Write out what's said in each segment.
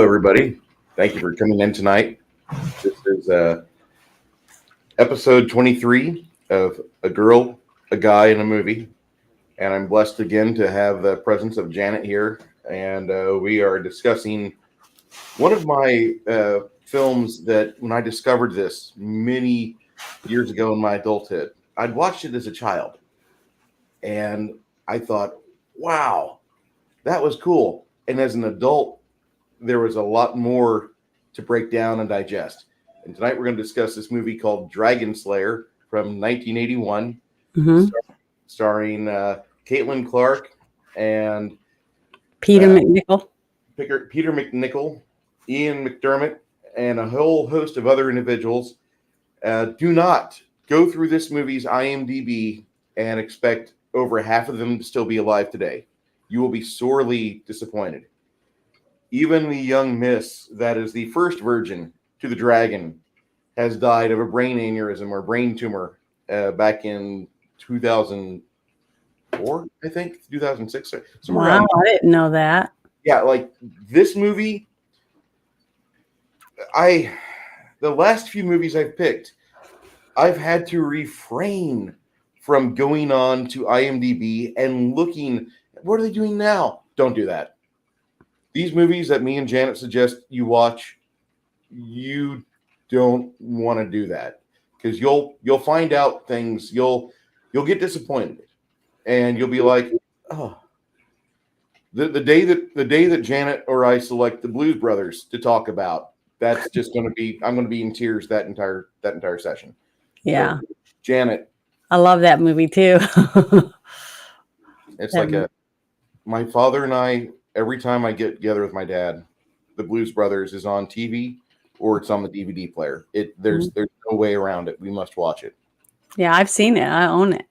everybody. Thank you for coming in tonight. This is episode 23 of A Girl, a Guy, and a Movie. And I'm blessed again to have the presence of Janet here. And we are discussing one of my films that when I discovered this many years ago in my adulthood, I'd watched it as a child. And I thought, wow, that was cool. And as an adult, there was a lot more to break down and digest. And tonight we're going to discuss this movie called Dragonslayer from 1981, starring Caitlin Clark and Peter McNichol, Ian McDermott, and a whole host of other individuals. Do not go through this movie's IMDb and expect over half of them to still be alive today. You will be sorely disappointed. Even the young miss that is the first virgin to the dragon has died of a brain aneurysm or brain tumor back in 2004, I think, 2006. Wow, I didn't know that. Yeah, like this movie, the last few movies I've picked, I've had to refrain from going on to IMDb and looking, what are they doing now? Don't do that. These movies that me and Janet suggest you watch, you don't want to do that because you'll find out things, you'll get disappointed, and you'll be like, oh. The day that Janet or I select the Blues Brothers to talk about, that's just going to be, I'm going to be in tears that entire session. Yeah, so, Janet, I love that movie too. It's like my father and I. Every time I get together with my dad, the Blues Brothers is on TV or it's on the DVD player. There's no way around it. We must watch it. Yeah, I've seen it. I own it.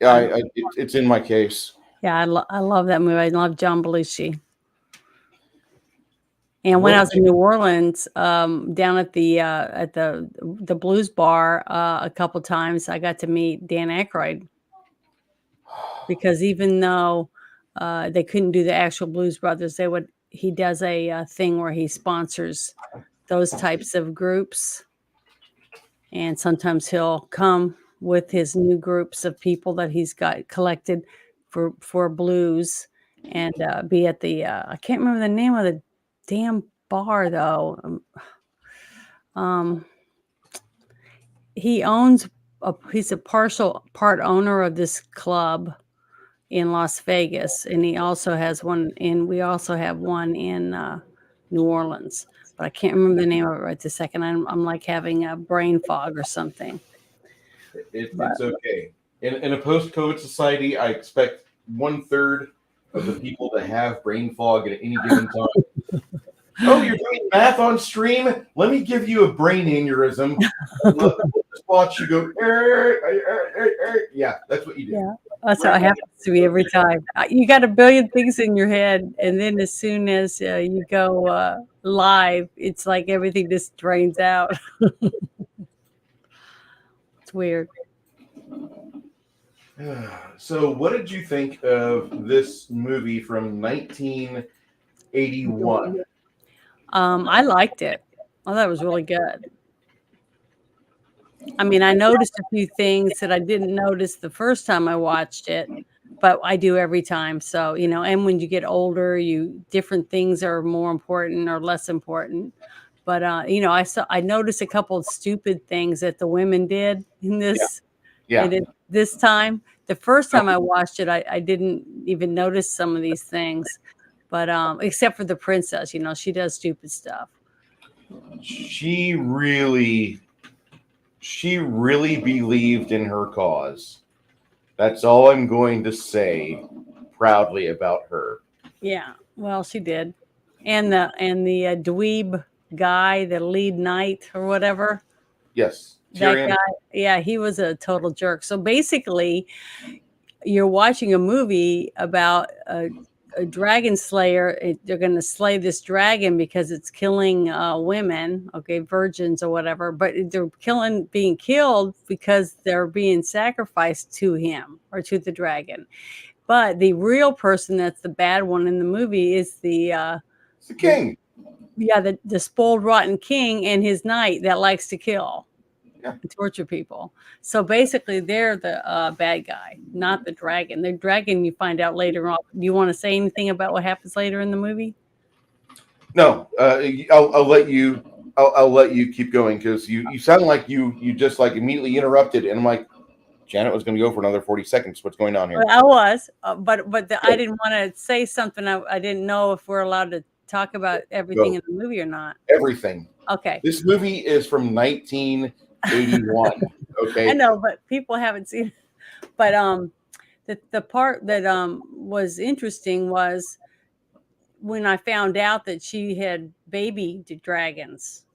Yeah, it's in my case. Yeah, I love that movie. I love John Belushi. And when I was in New Orleans, down at the Blues Bar, a couple times, I got to meet Dan Aykroyd. Because even though they couldn't do the actual Blues Brothers, he does a thing where he sponsors those types of groups, and sometimes he'll come with his new groups of people that he's got collected for blues, and be at the I can't remember the name of the damn bar though. He's a partial part owner of this club in Las Vegas, and he also has one we also have one in New Orleans, but I can't remember the name of it right this second. I'm like having a brain fog or something. It's okay. In a post-COVID society, I expect 1/3 of the people to have brain fog at any given time. Oh, you're doing math on stream? Let me give you a brain aneurysm. We'll just watch you go. Yeah, that's what you do. Yeah, that's what happens to me every time. You got a billion things in your head, and then as soon as you go live, it's like everything just drains out. It's weird. So, what did you think of this movie from 1981? I liked it. I thought it was really good. I mean, I noticed a few things that I didn't notice the first time I watched it, but I do every time. So, and when you get older, different things are more important or less important. But, I noticed a couple of stupid things that the women did in this. Yeah. This time, the first time I watched it, I didn't even notice some of these things. But except for the princess, she does stupid stuff. She really believed in her cause. That's all I'm going to say proudly about her. Yeah, well, she did. And the dweeb guy, the lead knight or whatever. Yes. That guy, yeah, he was a total jerk. So basically, you're watching a movie about a dragon slayer. They're going to slay this dragon because it's killing women, virgins or whatever. But they're being killed because they're being sacrificed to him or to the dragon. But the real person that's the bad one in the movie is the It's the king. Yeah, the spoiled, rotten king and his knight that likes to kill Yeah. and torture people. So basically, they're the bad guy, not the dragon. The dragon, you find out later on. Do you want to say anything about what happens later in the movie? No, I'll let you. I'll let you keep going because you sound like you just like immediately interrupted, and I'm like, Janet was going to go for another 40 seconds. What's going on here? I was, but I didn't want to say something. I didn't know if we're allowed to talk about everything Go. in the movie or not. Everything. Okay. This movie is from 1981. Okay. I know, but people haven't seen it. But the part that was interesting was when I found out that she had baby dragons.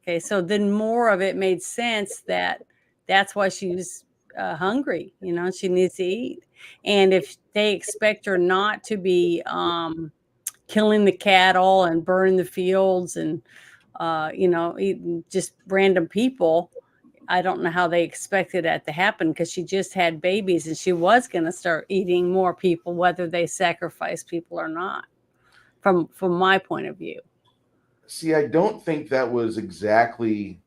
Okay, so then more of it made sense that that's why she was hungry. You know, she needs to eat. And if they expect her not to be killing the cattle and burning the fields and you know, eating just random people, I don't know how they expected that to happen because she just had babies and she was going to start eating more people, whether they sacrifice people or not. From my point of view. See, I don't think that was exactly.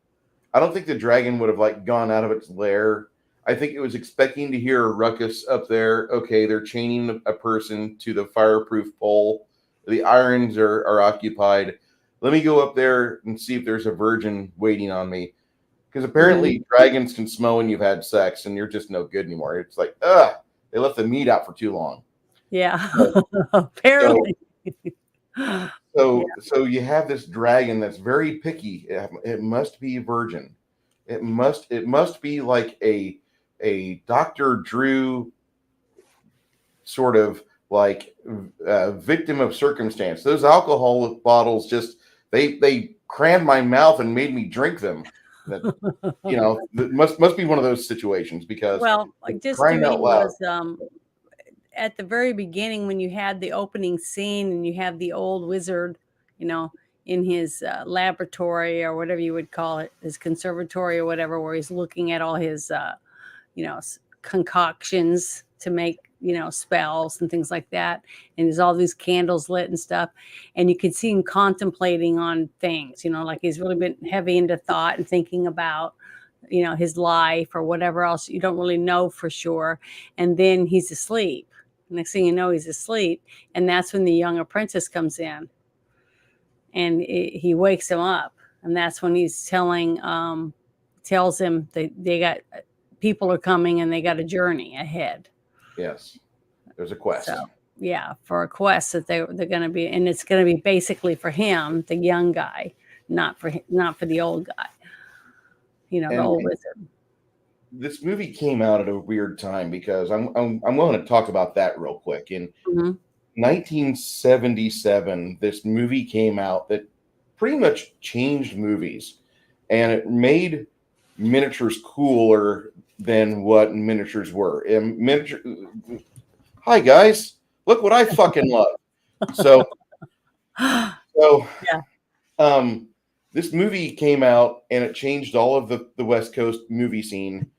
I don't think the dragon would have like gone out of its lair. I think it was expecting to hear a ruckus up there. Okay, they're chaining a person to the fireproof pole. The irons are occupied. Let me go up there and see if there's a virgin waiting on me. Because apparently dragons can smell when you've had sex and you're just no good anymore. It's like, they left the meat out for too long. Yeah, apparently. So you have this dragon that's very picky. It must be a virgin. It must be like a Dr. Drew sort of like victim of circumstance. Those alcohol bottles just they crammed my mouth and made me drink them. That you know must be one of those situations because well, just to crying me out loud. was at the very beginning when you had the opening scene and you have the old wizard, you know, in his laboratory or whatever you would call it, his conservatory or whatever, where he's looking at all his, you know, concoctions to make, you know, spells and things like that. And there's all these candles lit and stuff. And you could see him contemplating on things, you know, like he's really been heavy into thought and thinking about, you know, his life or whatever else you don't really know for sure. And then he's asleep. Next thing you know, he's asleep. And that's when the young apprentice comes in and he wakes him up. And that's when he's tells him that they got people are coming and they got a journey ahead. Yes, there's a quest. So, yeah, for a quest that they're going to be, and it's going to be basically for him, the young guy, not for the old guy. You know, the old wizard. This movie came out at a weird time because I'm willing to talk about that real quick. In 1977, this movie came out that pretty much changed movies, and it made miniatures cooler than what miniatures were. Hi guys, look what I fucking love. So Yeah. This movie came out and it changed all of the West Coast movie scene.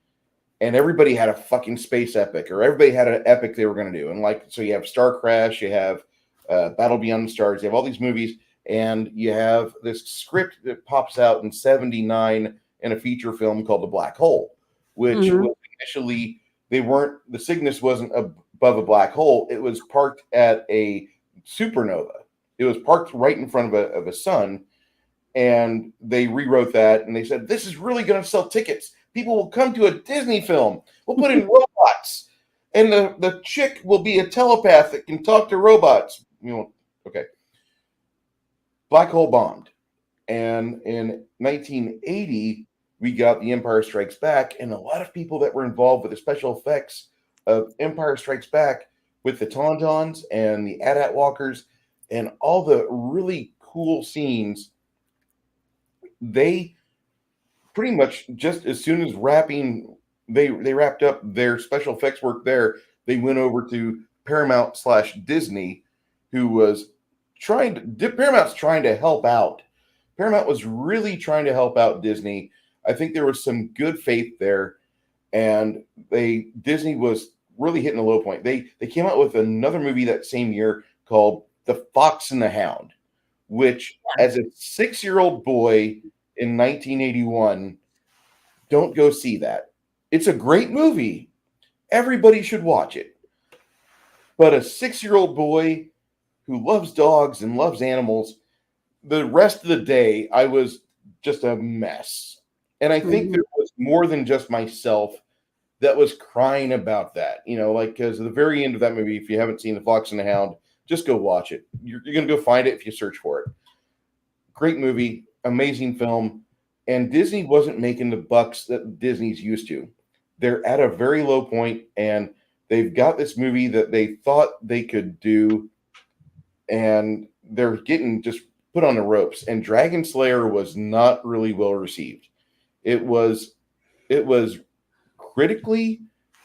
And everybody had a fucking space epic, or everybody had an epic they were going to do. And like, so you have Star Crash, you have Battle Beyond the Stars, you have all these movies, and you have this script that pops out in '79 in a feature film called The Black Hole, which was initially the Cygnus wasn't above a black hole; it was parked at a supernova. It was parked right in front of a sun, and they rewrote that, and they said this is really going to sell tickets. People will come to a Disney film. We'll put in robots, and the chick will be a telepath that can talk to robots. You know, okay. Black Hole bombed, and in 1980 we got The Empire Strikes Back, and a lot of people that were involved with the special effects of Empire Strikes Back, with the Tauntauns and the AT-AT walkers and all the really cool scenes, they pretty much just as soon as they wrapped up their special effects work there, they went over to Paramount/Disney, who was Paramount's trying to help out. Paramount was really trying to help out Disney. I think there was some good faith there, and Disney was really hitting a low point. They came out with another movie that same year called The Fox and the Hound, which, as a 6-year-old boy in 1981, don't go see that. It's a great movie. Everybody should watch it. But a 6-year-old boy who loves dogs and loves animals, the rest of the day, I was just a mess. And I think there was more than just myself that was crying about that. You know, like, because at the very end of that movie, if you haven't seen The Fox and the Hound, just go watch it. You're going to go find it if you search for it. Great movie, amazing film. And Disney wasn't making the bucks that Disney's used to. They're at a very low point, and they've got this movie that they thought they could do, and they're getting just put on the ropes. And Dragonslayer was not really well received. It was critically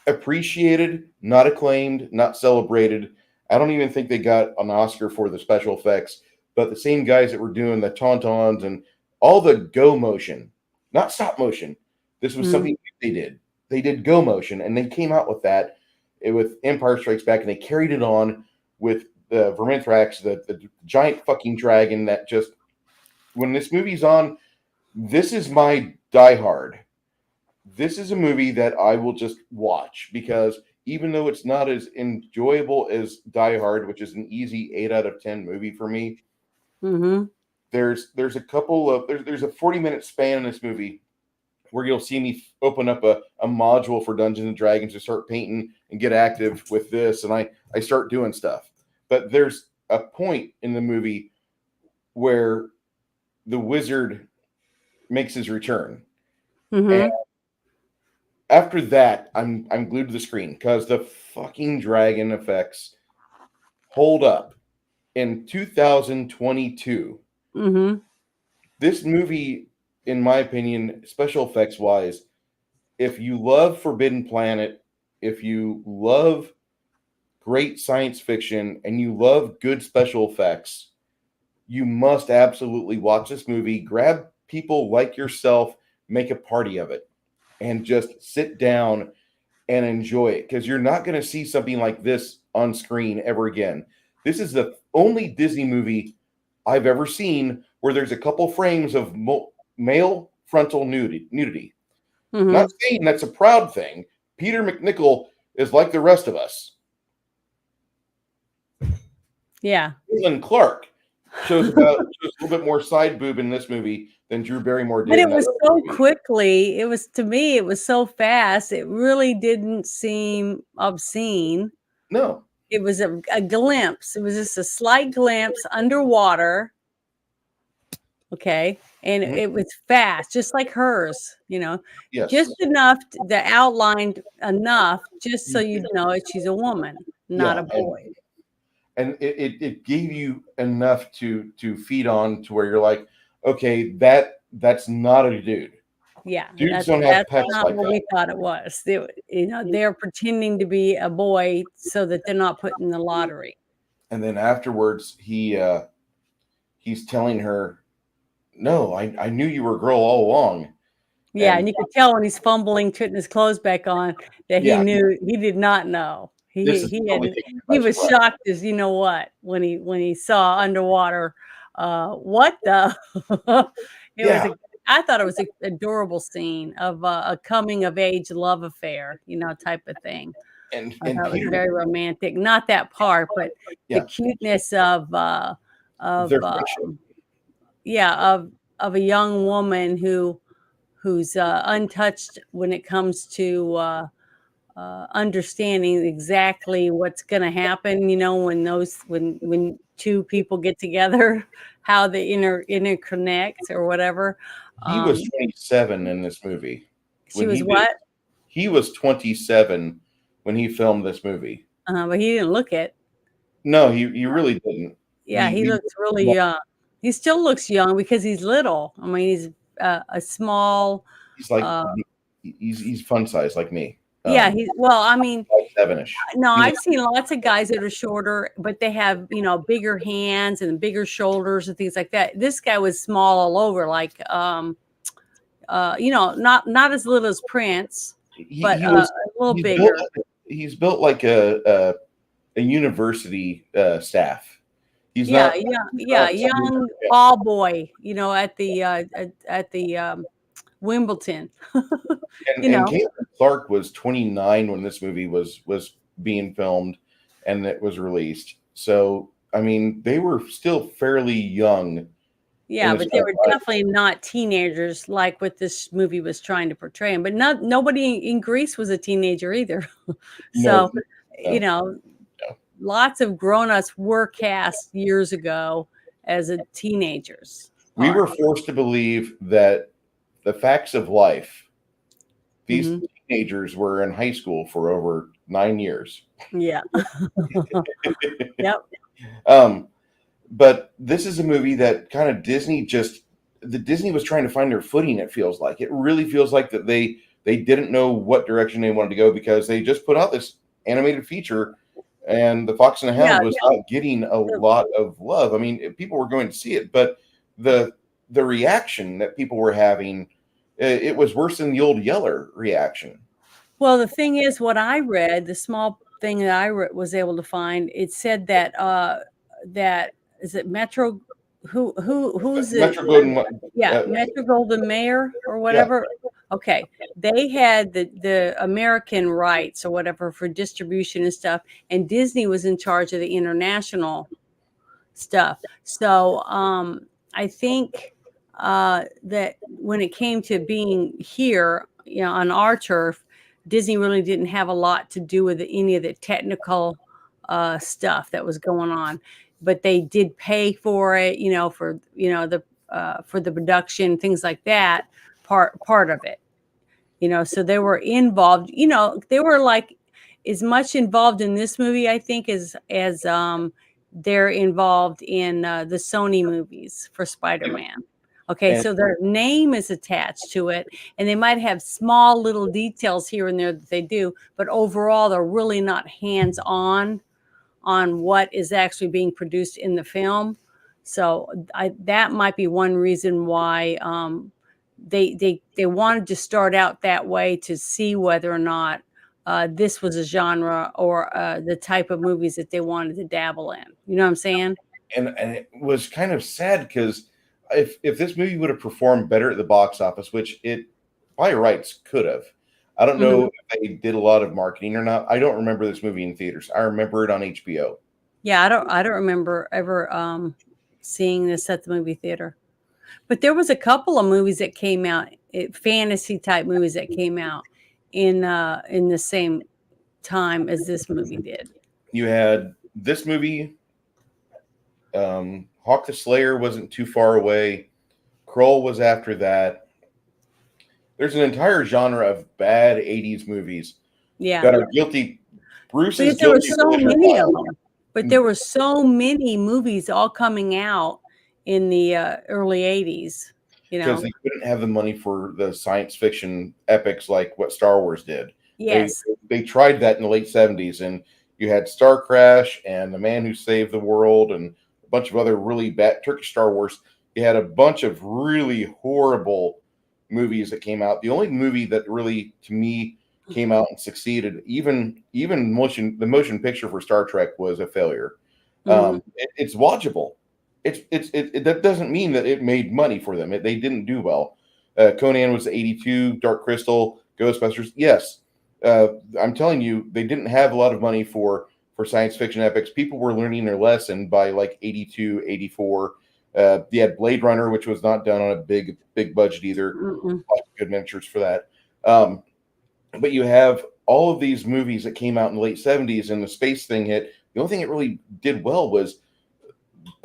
appreciated, not acclaimed, not celebrated. I don't even think they got an Oscar for the special effects, but the same guys that were doing the tauntauns and all the go motion, not stop motion. This was something they did. They did go motion, and they came out with that with Empire Strikes Back, and they carried it on with the Verminthrax, the giant fucking dragon that just, when this movie's on, this is my Die Hard. This is a movie that I will just watch, because even though it's not as enjoyable as Die Hard, which is an easy 8 out of 10 movie for me, there's a couple of, there's a 40-minute span in this movie where you'll see me open up a module for Dungeons and Dragons to start painting and get active with this, and I start doing stuff. But there's a point in the movie where the wizard makes his return. And after that, I'm glued to the screen, because the fucking dragon effects hold up. In 2022, this movie, in my opinion, special effects wise, if you love Forbidden Planet, if you love great science fiction, and you love good special effects, you must absolutely watch this movie. Grab people like yourself, make a party of it, and just sit down and enjoy it, because you're not going to see something like this on screen ever again. This is the only Disney movie I've ever seen where there's a couple frames of male frontal nudity. Not saying that's a proud thing. Peter McNichol is like the rest of us. Yeah. Caitlin Clark shows a little bit more side boob in this movie than Drew Barrymore did. But it was so quickly. It was, to me, it was so fast. It really didn't seem obscene. No. It was a glimpse. It was just a slight glimpse underwater. Okay. And it was fast, just like hers, you know, just enough, the outlined enough, just so you know she's a woman, not a boy. And it gave you enough to feed on, to where you're like, okay, that's not a dude. Yeah, dudes don't have pecs not like what that. we thought it was. They're pretending to be a boy so that they're not put in the lottery. And then afterwards, he's telling her, "No, I knew you were a girl all along." Yeah, and you could tell when he's fumbling, putting his clothes back on, that he knew. He did not know. He was shocked as you know what when he saw underwater. What the? I thought it was an adorable scene of a coming of age love affair, type of thing. And it was very romantic. Not that part, but the cuteness of a young woman who's untouched when it comes to understanding exactly what's going to happen. When two people get together, how they interconnect or whatever. He was 27 in this movie. She was what? He was 27 when he filmed this movie. But he didn't look it. No, he really didn't. Yeah, he looks really young. He still looks young because he's little. I mean, he's a small. He's like he's fun size like me. Yeah, I mean, 7-ish. No, I've seen lots of guys that are shorter, but they have, bigger hands and bigger shoulders and things like that. This guy was small all over, like, not as little as Prince, but a little bigger. He's built like a university staff. He's Yeah, not. yeah, He's yeah, not somebody- young ball boy, at the Wimbledon. And You know, Caitlin Clark was 29 when this movie was being filmed, and it was released. So I mean, they were still fairly young in yeah, this but they time. were definitely not teenagers like what this movie was trying to portray 'em, but nobody in Greece was a teenager either. No, So, you no, know, no. lots of grown-ups were cast years ago as a teenagers We part. were forced to believe that the facts of life. These Mhm. teenagers were in high school for over 9 years. Yeah. Yep. Um, but this is a movie that kind of Disney was trying to find their footing. It feels like it really feels like that they didn't know what direction they wanted to go because they just put out this animated feature, and the Fox and the Yeah, Hound was not getting a the lot of love. I mean, people were going to see it, but the the reaction that people were having, it was worse than the old Yeller reaction. well, the thing is, what I read, the small thing that was able to find, it said that, that is it Metro who's it? Metro Golden, Yeah, Metro Golden Mayer or yeah, whatever. Okay. They had the American rights or whatever for distribution and stuff, and Disney was in charge of the international stuff. So, I think, that when it came to being here, on our turf, Disney really didn't have a lot to do with any of the technical, stuff that was going on, but they did pay for it, for the production, things like that, part of it. So they were involved, they were like as much involved in this movie, I think, as they're involved in the Sony movies for Spider-Man. Okay, and so their name is attached to it, and they might have small little details here and there that they do, but overall, they're really not hands on what is actually being produced in the film. So that might be one reason why they wanted to start out that way to see whether or not this was a genre or the type of movies that they wanted to dabble in. You know what I'm saying? and it was kind of sad because if this movie would have performed better at the box office, which it by rights could have, I don't Mhm. know if they did a lot of marketing or not. I don't remember this movie in theaters. I remember it on HBO. Yeah, I don't remember ever seeing this at the movie theater. But there was a couple of movies that came out, fantasy type movies that came out in the same time as this movie did. You had this movie, Hawk the Slayer wasn't too far away. Kroll was after that. There's an entire genre of bad 80s movies Yeah. that are guilty. Bruce is Because there were guilty so pleasure many of pile. them. But there were so many movies all coming out in the early 80s, you Because know. they couldn't have the money for the science fiction epics like what Star Wars did. They Yes. they tried that in the late 70s, and you had Star Crash and The Man Who Saved the World and a bunch of other really bad Turkish Star Wars. You had a bunch of really horrible movies that came out. The only movie that really to me came out and succeeded, even the motion picture for Star Trek was a failure. Mhm. It's watchable. That doesn't mean that it made money for them. They didn't do well. Conan was 82, Dark Crystal, Ghostbusters. Yes, I'm telling you, they didn't have a lot of money for science fiction epics. People were learning their lesson by like 82, 84. You had Blade Runner, which was not done on a big budget either. Mm-mm. Lots of good miniatures for that. Um, but you have all of these movies that came out in the late 70s, and the space thing hit. The only thing it really did well was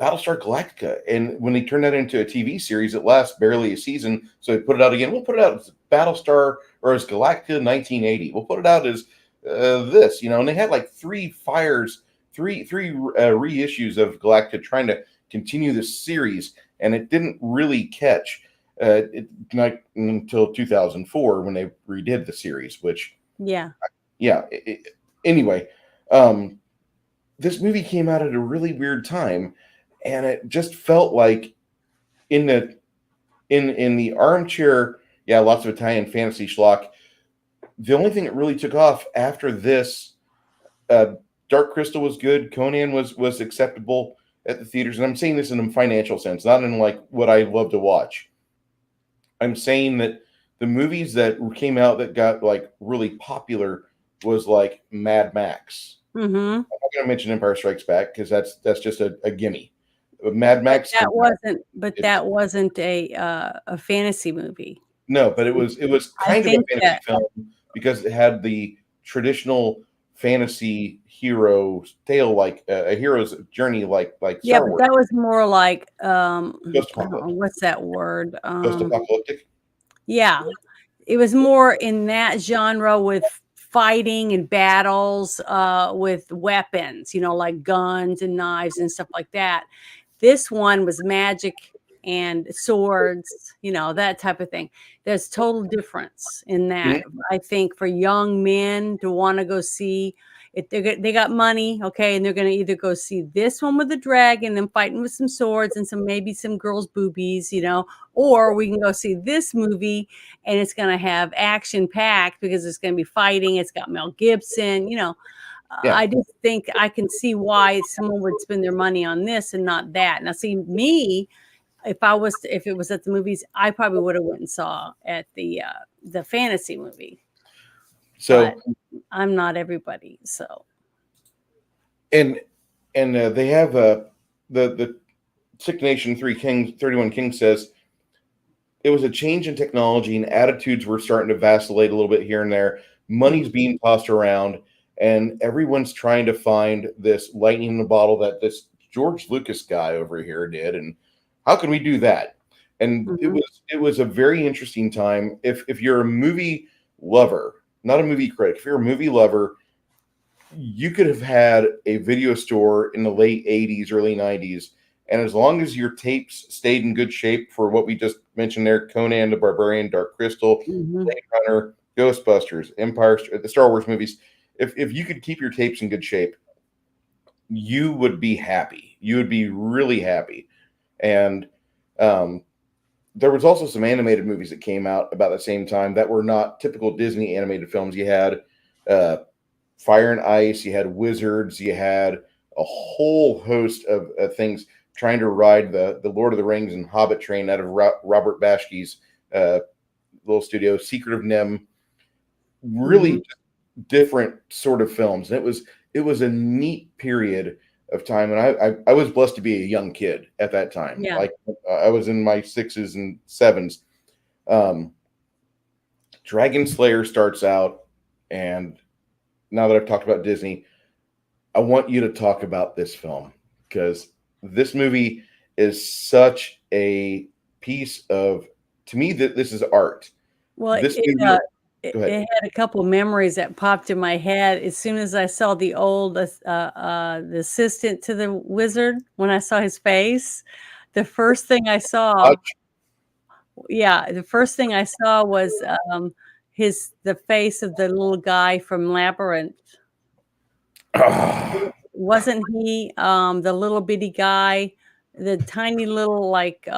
Battlestar Galactica. And when they turned that into a TV series, it lasts barely a season. So they put it out again. We'll put it out as Battlestar or as Galactica 1980. We'll put it out as this, and they had like three reissues of Galactica trying to continue this series, and it didn't really catch. Not until 2004 when they redid the series, which, Yeah. yeah. Anyway, um, this movie came out at a really weird time, and it just felt like in the armchair, yeah, lots of Italian fantasy schlock. The only thing that really took off after this, uh, Dark Crystal was good, Conan was acceptable. at the theaters, and I'm saying this in a financial sense, not in like what I love to watch. I'm saying that the movies that came out that got like really popular was like Mad Max. Mm-hmm. I'm not going to mention Empire Strikes Back because that's just a gimme. Mad But Max. that wasn't a fantasy movie. No, but it was I kind of a think fantasy that film because it had the traditional fantasy hero tale, like a hero's journey, like yeah, Star but Wars. that was more like Post I don't know, what's that word? apocalyptic. Yeah, it was more in that genre with fighting and battles with weapons, like guns and knives and stuff like that. This one was magic and swords, that type of thing. There's total difference in that. I think for young men to want to go see if they got money, okay, and they're going to either go see this one with the dragon and fighting with some swords and maybe some girls' boobies, or we can go see this movie and it's going to have action packed because it's going to be fighting. It's got Mel Gibson, Yeah. I just think I can see why someone would spend their money on this and not that. Now, see me, if it was at the movies, I probably would have went and saw at the fantasy movie. So But I'm not everybody, so. and they have the Sick Nation 31 King says it was a change in technology and attitudes were starting to vacillate a little bit here and there. Money's being tossed around, and everyone's trying to find this lightning in the bottle that this George Lucas guy over here did, and how can we do that? And it was a very interesting time. If you're a movie lover, not a movie critic, if you're a movie lover, you could have had a video store in the late 80s, early 90s, and as long as your tapes stayed in good shape for what we just mentioned there, Conan the Barbarian, Dark Crystal, Blade Runner, Ghostbusters, Empire, the Star Wars movies, if you could keep your tapes in good shape, you would be happy. You would be really happy. And there was also some animated movies that came out about the same time that were not typical Disney animated films. You had Fire and Ice, you had Wizards, you had a whole host of things trying to ride the Lord of the Rings and Hobbit train out of Robert Baschke's little studio, Secret of Nim. Really different sort of films. And it was a neat period of time, and I was blessed to be a young kid at that time. Yeah. Like I was in my 6s and 7s. Dragonslayer starts out, and now that I've talked about Disney, I want you to talk about this film because this movie is such a piece of, to me, that this is art. Well, this it movie, had a couple of memories that popped in my head as soon as I saw the old the assistant to the wizard. When I saw his face, the first thing I saw, the first thing I saw was the face of the little guy from Labyrinth. Wasn't he the little bitty guy, the tiny little like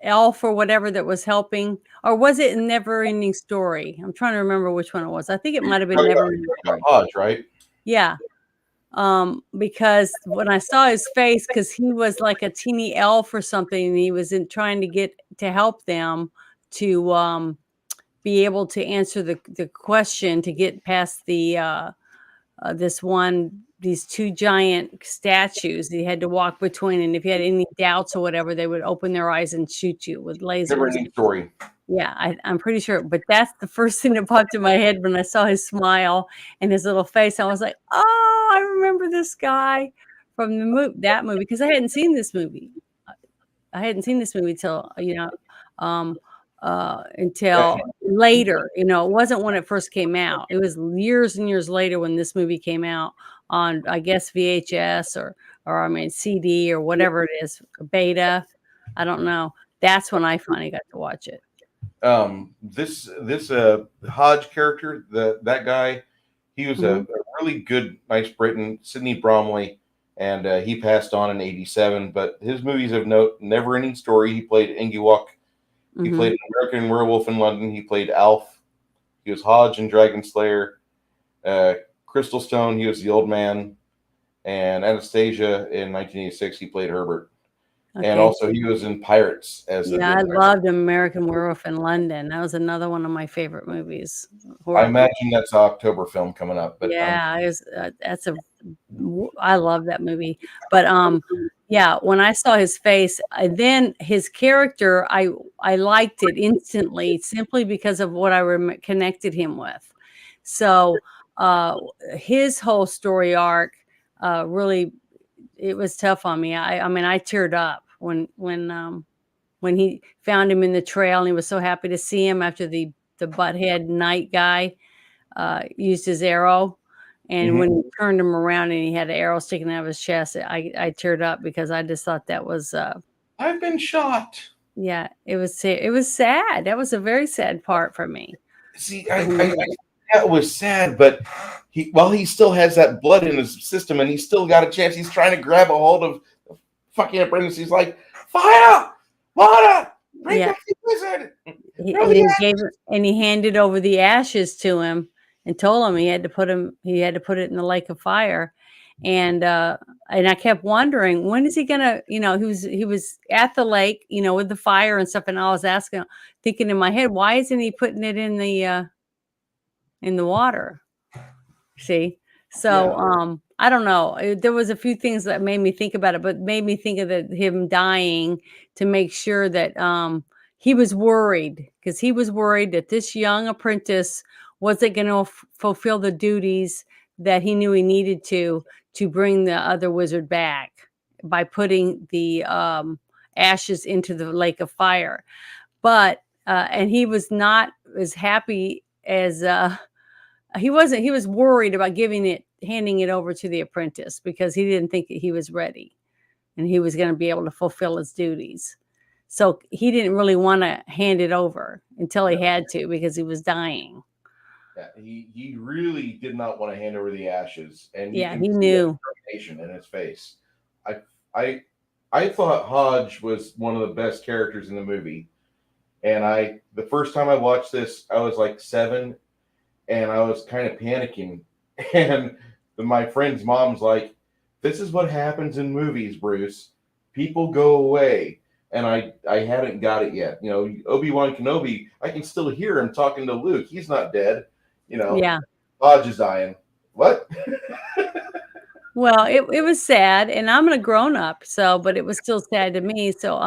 elf or whatever that was helping, or was it Never Ending Story? I'm trying to remember which one it was. I think it might have been Never Ending Story. Hodge, right? Yeah. Because when I saw his face, because he was like a teeny elf or something, and he was trying to get to help them to be able to answer the question to get past the these two giant statues he had to walk between, and if you had any doubts or whatever, they would open their eyes and shoot you with lasers. Never Ending Story. Yeah, I'm pretty sure, but that's the first thing that popped in my head when I saw his smile and his little face. I was like, oh, I remember this guy from that movie, because I hadn't seen this movie. I hadn't seen this movie till until later. It wasn't when it first came out. It was years and years later when this movie came out on, I guess, VHS or I mean CD or whatever it is, beta. I don't know. That's when I finally got to watch it. This Hodge character, that guy, he was a really good, nice Briton, Sidney Bromley, and he passed on in '87. But his movies of note: Never Ending Story. He played Enguwak. He played an American Werewolf in London. He played Alf. He was Hodge in Dragonslayer. Crystal Stone. He was the old man. and Anastasia in 1986. He played Herbert, and Okay. also he was in Pirates as the Yeah, good I pirate. loved American Werewolf in London. That was another one of my favorite movies. I Horror. imagine that's an October film coming up, but Yeah, that's I love that movie. But yeah, when I saw his face, then his character, I liked it instantly simply because of what I connected him with. So uh, his whole story arc really, it was tough on me. I mean, I teared up when he found him in the trail, and he was so happy to see him after the butthead knight guy used his arrow. And Mhm. when he turned him around and he had an arrow sticking out of his chest, I teared up because I just thought that was, I've been shot. yeah, it was sad. That was a very sad part for me. See, For him to do that. that was sad, but while he still has that blood in his system and he's still got a chance, he's trying to grab a hold of the fucking apprentice. He's like, fire, water, bring Yeah, back the wizard. Throw and the he handed over the ashes to him and told him he had to put it in the lake of fire. And I kept wondering, when is he gonna, he was at the lake, with the fire and stuff, and I was thinking in my head, why isn't he putting it in the water? See? So, Yeah. I don't know. There was a few things that made me think about it, but made me think of him dying to make sure that he was worried, because he was worried that this young apprentice wasn't going to fulfill the duties that he knew he needed to bring the other wizard back by putting the ashes into the lake of fire. But and he was not as happy as he was worried about handing it over to the apprentice, because he didn't think that he was ready and he was going to be able to fulfill his duties. So he didn't really want to hand it over until he had to, because he was dying. Yeah, he really did not want to hand over the ashes, and you Yeah, can he see that knew. determination in his face. I I I thought Hodge was one of the best characters in the movie, and the first time I watched this, I was like 7, and I was kind of panicking, and my friend's mom's like, "This is what happens in movies, Bruce. People go away." And I hadn't got it yet. Obi-Wan Kenobi, I can still hear him talking to Luke. He's not dead. You know, Yeah. Hodge is dying. What? Well, it was sad, and I'm a grown up, but it was still sad to me. So,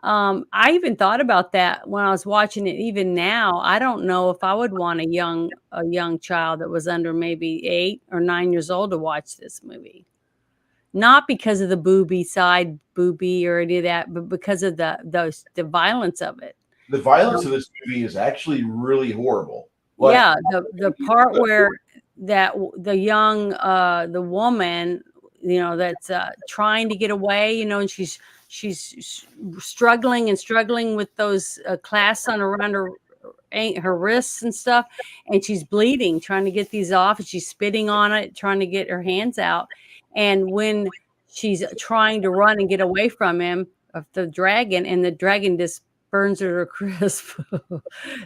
I even thought about that when I was watching it. Even now, I don't know if I would want a young child that was under maybe 8 or 9 years old to watch this movie. Not because of the booby or any of that, but because of the violence of it. The violence of this movie is actually really horrible. Like, Yeah, the part where the woman, that's trying to get away, and she's struggling and struggling with those clasps on around her wrists and stuff, and she's bleeding, trying to get these off, and she's spitting on it, trying to get her hands out. And when she's trying to run and get away from him, of the dragon, and the dragon just burns her to a crisp.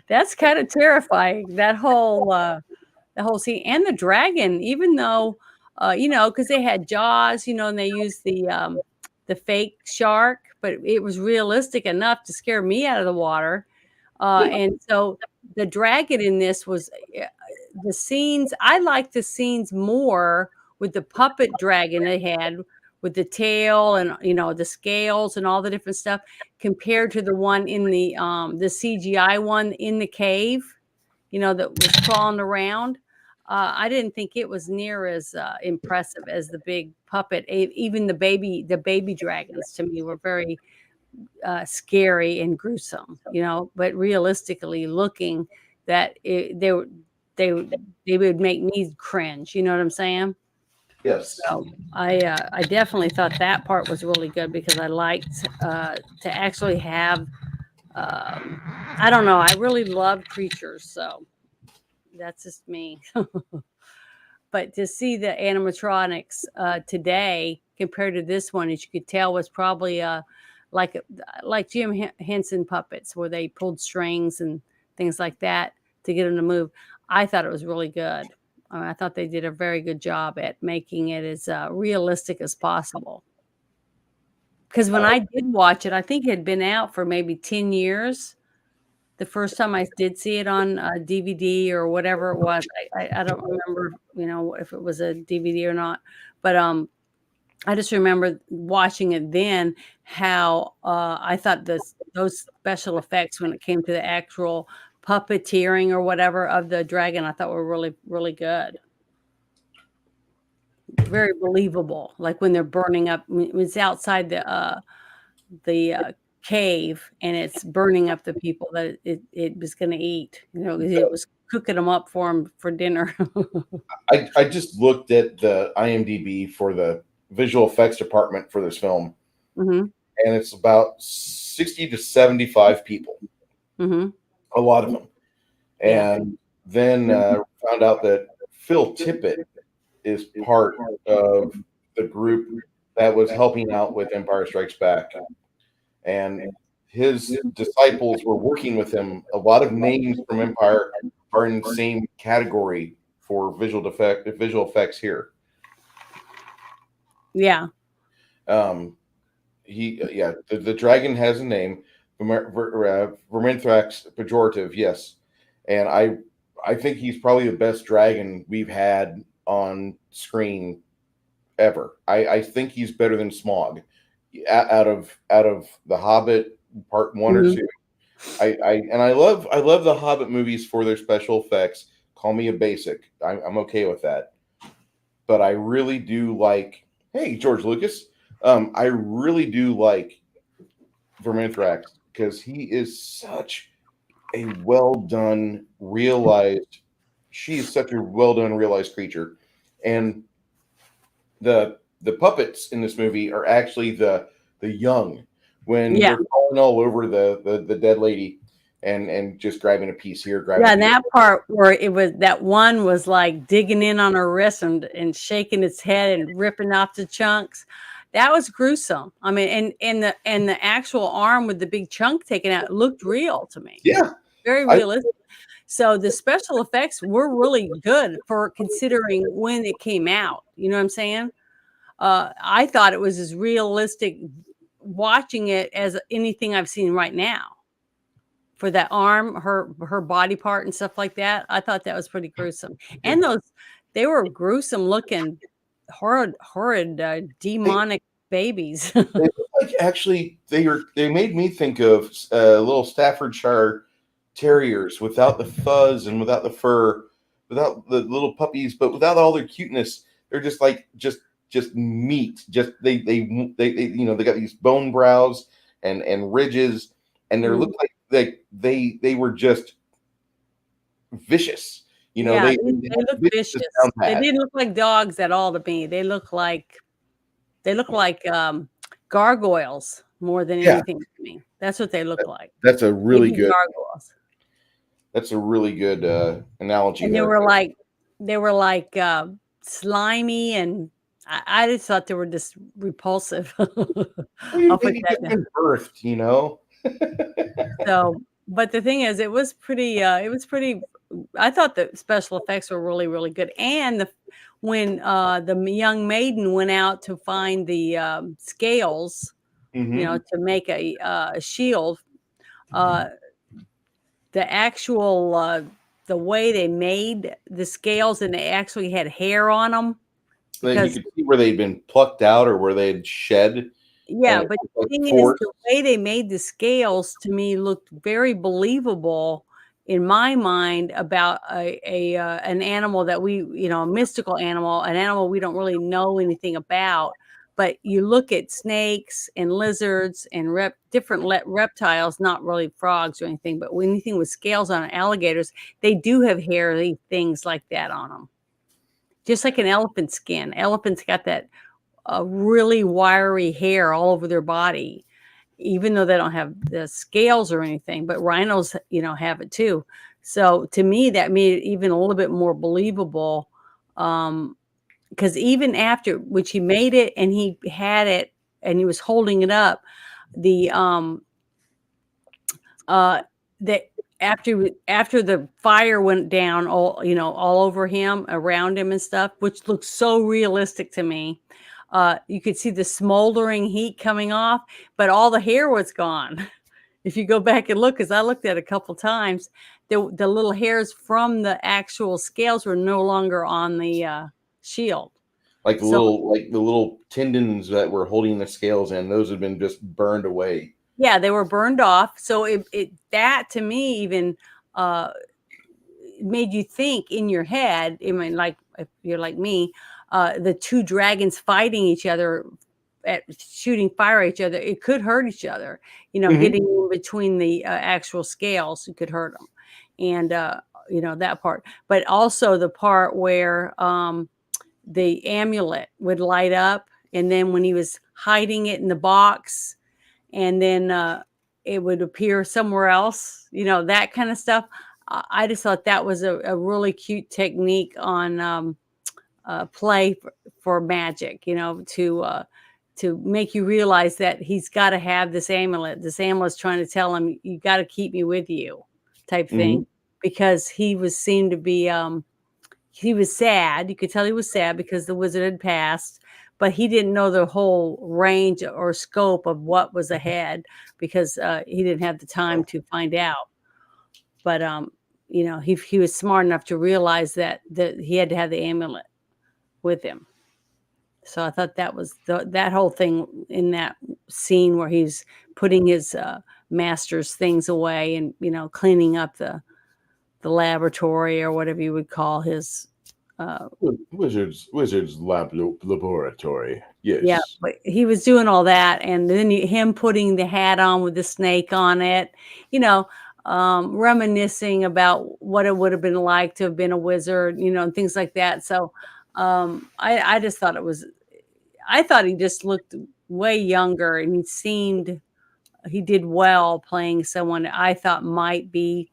That's kind of terrifying. The whole scene, and the dragon, even though, because they had jaws, and they used the fake shark, but it was realistic enough to scare me out of the water. And so the dragon in this was the scenes. I like the scenes more with the puppet dragon they had, with the tail and the scales and all the different stuff, compared to the one in the CGI one in the cave, that was crawling around. I didn't think it was near as impressive as the big puppet. Even the baby dragons to me were very scary and gruesome, but realistically looking, they would make me cringe. You know what I'm saying? yes, So I definitely thought that part was really good, because I liked to actually have. I don't know. I really love creatures, so that's just me. But to see the animatronics today compared to this one, as you could tell, was probably like like Jim Henson puppets, where they pulled strings and things like that to get them to move. I thought it was really good. I mean, I thought they did a very good job at making it as realistic as possible. Because when I did watch it, I think it had been out for maybe 10 years. The first time I did see it on DVD or whatever it was. I don't remember, if it was a DVD or not. But I just remember watching it then, how I thought those special effects when it came to the actual puppeteering or whatever of the dragon, I thought were really, really good. Very believable. Like when they're burning up, when it's outside the cave and it's burning up the people that it was going to eat. It was cooking them up for them for dinner. I just looked at the IMDb for the visual effects department for this film, Hmm. and it's about 60 to 75 people, Hmm. a lot of them. Yeah. And then found out that Phil Tippett is part of the group that was helping out with Empire Strikes Back. And his disciples were working with him. A lot of names from Empire are in the same category for visual effects here. Yeah. The dragon has a name, Verminthrax pejorative, yes, and I think he's probably the best dragon we've had on screen ever. I think he's better than Smaug out of the Hobbit part 1 or Mhm. 2. I love the Hobbit movies for their special effects. Call me a basic. I'm okay with that. But I really do like. Hey, George Lucas. I really do like Verminthrax because he is such a well done, realized. She is such a well done, realized creature, and the puppets in this movie are actually the young when Yeah. they're falling all over the dead lady and just grabbing a piece here, grabbing Yeah, a and piece. that part where it was that one was like digging in on her wrist and shaking its head and ripping off the chunks. That was gruesome. I mean, and the actual arm with the big chunk taken out looked real to me. Yeah, Very I realistic. So the special effects were really good for considering when it came out. You know what I'm saying? I thought it was as realistic watching it as anything I've seen right now. For that arm, her body part and stuff like that, I thought that was pretty gruesome. And they were gruesome looking, horrid, they, demonic babies. they look like actually they made me think of little Staffordshire terriers without the fuzz and without the fur, without the little puppies, but without all their cuteness. They're just like just meat. Just they got these bone brows and ridges, and they Mm. look like they were just vicious. Yeah, They they had look viciousness vicious. down They pat. didn't look like dogs at all to me. They look like, gargoyles more than Yeah, anything to me. That's what they look like. that's a really Baby good. gargoyles. That's a really good analogy And there. they were like, slimy, and I just thought they were just repulsive. Well, your I'll put baby that just down. been birthed. So, but the thing is, it was pretty I thought the special effects were really, really good. And when the young maiden went out to find the scales, Hmm. to make a shield, uh, the actual the way they made the scales, and they actually had hair on them That you because could see where they'd been plucked out or where they'd shed, and yeah, it but was the like thing is, forced. the way they made the scales to me looked very believable in my mind about an animal that a mystical animal, an animal we don't really know anything about. But you look at snakes and lizards and different reptiles, not really frogs or anything, but anything with scales on it, alligators, they do have hairy things like that on them, just like an elephant skin. Elephants got that really wiry hair all over their body, even though they don't have the scales or anything. But rhinos, have it too. So to me, that made it even a little bit more believable. Because even after, which he made it and he had it and he was holding it up, the uh, that after the fire went down all over him, around him and stuff, which looks so realistic to me. You could see the smoldering heat coming off, but all the hair was gone. If you go back and look, because I looked at it a couple times, the little hairs from the actual scales were no longer on the shield. Like the little tendons that were holding the scales in, those had been just burned away. Yeah, they were burned off. So that to me even made you think in your head. I mean, like if you're like me, the two dragons fighting each other, at shooting fire at each other, it could hurt each other. Getting in between the actual scales, it could hurt them, and that part. But also the part where the amulet would light up, and then when he was hiding it in the box, and then it would appear somewhere else, that kind of stuff. I just thought that was a really cute technique on play for magic, to make you realize that he's got to have this amulet. This amulet's trying to tell him, you got to keep me with you, type thing, because he seemed to be, he was sad. You could tell he was sad because the wizard had passed, but he didn't know the whole range or scope of what was ahead because he didn't have the time to find out. But he was smart enough to realize that he had to have the amulet with him. So I thought that was that whole thing in that scene where he's putting his master's things away and cleaning up the laboratory or whatever you would call his wizard's laboratory. Yes. Yeah, but he was doing all that, and then him putting the hat on with the snake on it, reminiscing about what it would have been like to have been a wizard, and things like that. So I just thought I thought he just looked way younger, and he did well playing someone I thought might be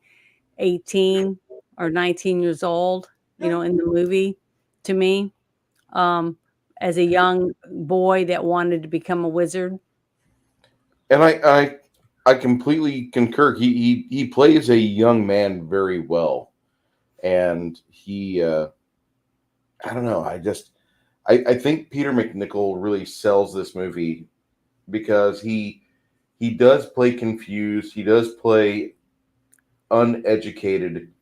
18 or 19 years old, in the movie, to me, as a young boy that wanted to become a wizard. And I completely concur. He plays a young man very well, and he I don't know. I think Peter McNichol really sells this movie because he does play confused. He does play uneducated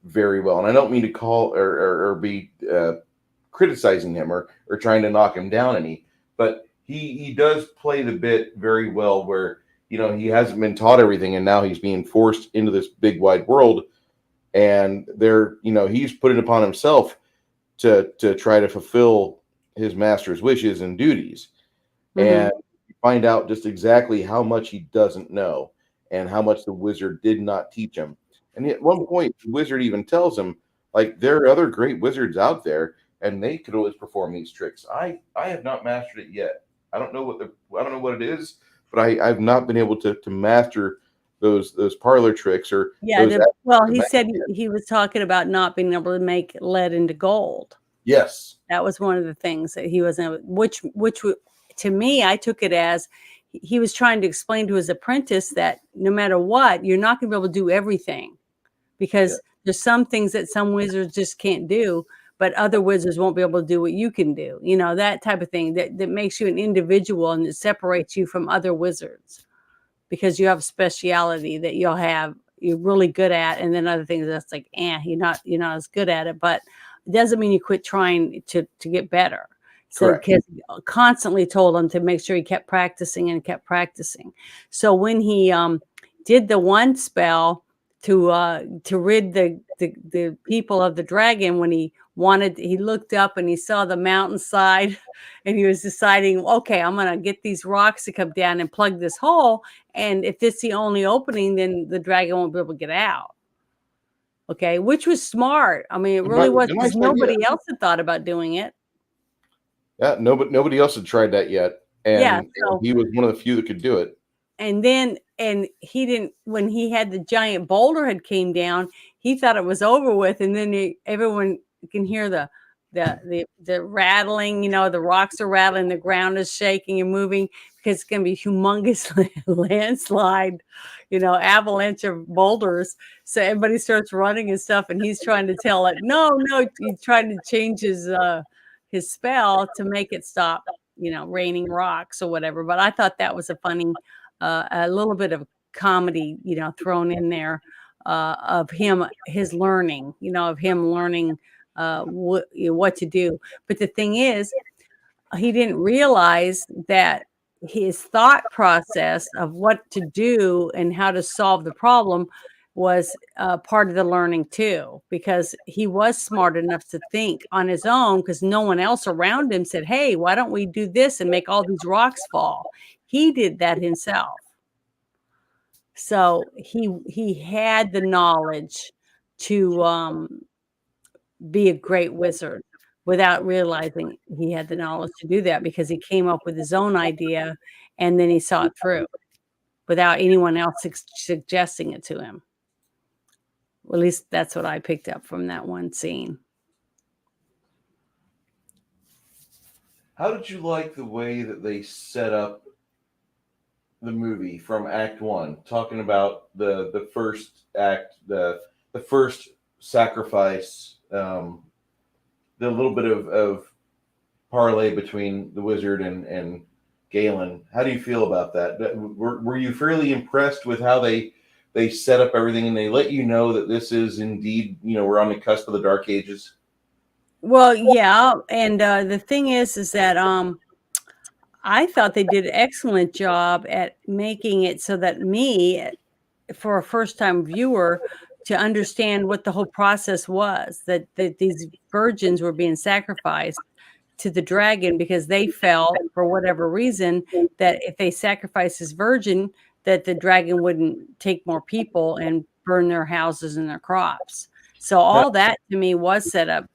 very well. And I don't mean to call or be criticizing him or trying to knock him down any, but he does play the bit very well where, he hasn't been taught everything and now he's being forced into this big wide world. And he's put it upon himself to try to fulfill his master's wishes and duties. And you find out just exactly how much he doesn't know and how much the wizard did not teach him. And at one point, the wizard even tells him, like, there are other great wizards out there, and they could always perform these tricks. I have not mastered it yet. I don't know what it is, but I've not been able to master those parlor tricks or he said he was talking about not being able to make lead into gold. Yes, that was one of the things that he wasn't. Which to me, I took it as he was trying to explain to his apprentice that no matter what, you're not going to be able to do everything. Because there's some things that some wizards just can't do, but other wizards won't be able to do what you can do. That type of thing that makes you an individual and it separates you from other wizards because you have a speciality that you're really good at. And then other things that's like, you're not as good at it, but it doesn't mean you quit trying to get better. So because constantly told him to make sure he kept practicing and kept practicing. So when he did the one spell to rid the people of the dragon, when he looked up and he saw the mountainside and he was deciding, okay, I'm going to get these rocks to come down and plug this hole. And if it's the only opening, then the dragon won't be able to get out. Okay. Which was smart. I mean, it really was because nobody else had thought about doing it. Yeah. Nobody else had tried that yet. And he was one of the few that could do it. And he didn't, when he had the giant boulder had came down, he thought it was over with. And then everyone can hear the rattling, the rocks are rattling, the ground is shaking and moving because it's going to be humongous landslide, avalanche of boulders. So everybody starts running and stuff, and he's trying to tell it, no, he's trying to change his spell to make it stop, raining rocks or whatever. But I thought that was a little bit of comedy, thrown in there, of his learning, of him learning what to do. But the thing is, he didn't realize that his thought process of what to do and how to solve the problem was part of the learning too, because he was smart enough to think on his own, because no one else around him said, hey, why don't we do this and make all these rocks fall? He did that himself. So he had the knowledge to be a great wizard without realizing he had the knowledge to do that, because he came up with his own idea and then he saw it through without anyone else suggesting it to him. Well, at least that's what I picked up from that one scene. How did you like the way that they set up the movie from Act 1, talking about the first act, the first sacrifice, the little bit of parley between the wizard and Galen? How do you feel about that? Were you fairly impressed with how they set up everything, and they let you know that this is indeed, we're on the cusp of the Dark Ages? Well, yeah, and the thing is that I thought they did an excellent job at making it so that me, for a first-time viewer, to understand what the whole process was, that these virgins were being sacrificed to the dragon because they felt, for whatever reason, that if they sacrificed this virgin, that the dragon wouldn't take more people and burn their houses and their crops. So all that to me was set up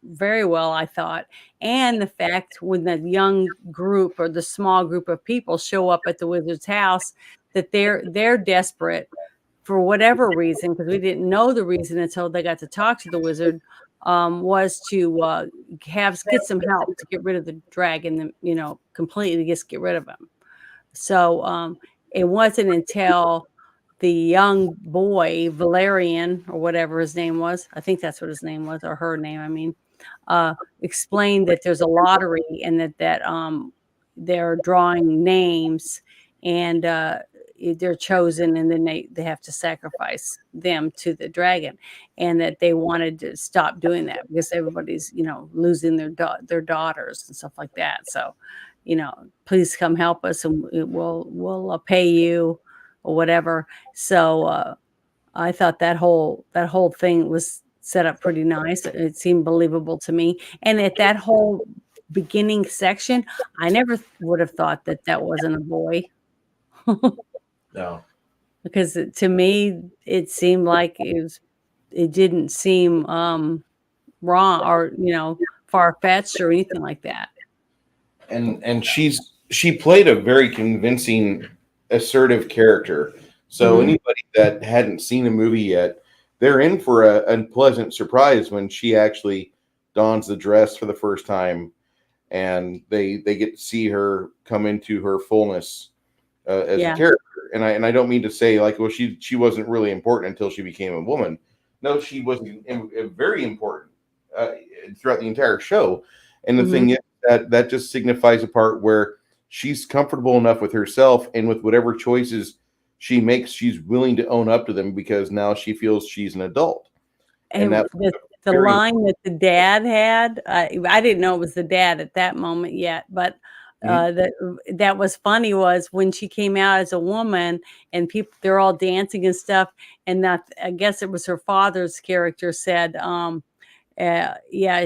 very well, I thought. And the fact when the young group or the small group of people show up at the wizard's house, that they're desperate for whatever reason, because we didn't know the reason until they got to talk to the wizard, was to get some help to get rid of the dragon, completely just get rid of him. So it wasn't until the young boy, Valerian, or whatever his name was, I think that's what his name was, or her name, I mean, explained that there's a lottery and that they're drawing names, and they're chosen, and then they have to sacrifice them to the dragon, and that they wanted to stop doing that because everybody's losing their daughters and stuff like that. So please come help us, and we'll pay you or whatever. So I thought that whole thing was set up pretty nice. It seemed believable to me. And at that whole beginning section, I never would have thought that wasn't a boy. No, because to me it seemed like it didn't seem wrong or far-fetched or anything like that. And she played a very convincing, assertive character. So anybody that hadn't seen the movie yet, they're in for a unpleasant surprise when she actually dons the dress for the first time, and they get to see her come into her fullness as a character. And I don't mean to say like, well, she wasn't really important until she became a woman. No, she was very important throughout the entire show. And the thing is that just signifies a part where she's comfortable enough with herself, and with whatever choices she makes, she's willing to own up to them because now she feels she's an adult. And the line that the dad had, I didn't know it was the dad at that moment yet, but that was funny, was when she came out as a woman and they're all dancing and stuff, and that, I guess it was her father's character, said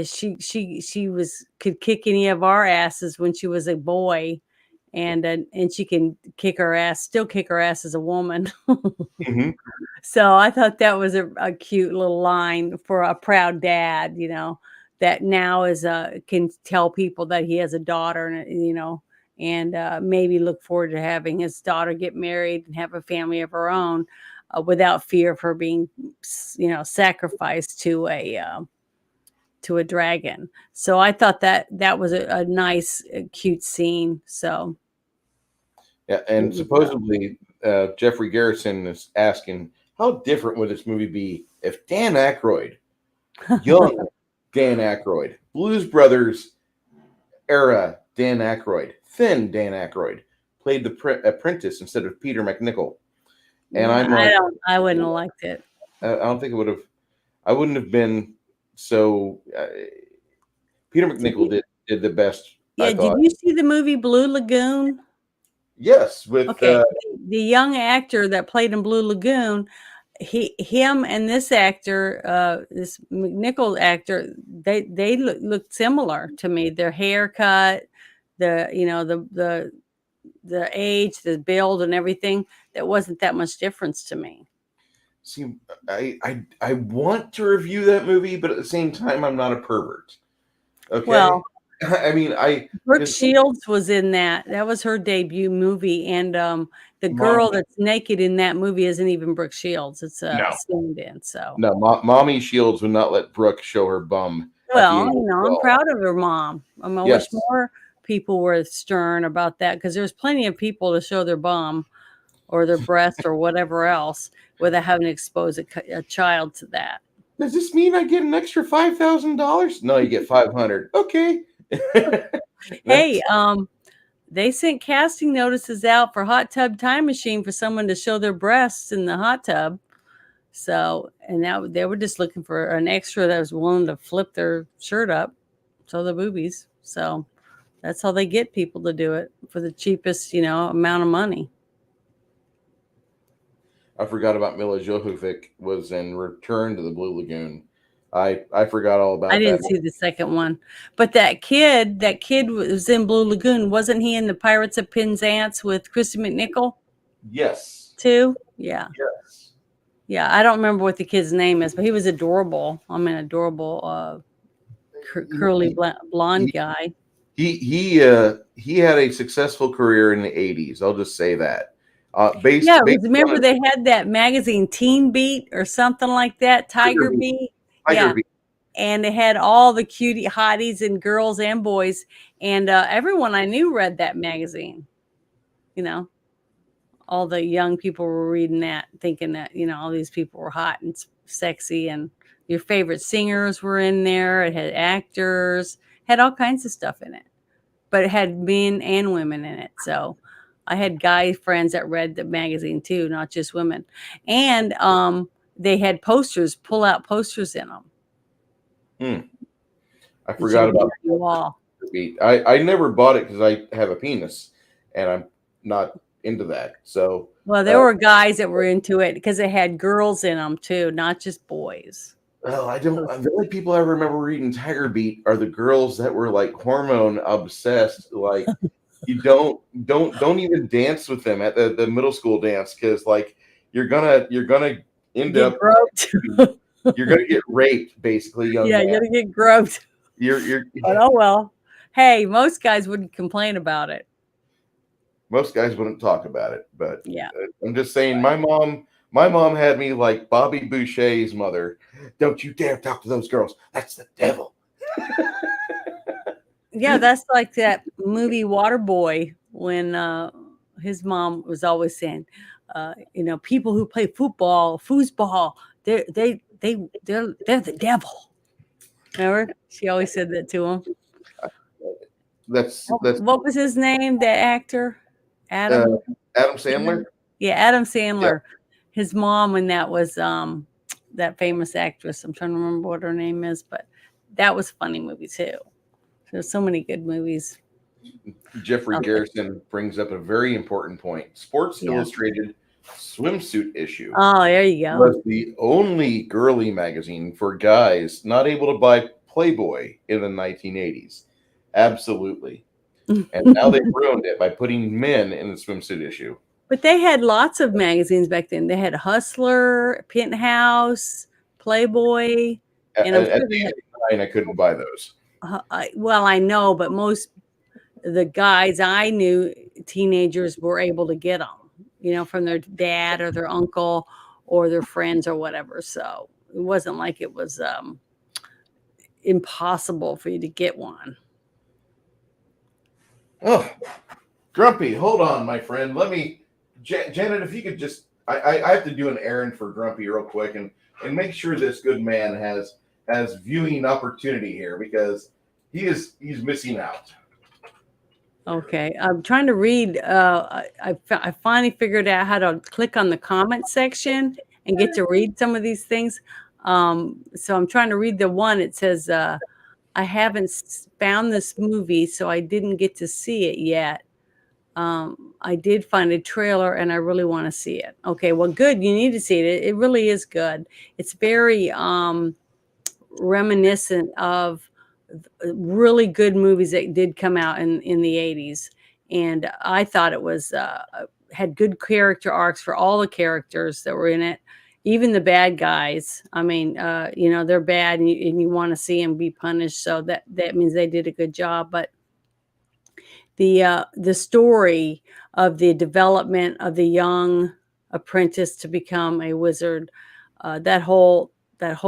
she could kick any of our asses when she was a boy, and she can still kick her ass as a woman. So I thought that was a cute little line for a proud dad, that now can tell people that he has a daughter, and maybe look forward to having his daughter get married and have a family of her own, without fear of her being, sacrificed to a dragon. So I thought that was a nice, cute scene. So Yeah, It and was, supposedly Jeffrey Garrison is asking, how different would this movie be if Dan Aykroyd, young Dan Aykroyd, Blues Brothers era Dan Aykroyd, thin Dan Aykroyd, played the apprentice instead of Peter McNichol. And yeah, I'm like, I wouldn't have liked it. I don't think it would have. I wouldn't have been so. Peter Did McNichol you, did the best, I yeah, did thought. you see the movie Blue Lagoon? Yes, with Okay, the young actor that played in Blue Lagoon, him and this actor, this McNichol actor, they looked similar to me. Their haircut, the you know the age, the build, and everything. That wasn't that much difference to me. see. I want to review that movie, but at the same time, I'm not a pervert. Okay, Well, I mean, Brooke because Shields was in that. That was her debut movie, and the mom, girl that's naked in that movie isn't even Brooke Shields. It's a no, stand-in. So, no, Mommy Shields would not let Brooke show her bum at the well, age of I'm 12. proud of her mom. I wish Yes, more people were stern about that because there's plenty of people to show their bum or their breast or whatever else without having to expose a child to that. does this mean I get an extra $5,000? No, you get 500. Okay. Hey, That's they sent casting notices out for Hot Tub Time Machine for someone to show their breasts in the hot tub. So, and now they were just looking for an extra that was willing to flip their shirt up, show the boobies. So that's how they get people to do it for the cheapest, amount of money. I forgot about Mila Jovovich was in Return to the Blue Lagoon. I forgot all I about that. didn't see the second one, but that kid was in Blue Lagoon. Wasn't he in the Pirates of Penzance with Christy McNichol Yes. too? Yeah. Yes. Yeah. I don't remember what the kid's name is, but he was adorable. I'm an adorable, You know, curly blonde he guy. he had a successful career in the 80s. I'll just say that. Yeah, it was, Based on remember a they had that magazine Teen Beat or something like that, Tiger Tiger Beat. Beat. Tiger Yeah, Beat. and it had all the cutie hotties and girls and boys, and everyone I knew read that magazine. You know, all the young people were reading that, thinking that all these people were hot and sexy, and your favorite singers were in there. It had actors, had all kinds of stuff in it, but it had men and women in it. So I had guy friends that read the magazine too, not just women. And they had posters, pull out posters in them Hmm. I that you forgot could hang about on your wall. Tiger Beat. I never bought it because I have a penis, and I'm not into that. So Well, there uh, were guys that were into it because it had girls in them too, not just boys. well, I don't. So, The only people I remember reading Tiger Beat are the girls that were like hormone obsessed. Like you don't even dance with them at the middle school dance because like you're gonna end get up groped. you're gonna get raped basically, young Yeah, you're man. gonna get groped. You're But oh well. Hey, most guys wouldn't complain about it. most guys wouldn't talk about it, but Yeah. I'm just saying my mom had me like Bobby Boucher's mother. Don't you dare talk to those girls. That's the devil. Yeah, that's like that movie Waterboy when his mom was always saying, people who play foosball, they're the devil. Remember? She always said that to him. That's What was his name? The actor, uh, Adam. Adam Sandler. Yeah, Adam Yep. Sandler. His mom, and that was that famous actress. I'm trying to remember what her name is, but that was a funny movie too. There's so many good movies Jeffrey out there. Garrison brings up a very important point. Sports Yeah. Illustrated swimsuit issue Oh, there you go. was the only girly magazine for guys not able to buy Playboy in the 1980s. Absolutely. And now they've ruined it by putting men in the swimsuit issue. But they had lots of magazines back then. They had Hustler, Penthouse, Playboy, and I'm At sure the they age had. of 9, I couldn't buy those. Well, I know, but most the guys I knew, teenagers, were able to get them, from their dad or their uncle or their friends or whatever. So it wasn't like it was impossible for you to get one. Oh, Grumpy, hold on, my friend. Let me, Janet, if you could just, I have to do an errand for Grumpy real quick and make sure this good man has viewing opportunity here because he's missing out. Okay, I'm trying to read. I finally figured out how to click on the comment section and get to read some of these things. So I'm trying to read the one. It says, "I haven't found this movie, so I didn't get to see it yet. I did find a trailer, and I really want to see it." Okay, well, good. You need to see it. It really is good. It's very reminiscent of really good movies that did come out in the 80s, and I thought it was had good character arcs for all the characters that were in it, even the bad guys. I mean, they're bad, and you want to see them be punished, so that means they did a good job. But the story of the development of the young apprentice to become a wizard, that whole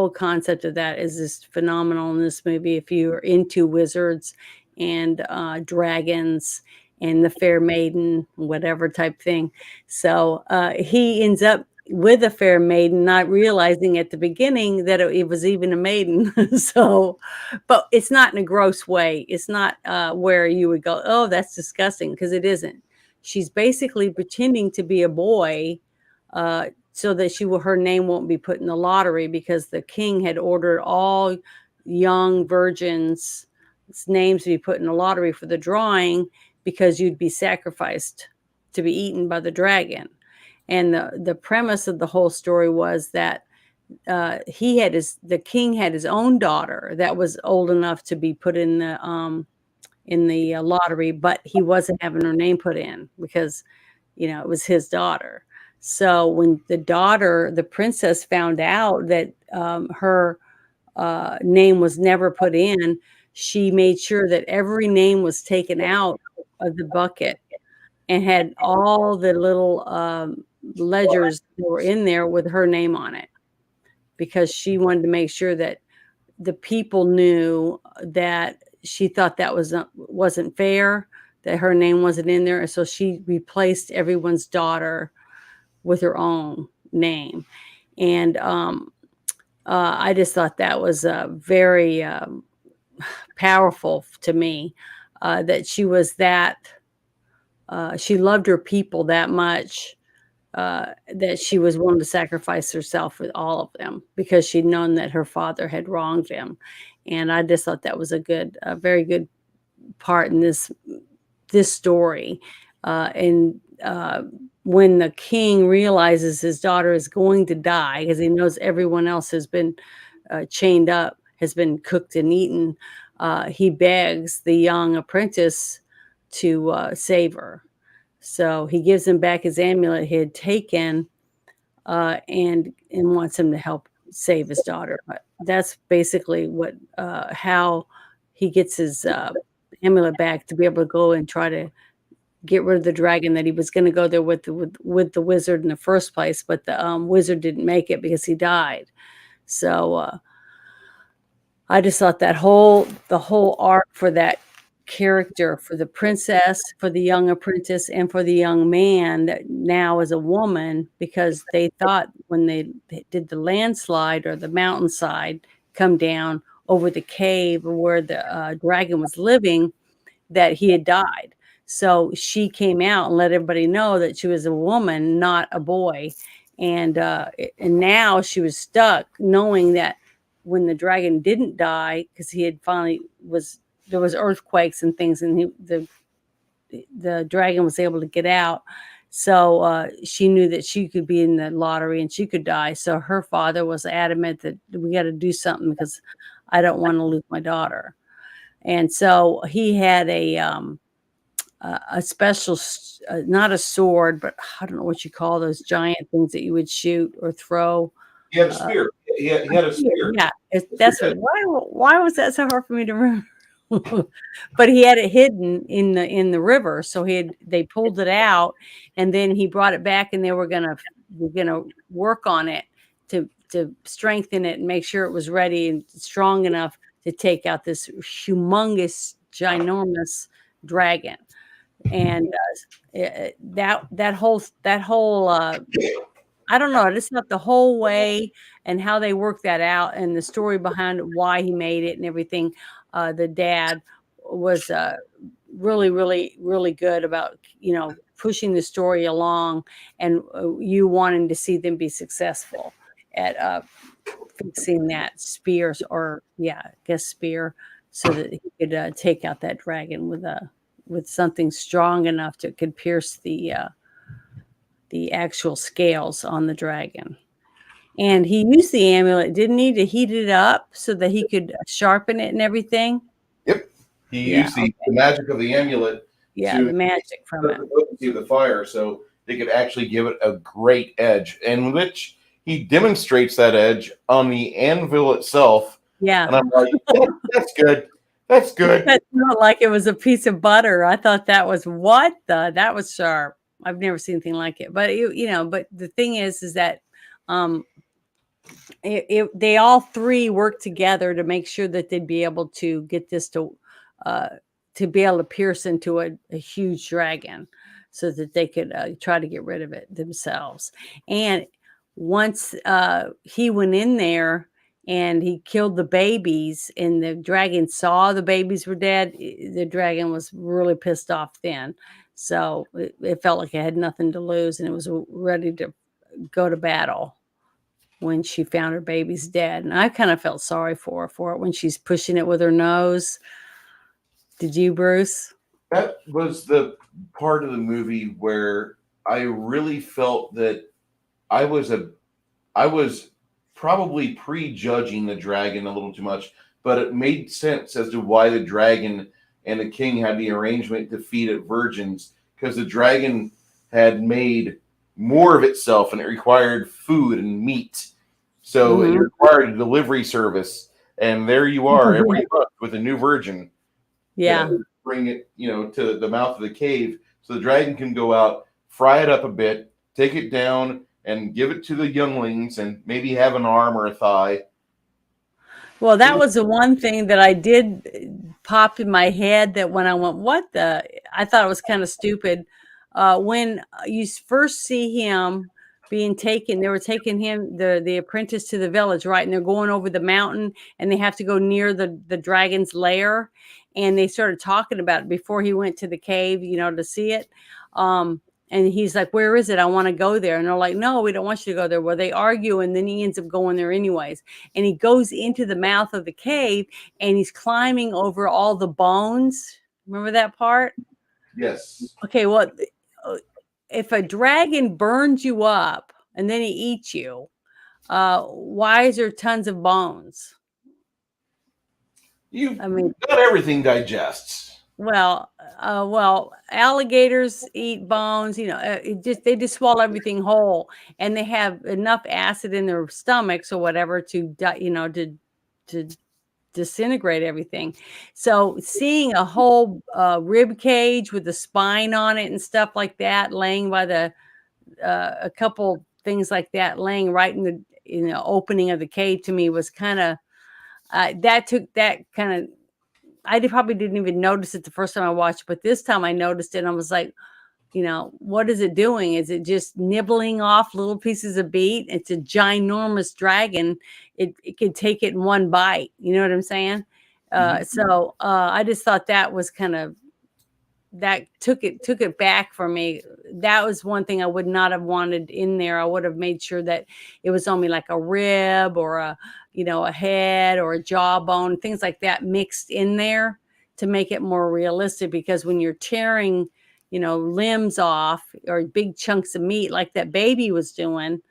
concept of that is just phenomenal in this movie. If you're into wizards and dragons and the fair maiden, whatever type thing. So he ends up with a fair maiden, not realizing at the beginning that it was even a maiden. So, but it's not in a gross way. It's not where you would go, oh, that's disgusting, because it isn't. She's basically pretending to be a boy, so that her name won't be put in the lottery, because the king had ordered all young virgins' names to be put in the lottery for the drawing, because you'd be sacrificed to be eaten by the dragon. And the premise of the whole story was that the king had his own daughter that was old enough to be put in the lottery, but he wasn't having her name put in because it was his daughter. So when the princess, found out that her name was never put in, she made sure that every name was taken out of the bucket and had all the little ledgers that were in there with her name on it, because she wanted to make sure that the people knew that she thought that wasn't fair, that her name wasn't in there. And so she replaced everyone's daughter with her own name. And I just thought that was very powerful to me, that she was that she loved her people that much, that she was willing to sacrifice herself with all of them, because she'd known that her father had wronged him. And I just thought that was a very good part in this story. And when the king realizes his daughter is going to die, because he knows everyone else has been chained up, has been cooked and eaten, he begs the young apprentice to save her. So he gives him back his amulet he had taken, and wants him to help save his daughter. But that's basically how he gets his amulet back, to be able to go and try to get rid of the dragon, that he was going to go there with the wizard in the first place, but the wizard didn't make it because he died. So I just thought the whole arc for that character, for the princess, for the young apprentice, and for the young man that now is a woman, because they thought when they did the landslide or the mountainside come down over the cave where the dragon was living, that he had died. So she came out and let everybody know that she was a woman, not a boy. And now she was stuck knowing that when the dragon didn't die, because he had finally there was earthquakes and things, and the dragon was able to get out. So she knew that she could be in the lottery and she could die. So her father was adamant that we got to do something, because I don't want to lose my daughter. And so he had a special, not a sword, but I don't know what you call those giant things that you would shoot or throw. He had a spear. He had a spear. Yeah, that's what. Why was that so hard for me to remember? But he had it hidden in the river, so they pulled it out, and then he brought it back, and they were gonna work on it to strengthen it and make sure it was ready and strong enough to take out this humongous, ginormous dragon. And that whole I don't know, just not the whole way and how they worked that out and the story behind why he made it and everything. The dad was really, really, really good about, pushing the story along and you wanting to see them be successful at fixing that spears or yeah, I guess spear so that he could take out that dragon with something strong enough to could pierce the actual scales on the dragon. And he used the amulet, didn't he, to heat it up so that he could sharpen it and everything? Yep. He Yeah, used the okay. magic of the amulet Yeah, to the magic from it. the potency of the fire, so they could actually give it a great edge, and which he demonstrates that edge on the anvil itself. Yeah. And I'm like, that's good. That's good. That felt like it was a piece of butter. I thought that was sharp. I've never seen anything like it. But but the thing is that um they all three worked together to make sure that they'd be able to get this uh to be able to pierce into a huge dragon so that they could try to get rid of it themselves. And once he went in there and he killed the babies and the dragon saw the babies were dead, the dragon was really pissed off then. So it felt like it had nothing to lose and it was ready to go to battle when she found her baby's dead. And I kind of felt sorry for it when she's pushing it with her nose. Did you, Bruce? That was the part of the movie where I really felt that I was a I was probably prejudging the dragon a little too much, but it made sense as to why the dragon and the king had the arrangement to feed it virgins because the dragon had made more of itself and it required food and meat. So it Hmm. required a delivery service. And there you are every month with a new virgin Yeah. to bring it, to the mouth of the cave so the dragon can go out, fry it up a bit, take it down, and give it to the younglings, and maybe have an arm or a thigh. Well, that was the one thing that I did pop in my head that when I went, what the? I thought it was kind of stupid. When you first see him being taken, they were taking him, the apprentice, to the village, right? And they're going over the mountain and they have to go near the dragon's lair. And they started talking about it before he went to the cave, to see it. And he's like, where is it? I want to go there. And they're like, no, we don't want you to go there. Well, they argue. And then he ends up going there anyways. And he goes into the mouth of the cave and he's climbing over all the bones. Remember that part? Yes. Okay, well, if a dragon burns you up and then he eats you, why is there tons of bones? I mean, Not everything digests. well, alligators eat bones. They just swallow everything whole, and they have enough acid in their stomachs or whatever to disintegrate everything. So seeing a whole rib cage with the spine on it and stuff like that, laying by a couple things like that, laying right in the opening of the cave, to me was kind of that took that kind of. Probably didn't even notice it the first time I watched, but this time I noticed it and I was like, what is it doing? Is it just nibbling off little pieces of meat? It's a ginormous dragon. It could take it in one bite. You know what I'm saying? So I just thought that was kind of that took it back for me. That was one thing I would not have wanted in there. I would have made sure that it was only like a rib or a head or a jawbone, things like that mixed in there to make it more realistic. Because when you're tearing, limbs off or big chunks of meat like that baby was doing,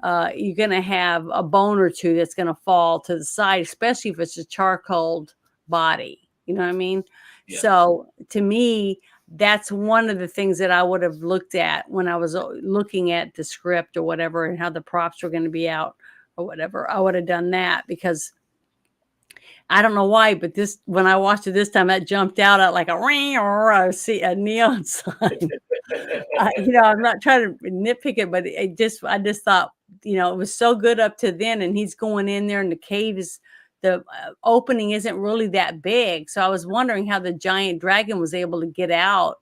you're going to have a bone or two that's going to fall to the side, especially if it's a charcoaled body. You know what I mean? Yes. So to me, that's one of the things that I would have looked at when I was looking at the script or whatever and how the props were going to be out or whatever. I would have done that because I don't know why, but when I watched it this time, that jumped out at like a ring or a neon sign. I'm not trying to nitpick it, but I just thought, it was so good up to then, and he's going in there, and the cave the opening isn't really that big. So I was wondering how the giant dragon was able to get out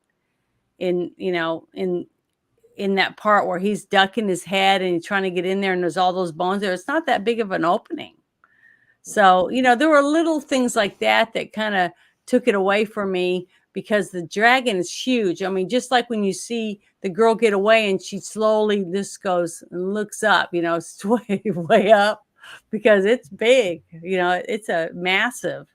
in, in that part where he's ducking his head and he's trying to get in there and there's all those bones there. It's not that big of an opening. So, there were little things like that that kind of took it away from me because the dragon is huge. I mean, just like when you see the girl get away and she slowly this goes and looks up, it's way, way up because it's big, it's a massive,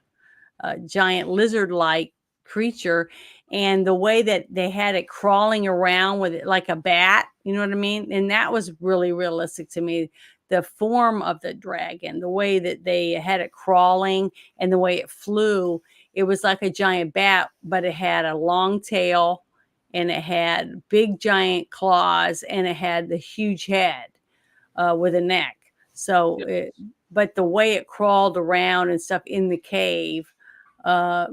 giant lizard-like creature. And the way that they had it crawling around with it like a bat, you know what I mean? And that was really realistic to me. The form of the dragon, the way that they had it crawling and the way it flew, it was like a giant bat, but it had a long tail and it had big giant claws and it had the huge head with a neck. So, but the way it crawled around and stuff in the cave, it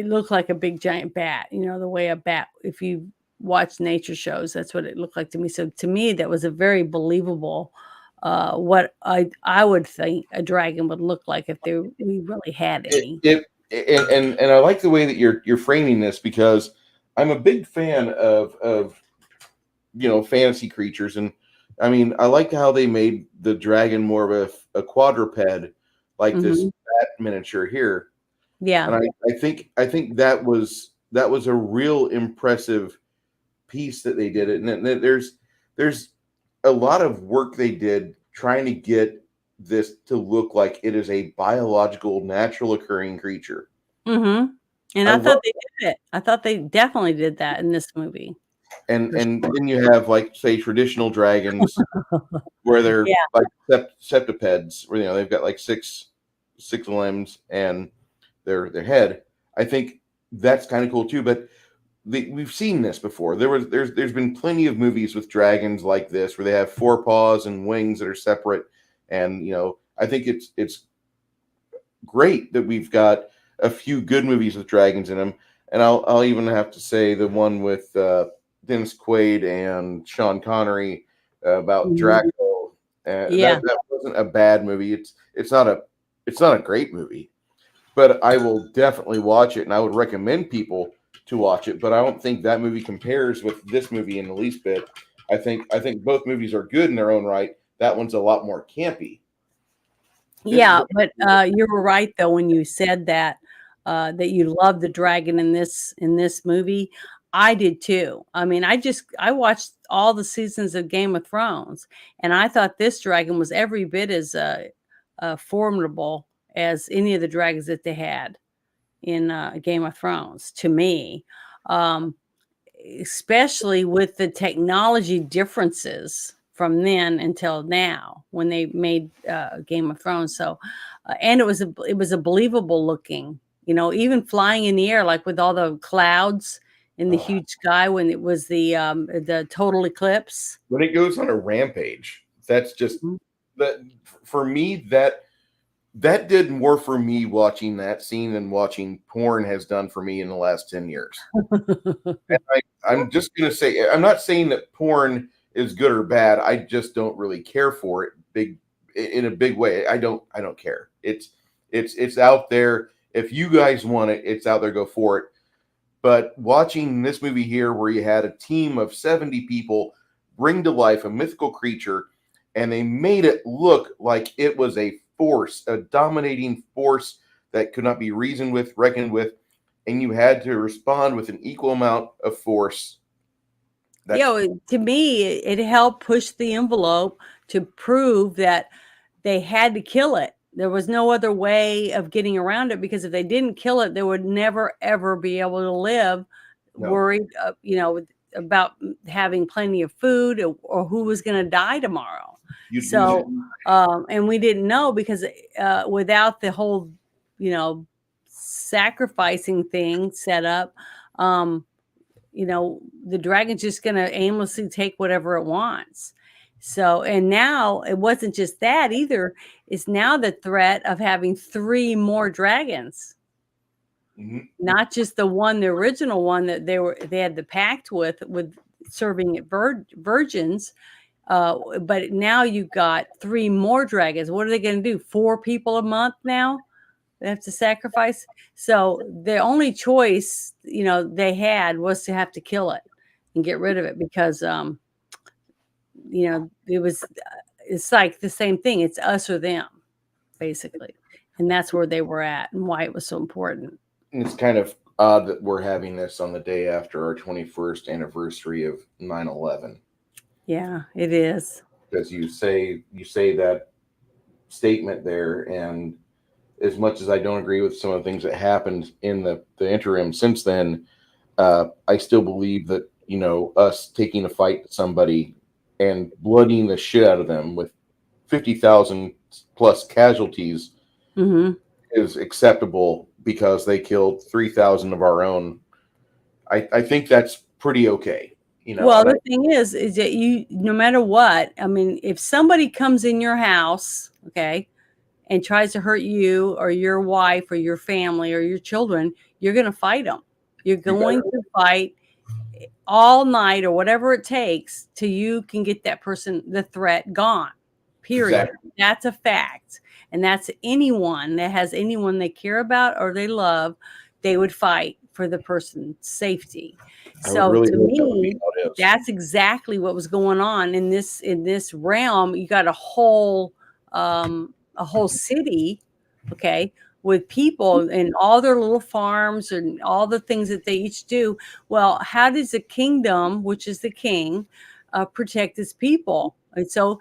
looked like a big giant bat, the way a bat, if you watch nature shows, that's what it looked like to me. So to me, that was a very believable, what I would think a dragon would look like if we really had any. And I like the way that you're framing this because I'm a big fan of fantasy creatures, and I mean I like how they made the dragon more of a quadruped, like this bat miniature here. Yeah. And I think that was a real impressive piece that they did it. And there's a lot of work they did trying to get this to look like it is a biological, natural occurring creature. And I thought they did it. I thought they definitely did that in this movie. And then you have like say traditional dragons where they're like septipeds, where they've got like six limbs and their head. I think that's kind of cool too. But we've seen this before. There's been plenty of movies with dragons like this where they have forepaws and wings that are separate. And I think it's great that we've got a few good movies with dragons in them. And I'll even have to say the one with Dennis Quaid and Sean Connery about Draco. That wasn't a bad movie. It's not a great movie, but I will definitely watch it, and I would recommend people to watch it. But I don't think that movie compares with this movie in the least bit. I think both movies are good in their own right. That one's a lot more campy. But you were right though when you said that that you love the dragon in this movie. I did too. I mean, I watched all the seasons of Game of Thrones, and I thought this dragon was every bit as formidable as any of the dragons that they had in Game of Thrones. To me, especially with the technology differences from then until now when they made Game of Thrones. So, and it was a believable looking. Even flying in the air, like with all the clouds in the huge sky when it was the total eclipse. When it goes on a rampage, that's just that for me. That did more for me watching that scene than watching porn has done for me in the last 10 years. And I'm just going to say, I'm not saying that porn is good or bad. I just don't really care for it in a big way. I don't care. It's out there. If you guys want it, it's out there. Go for it. But watching this movie here, where you had a team of 70 people bring to life a mythical creature, and they made it look like it was a force, a dominating force that could not be reasoned with, reckoned with, and you had to respond with an equal amount of force. To me, it helped push the envelope to prove that they had to kill it. There was no other way of getting around it, because if they didn't kill it, they would never, ever be able to live worried, about having plenty of food or who was going to die tomorrow. And we didn't know, because without the whole, sacrificing thing set up, the dragon's just going to aimlessly take whatever it wants. So, and now it wasn't just that either. It's now the threat of having 3 more dragons. Not just the original one that they had the pact with serving at virgins. But now you've got 3 more dragons. What are they going to do? 4 people a month now? They have to sacrifice. So the only choice, they had was to have to kill it and get rid of it because, it's like the same thing. It's us or them, basically. And that's where they were at and why it was so important. And it's kind of odd that we're having this on the day after our 21st anniversary of 9/11. Yeah, it is. Because you say that statement there, and as much as I don't agree with some of the things that happened in the interim since then, I still believe that us taking a fight to somebody and bloodying the shit out of them with 50,000 plus casualties Hmm. is acceptable because they killed 3,000 of our own. I think that's pretty okay. Well, the thing is that no matter what, I mean, if somebody comes in your house, okay, and tries to hurt you or your wife or your family or your children, you're going to fight them. You're going to fight all night or whatever it takes till you can get that person, the threat, gone. Period. Exactly. That's a fact. And that's anyone that has anyone they care about or they love, they would fight for the person's safety. So really to me, that's exactly what was going on in this realm. You got a whole city, okay, with people and all their little farms and all the things that they each do. Well, how does the kingdom, which is the king, protect his people? And so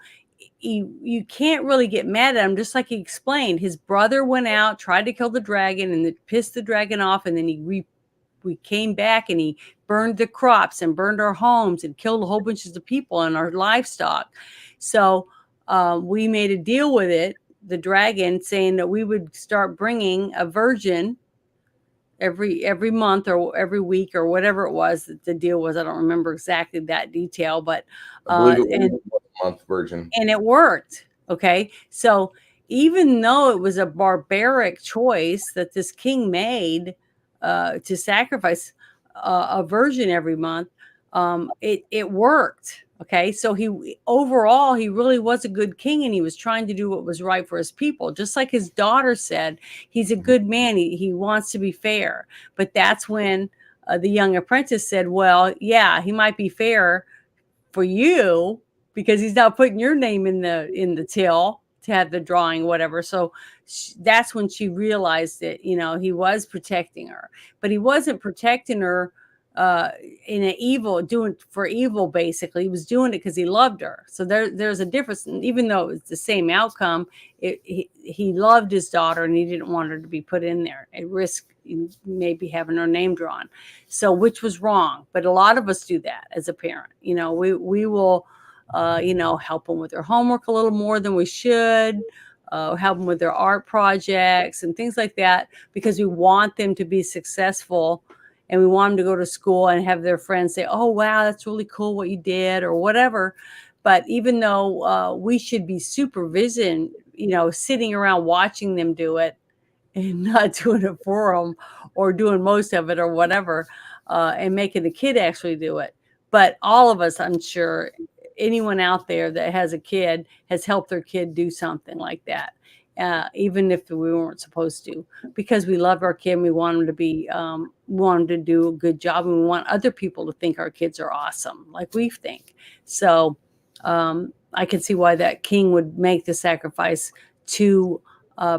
you can't really get mad at him. Just like he explained, his brother went out, tried to kill the dragon, and it pissed the dragon off, and then we came back and he burned the crops and burned our homes and killed a whole bunch of people and our livestock. So we made a deal with it, the dragon, saying that we would start bringing a virgin every month or every week or whatever it was that the deal was. I don't remember exactly that detail, but I believe it was a month virgin. And it worked. Okay. So even though it was a barbaric choice that this king made to sacrifice a virgin every month, it worked. Okay. So overall, he really was a good king and he was trying to do what was right for his people. Just like his daughter said, he's a good man. He wants to be fair. But that's when the young apprentice said, well, yeah, he might be fair for you because he's not putting your name in the till to have the drawing, whatever. So that's when she realized that, he was protecting her, but he wasn't protecting her in an evil, doing for evil. Basically, he was doing it because he loved her. So there's a difference. And even though it was the same outcome, he loved his daughter and he didn't want her to be put in there at risk, maybe having her name drawn. So which was wrong. But a lot of us do that as a parent. We will help them with their homework a little more than we should, help them with their art projects and things like that, because we want them to be successful and we want them to go to school and have their friends say, oh, wow, that's really cool what you did or whatever. But even though we should be supervision, sitting around watching them do it and not doing it for them or doing most of it or whatever, and making the kid actually do it. But all of us, I'm sure, anyone out there that has a kid has helped their kid do something like that, even if we weren't supposed to, because we love our kid and we want them to be, want them to do a good job, and we want other people to think our kids are awesome like we think. So I can see why that king would make the sacrifice to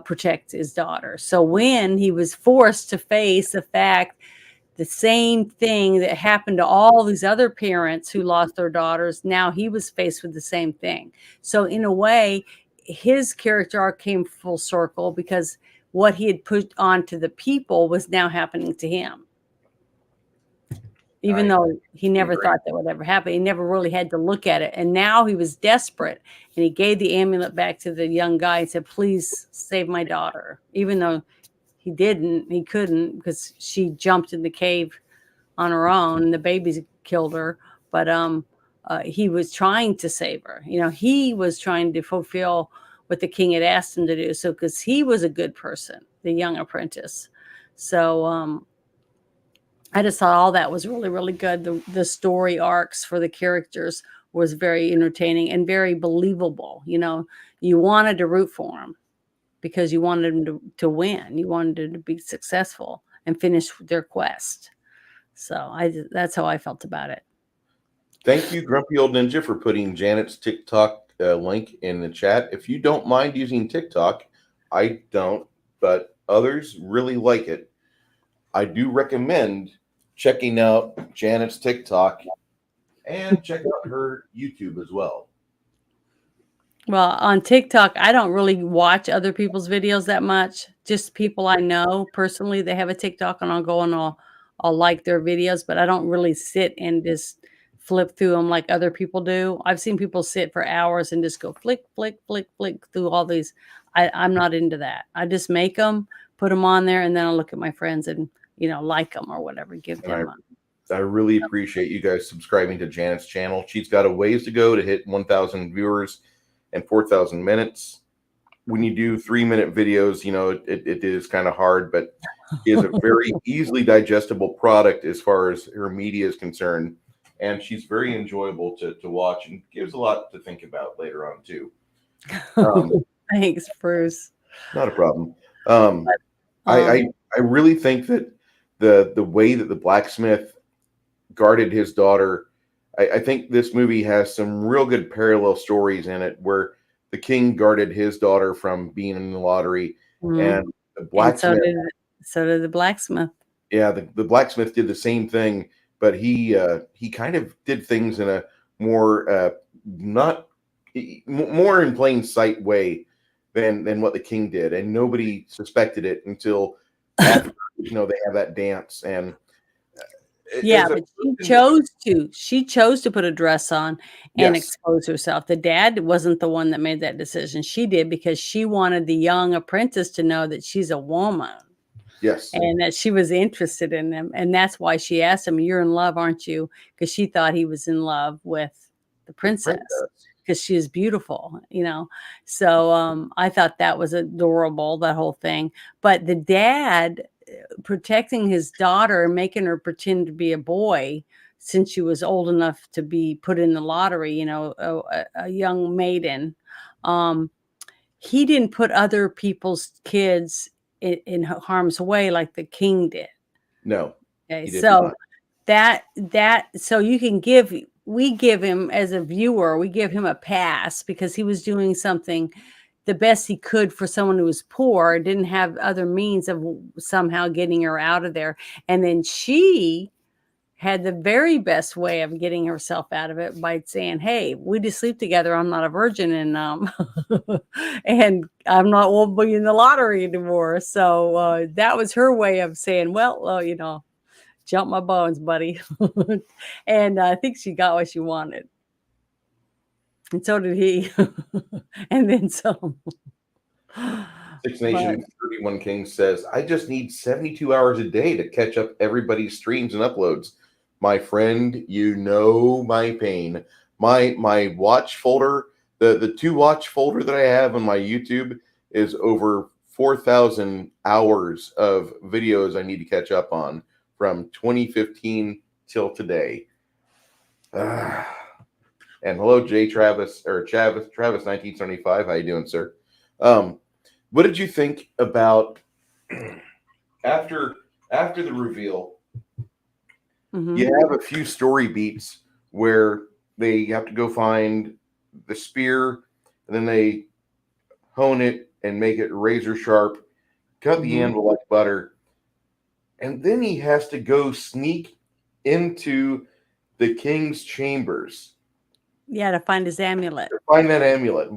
protect his daughter. So when he was forced to face the same thing that happened to all these other parents who lost their daughters, now he was faced with the same thing. So in a way, his character arc came full circle because what he had put onto the people was now happening to him. Even though he never thought that would ever happen. He never really had to look at it. And now he was desperate. And he gave the amulet back to the young guy and said, please save my daughter. Even though he couldn't, because she jumped in the cave on her own and the babies killed her. But he was trying to save her. He was trying to fulfill what the king had asked him to do. So, because he was a good person, the young apprentice. So, I just thought all that was really, really good. The story arcs for the characters was very entertaining and very believable. You wanted to root for them because you wanted them to win. You wanted them to be successful and finish their quest. So that's how I felt about it. Thank you, Grumpy Old Ninja, for putting Janet's TikTok link in the chat. If you don't mind using TikTok, I don't, but others really like it. I do recommend checking out Janet's TikTok and check out her YouTube as well. Well, on TikTok, I don't really watch other people's videos that much. Just people I know personally, they have a TikTok, and I'll go and I'll like their videos, but I don't really sit and just flip through them like other people do. I've seen people sit for hours and just go flick, flick, flick, flick through all these. I'm not into that. I just make them, put them on there, and then I'll look at my friends and like them or whatever, give And them. I really appreciate you guys subscribing to Janet's channel. She's got a ways to go to hit 1,000 viewers and 4,000 minutes. When you do 3-minute videos, it is kind of hard, but she is a very easily digestible product as far as her media is concerned. And she's very enjoyable to watch and gives a lot to think about later on, too. Thanks, Bruce. Not a problem. I really think that the way that the blacksmith guarded his daughter, I think this movie has some real good parallel stories in it where the king guarded his daughter from being in the lottery, and the blacksmith. And so did the blacksmith. Yeah, the blacksmith did the same thing, but he kind of did things in a more not more in plain sight way than what the king did, and nobody suspected it until after they have that dance. And but she chose to put a dress on and expose herself. The dad wasn't the one that made that decision. She did because she wanted the young apprentice to know that she's a woman. Yes. And that she was interested in him. And that's why she asked him, "You're in love, aren't you?" Because she thought he was in love with the princess because she is beautiful, So I thought that was adorable, that whole thing. But the dad protecting his daughter and making her pretend to be a boy since she was old enough to be put in the lottery, a young maiden. He didn't put other people's kids in harm's way like the king did. No. Okay, so so we give him, as a viewer, we give him a pass because he was doing something the best he could for someone who was poor, didn't have other means of somehow getting her out of there. And then she had the very best way of getting herself out of it by saying, "Hey, we just sleep together. I'm not a virgin, and and I'm not won't be in the lottery anymore." So that was her way of saying, "Well, jump my bones, buddy." And I think she got what she wanted. And so did he. And then some. Six Nations 31 Kings says, "I just need 72 hours a day to catch up everybody's streams and uploads. My friend, my pain. My watch folder, the 2-watch folder that I have on my YouTube is over 4,000 hours of videos I need to catch up on from 2015 till today." And hello, Travis 1975. How you doing, sir? What did you think about after the reveal? Mm-hmm. You have a few story beats where they have to go find the spear, and then they hone it and make it razor sharp, cut the anvil like butter, and then he has to go sneak into the king's chambers. Yeah, to find his amulet. To find that amulet.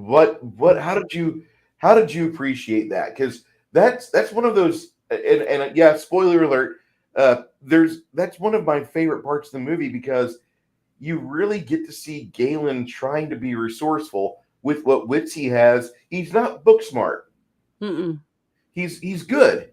How did you appreciate that? Because that's one of those, and yeah, spoiler alert, that's one of my favorite parts of the movie because you really get to see Galen trying to be resourceful with what wits he has. He's not book smart. He's good,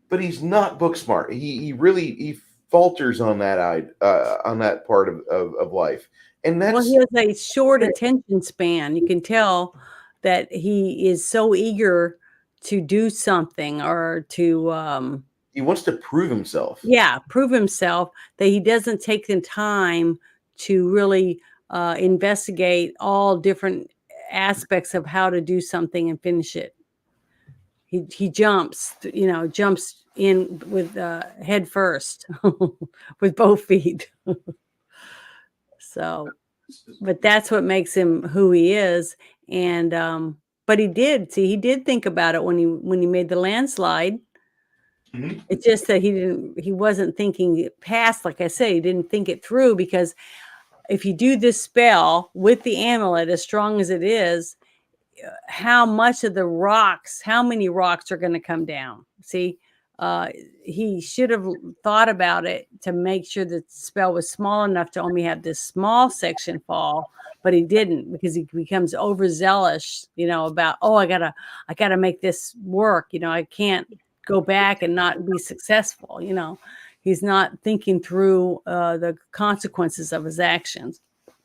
but he's not book smart. He really falters on that part of life. And that's, he has a short attention span. You can tell that he is so eager to do something or to he wants to prove himself. Yeah, prove himself, that he doesn't take the time to really investigate all different aspects of how to do something and finish it. he jumps, jumps in with head first with both feet. So, but that's what makes him who he is. And but he did think about it when he made the landslide. Mhm. It's just that he wasn't thinking it past, like I said, he didn't think it through, because if you do this spell with the amulet, as strong as it is, how many rocks are going to come down? See, uh, he should have thought about it to make sure that the spell was small enough to only have this small section fall, but he didn't, because he becomes overzealous, about, oh, I gotta make this work. I can't go back and not be successful. He's not thinking through the consequences of his actions,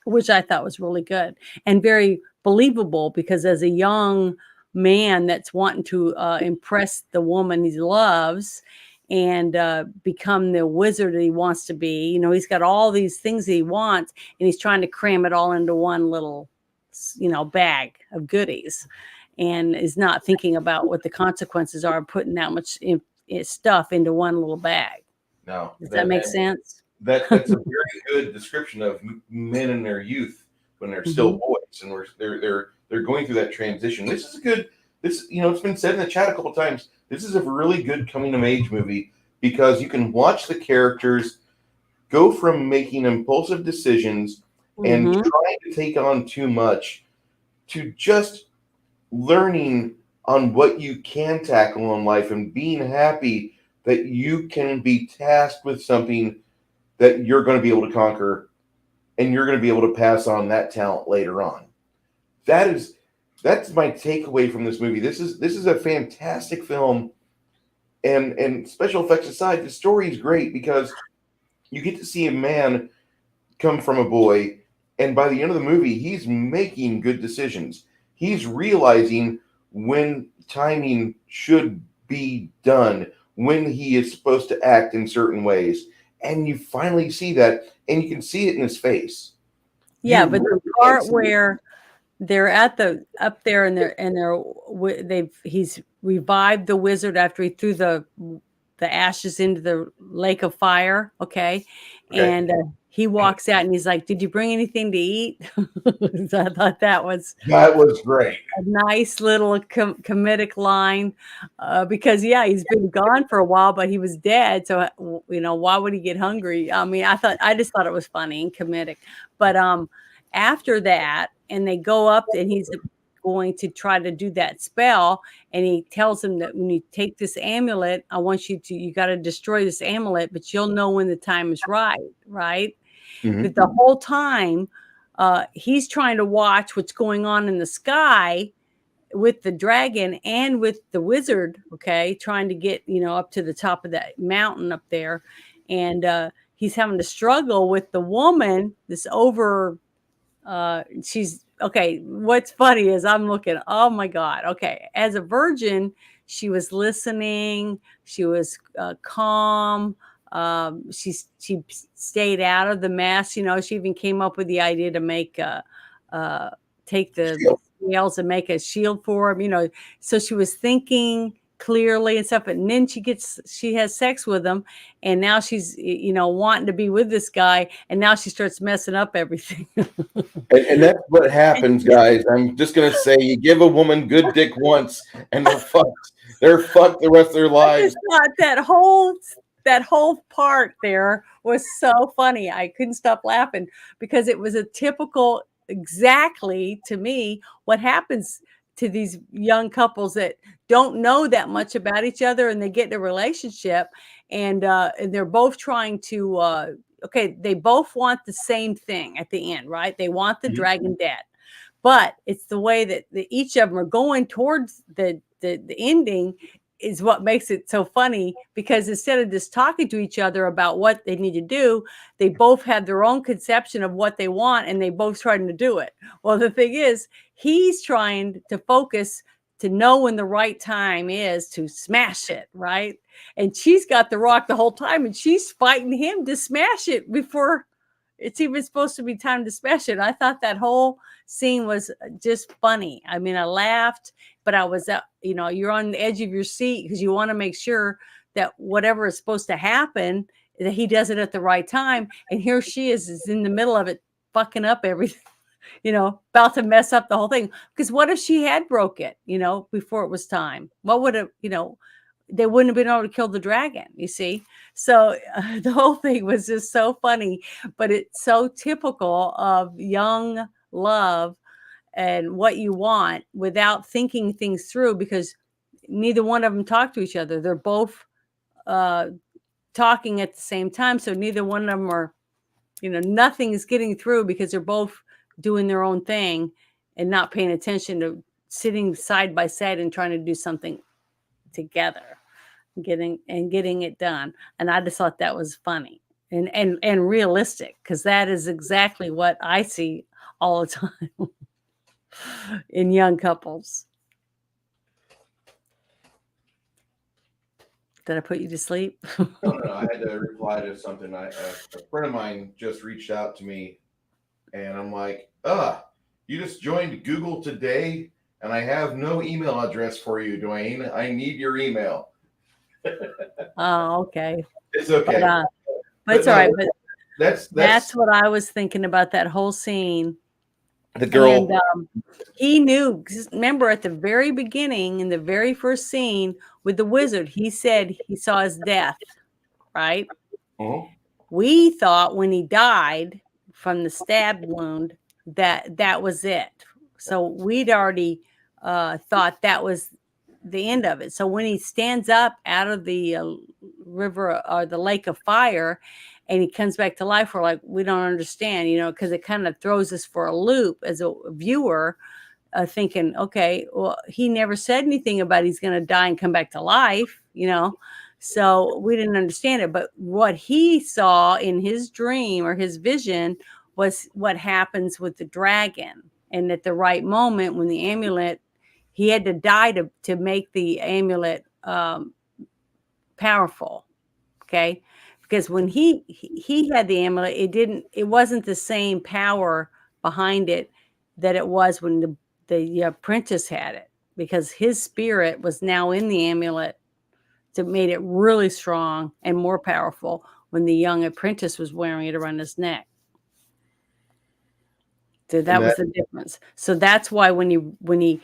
which I thought was really good and very believable, because as a young man that's wanting to impress the woman he loves and become the wizard that he wants to be, he's got all these things that he wants, and he's trying to cram it all into one little, bag of goodies, and is not thinking about what the consequences are of putting that much stuff into one little bag. No, Does that make sense? that's a very good description of men in their youth when they're still boys, and they're going through that transition. This is a good. It's been said in the chat a couple times. This is a really good coming of age movie, because you can watch the characters go from making impulsive decisions and trying to take on too much to just learning on what you can tackle in life and being happy that you can be tasked with something that you're going to be able to conquer, and you're going to be able to pass on that talent later on. That's my takeaway from this movie. This is a fantastic film, and special effects aside, the story is great, because you get to see a man come from a boy, and by the end of the movie, he's making good decisions. He's realizing when timing should be done, when he is supposed to act in certain ways. And you finally see that, and you can see it in his face. Yeah, but the part where they're up there, and he's revived the wizard after he threw the ashes into the lake of fire. Okay. And he walks out and he's like, "Did you bring anything to eat?" So I thought that was great. a nice little comedic line, because he's been gone for a while, but he was dead. So, why would he get hungry? I mean, I just thought it was funny and comedic. But after that, and they go up, and he's going to try to do that spell, and he tells him that when you take this amulet, you got to destroy this amulet, but you'll know when the time is right. But the whole time, he's trying to watch what's going on in the sky with the dragon and with the wizard, trying to get, up to the top of that mountain up there. And he's having to struggle with the woman, she's okay. What's funny is I'm looking, oh my God. Okay. As a virgin, she was listening. She was calm. She stayed out of the mess. She even came up with the idea to take the scales and make a shield for him, so she was thinking clearly and stuff. And then she has sex with him, and now she's wanting to be with this guy, and now she starts messing up everything. And that's what happens, guys. I'm just gonna say, you give a woman good dick once, and they're fucked. They're fucked the rest of their lives. I just thought that whole part there was so funny. I couldn't stop laughing, because it was a typical, exactly to me, what happens to these young couples that don't know that much about each other, and they get in a relationship, and they're both trying to they both want the same thing at the end, right? They want the dragon dead, but it's the way that each of them are going towards the ending is what makes it so funny, because instead of just talking to each other about what they need to do, they both have their own conception of what they want, and they both trying to do it. Well, the thing is, he's trying to focus to know when the right time is to smash it, right? And she's got the rock the whole time, and she's fighting him to smash it before it's even supposed to be time to smash it. I thought that whole scene was just funny. I mean, I laughed, but I was, you're on the edge of your seat because you want to make sure that whatever is supposed to happen, that he does it at the right time. And here she is in the middle of it, fucking up everything, about to mess up the whole thing. Because what if she had broke it, before it was time? What would have, they wouldn't have been able to kill the dragon, you see? So the whole thing was just so funny, but it's so typical of young love and what you want without thinking things through, because neither one of them talk to each other. They're both talking at the same time. So neither one of them are, nothing is getting through because they're both doing their own thing and not paying attention to sitting side by side and trying to do something together, getting it done. And I just thought that was funny and realistic, because that is exactly what I see all the time in young couples. Did I put you to sleep? No, I had to reply to something. A friend of mine just reached out to me, and I'm like, you just joined Google today, and I have no email address for you, Dwayne. I need your email. Oh, okay. It's okay. But it's all right. But that's what I was thinking about that whole scene. The girl. And, he knew, remember at the very beginning, in the very first scene with the wizard, he said he saw his death, right? Uh-huh. We thought when he died from the stab wound that was it. So we'd already thought that was the end of it. So when he stands up out of the river or the lake of fire and he comes back to life, we're like, we don't understand, because it kind of throws us for a loop as a viewer, thinking, okay, well, he never said anything about he's going to die and come back to life, so we didn't understand it. But what he saw in his dream or his vision was what happens with the dragon. And at the right moment, when the amulet, he had to die to make the amulet powerful. Okay. Because when he had the amulet, it wasn't the same power behind it that it was when the apprentice had it, because his spirit was now in the amulet to made it really strong and more powerful when the young apprentice was wearing it around his neck. So that was the difference. So that's why when he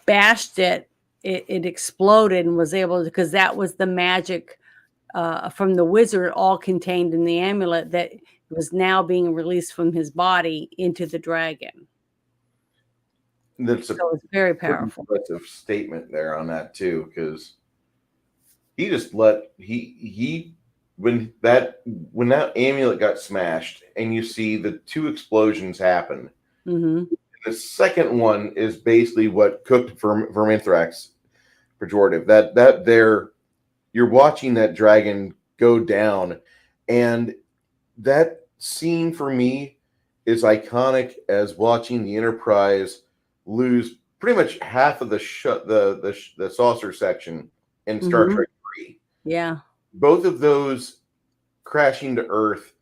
bashed it, it exploded and was able to, because that was the magic from the wizard, all contained in the amulet that was now being released from his body into the dragon. That's so it's very powerful. Impressive statement there on that too, because he just let when that amulet got smashed and you see the two explosions happen. Mm-hmm. The second one is basically what cooked Verminthrax pejorative. That there, you're watching that dragon go down, and that scene for me is iconic as watching the Enterprise lose pretty much half of the saucer section in Star Trek 3. Yeah. Both of those crashing to Earth.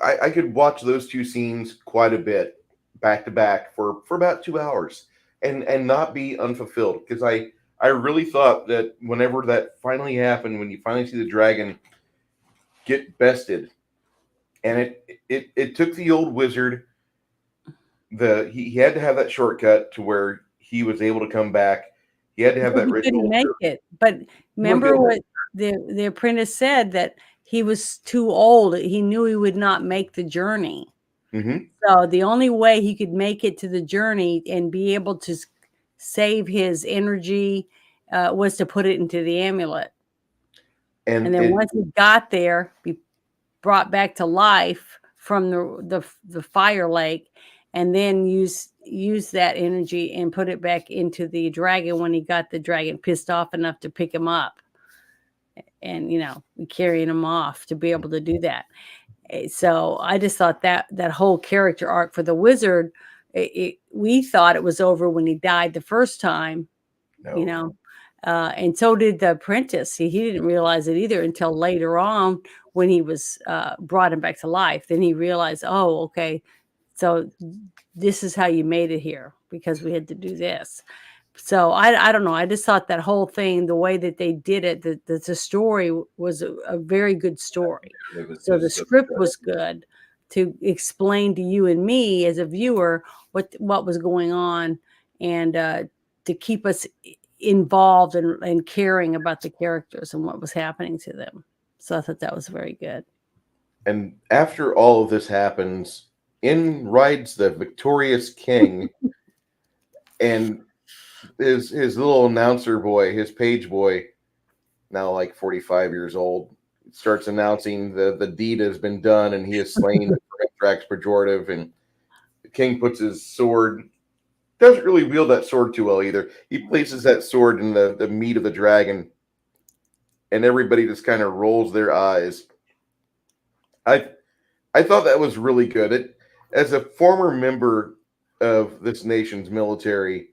I could watch those two scenes quite a bit back to back for about 2 hours and not be unfulfilled, because I really thought that whenever that finally happened, when you finally see the dragon get bested, and it took the old wizard, he had to have that shortcut to where he was able to come back. He had to have that He ritual. couldn't make it. But remember what the apprentice said, that he was too old. He knew he would not make the journey. Mm-hmm. So the only way he could make it to the journey and be able to save his energy was to put it into the amulet. And then once he got there, be brought back to life from the fire lake, and then use that energy and put it back into the dragon when he got the dragon pissed off enough to pick him up and carrying him off to be able to do that. So I just thought that whole character arc for the wizard, we thought it was over when he died the first time. No. And so did the apprentice. He didn't realize it either until later on when he was brought him back to life. Then he realized, oh, okay, so this is how you made it here because we had to do this. So I don't know. I just thought that whole thing, the way that they did it, the story was a very good story. So the script was good to explain to you and me as a viewer what was going on, and to keep us involved and caring about the characters and what was happening to them. So I thought that was very good. And after all of this happens, in rides the victorious king, and his little announcer boy, his page boy, now like 45 years old, starts announcing the deed has been done and he has slain Drax pejorative, and the king puts his sword, doesn't really wield that sword too well either. He places that sword in the meat of the dragon, and everybody just kind of rolls their eyes. I thought that was really good. As a former member of this nation's military,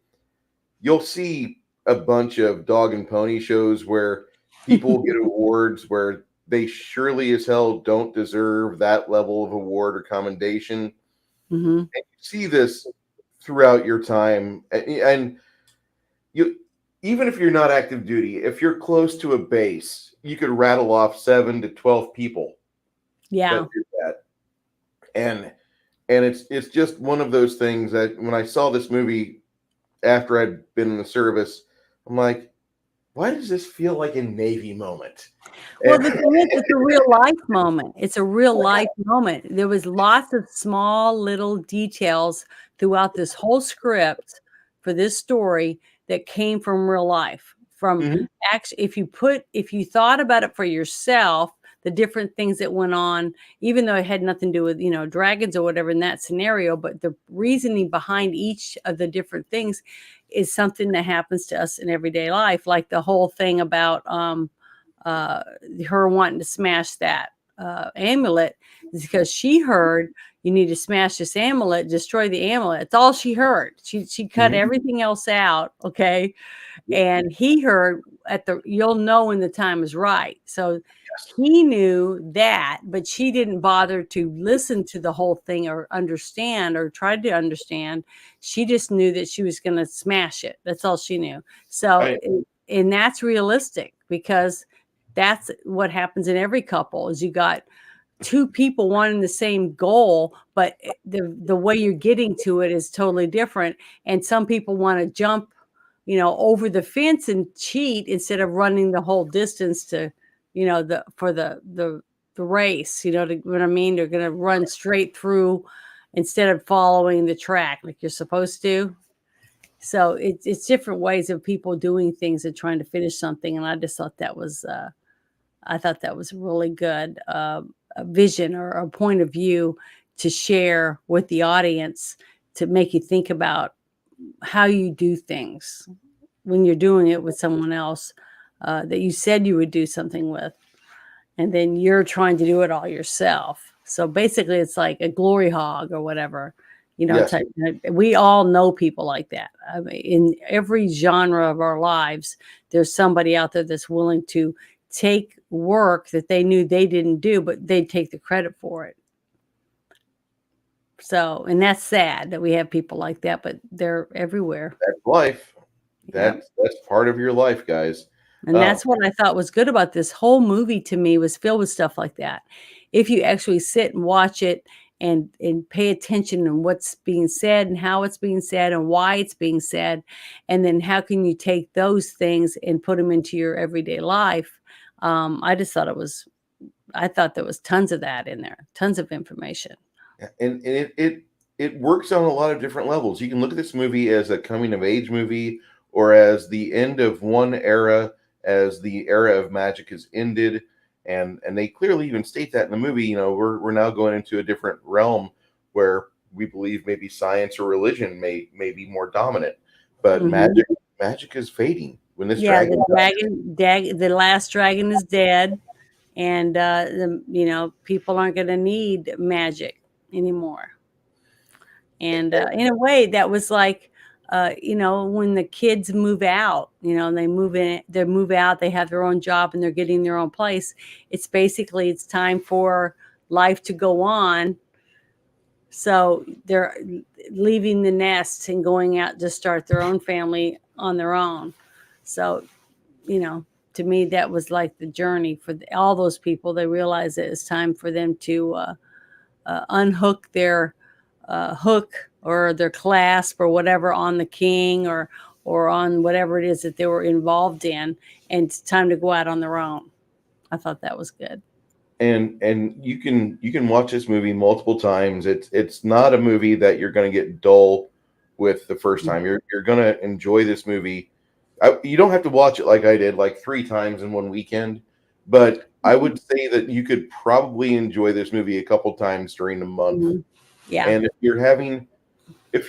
you'll see a bunch of dog and pony shows where people get awards where they surely as hell don't deserve that level of award or commendation. Mm-hmm. And you see this throughout your time, and you, even if you're not active duty, if you're close to a base, you could rattle off 7 to 12 people Yeah. that did that. And it's just one of those things that when I saw this movie after I'd been in the service, I'm like, why does this feel like a Navy moment? Well, the thing is, it's a real life moment. It's a real life moment. There was lots of small little details throughout this whole script for this story that came from real life. From Mhm. actually, if you thought about it for yourself, the different things that went on, even though it had nothing to do with, dragons or whatever in that scenario, but the reasoning behind each of the different things is something that happens to us in everyday life, like the whole thing about her wanting to smash that amulet is because she heard you need to smash this amulet, destroy the amulet. It's all she heard. She cut everything else out, okay? And he heard you'll know when the time is right. So he knew that, but she didn't bother to listen to the whole thing or understand or tried to understand. She just knew that she was going to smash it. That's all she knew. So, Right. and that's realistic because that's what happens in every couple is you got two people wanting the same goal, but the way you're getting to it is totally different. And some people want to jump, over the fence and cheat instead of running the whole distance to, the race, what I mean? They're going to run straight through instead of following the track like you're supposed to. So it's different ways of people doing things and trying to finish something. And I just thought that was, really good a vision or a point of view to share with the audience to make you think about how you do things when you're doing it with someone else that you said you would do something with, and then you're trying to do it all yourself. So basically, it's like a glory hog or whatever, Yes. we all know people like that. I mean, in every genre of our lives, there's somebody out there that's willing to take work that they knew they didn't do, but they take the credit for it. So, and that's sad that we have people like that, but they're everywhere. That's life. Yep. That's part of your life, guys. And that's what I thought was good about this whole movie to me was filled with stuff like that. If you actually sit and watch it and pay attention on what's being said and how it's being said and why it's being said, and then how can you take those things and put them into your everyday life? I just thought I thought there was tons of that in there, tons of information. And it works on a lot of different levels. You can look at this movie as a coming of age movie, or as the end of one era, as the era of magic has ended, and they clearly even state that in the movie. We're now going into a different realm where we believe maybe science or religion may be more dominant, but Mhm. magic is fading. When this Yeah, dragon the last dragon is dead, and people aren't going to need magic anymore. And in a way, that was like you know, when the kids move out, you know, and they move out, they have their own job and they're getting their own place. It's basically, it's time for life to go on. So they're leaving the nest and going out to start their own family on their own. So, you know, to me, that was like the journey for all those people. They realize that it's time for them to unhook their hook or their clasp or whatever on the king or on whatever it is that they were involved in, and it's time to go out on their own. I thought that was good. And you can watch this movie multiple times. It's not a movie that you're going to get dull with the first time. You're going to enjoy this movie. You don't have to watch it like I did, like 3 times in one weekend, but I would say that you could probably enjoy this movie a couple times during the month. Mhm. Yeah. And if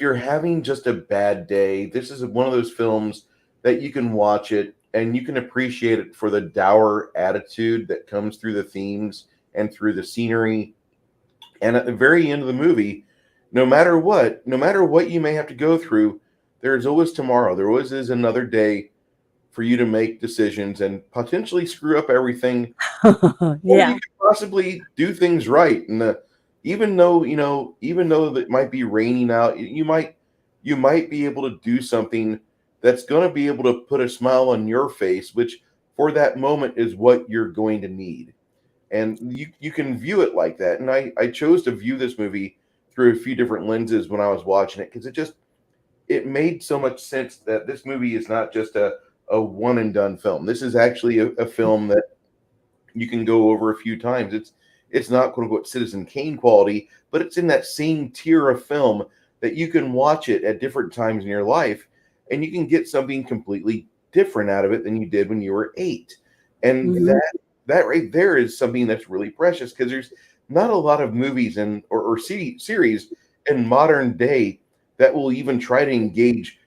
you're having just a bad day, this is one of those films that you can watch it and you can appreciate it for the dour attitude that comes through the themes and through the scenery. And at the very end of the movie, no matter what you may have to go through, there's always tomorrow. There always is another day for you to make decisions and potentially screw up everything, or you Yeah. could possibly do things right. And even though even though it might be raining out, you might be able to do something that's going to be able to put a smile on your face, which for that moment is what you're going to need. And you can view it like that. And I chose to view this movie through a few different lenses when I was watching it, because it made so much sense that this movie is not just a one and done film. This is actually a film that you can go over a few times. It's not quote unquote Citizen Kane quality, but it's in that same tier of film that you can watch it at different times in your life, and you can get something completely different out of it than you did when you were 8. And Mhm. that right there is something that's really precious, because there's not a lot of movies or series in modern day that will even try to engage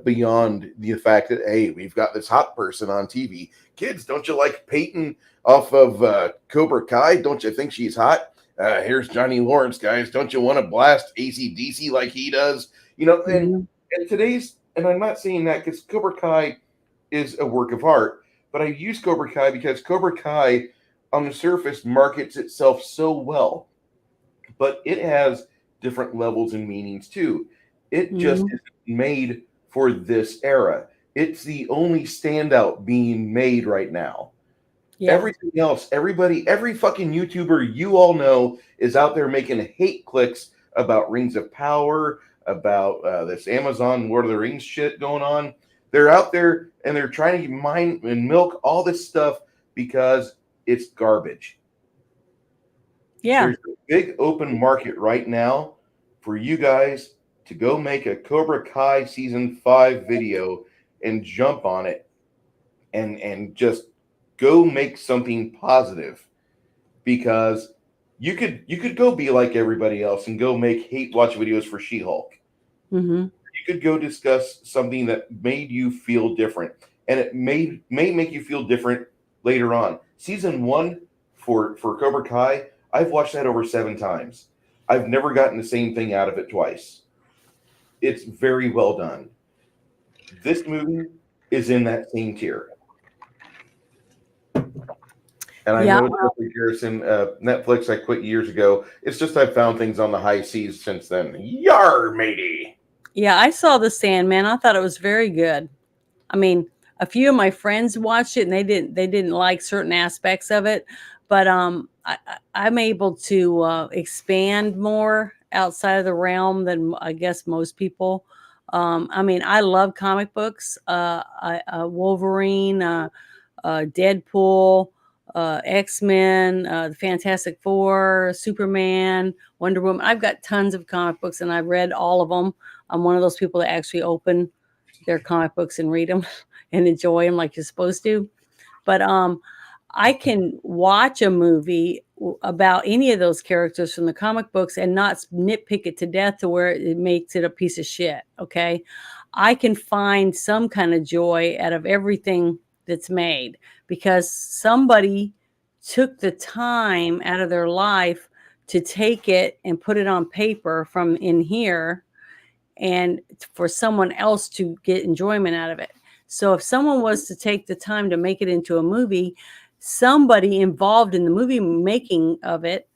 beyond the fact that, hey, we've got this hot person on TV. Kids, don't you like Peyton off of Cobra Kai? Don't you think she's hot? Here's Johnny Lawrence, guys. Don't you want to blast AC/DC like he does? Mhm. And today's, and I'm not saying that because Cobra Kai is a work of art, but I use Cobra Kai because Cobra Kai on the surface markets itself so well, but it has different levels and meanings too. It just Mhm. is made for this era. It's the only standout being made right now. Yeah. Everything else, every fucking YouTuber you all know is out there making hate clicks about Rings of Power, about this Amazon Lord of the Rings shit going on. They're out there and they're trying to mine and milk all this stuff because it's garbage. Yeah. There's a big open market right now for you guys to go make a Cobra Kai season 5 video and jump on it and just go make something positive, because you could go be like everybody else and go make hate watch videos for She-Hulk. Mhm. You could go discuss something that made you feel different, and it may make you feel different later on. Season 1 for Cobra Kai, I've watched that over 7 times. I've never gotten the same thing out of it twice. It's very well done. This movie is in that same tier. And I Yeah. know, Jeffrey Garrison, Netflix, I quit years ago. It's just I've found things on the high seas since then. Yar, matey. Yeah, I saw The Sandman. I thought it was very good. I mean, a few of my friends watched it and they didn't like certain aspects of it, but I'm able to expand more outside of the realm than I guess most people. I mean, I love comic books. Wolverine, Deadpool, X-Men, the Fantastic Four, Superman, Wonder Woman. I've got tons of comic books and I've read all of them. I'm one of those people that actually open their comic books and read them and enjoy them like you're supposed to. But I can watch a movie about any of those characters from the comic books and not nitpick it to death to where it makes it a piece of shit. Okay. I can find some kind of joy out of everything that's made because somebody took the time out of their life to take it and put it on paper from in here and for someone else to get enjoyment out of it. So if someone was to take the time to make it into a movie, somebody involved in the movie making of it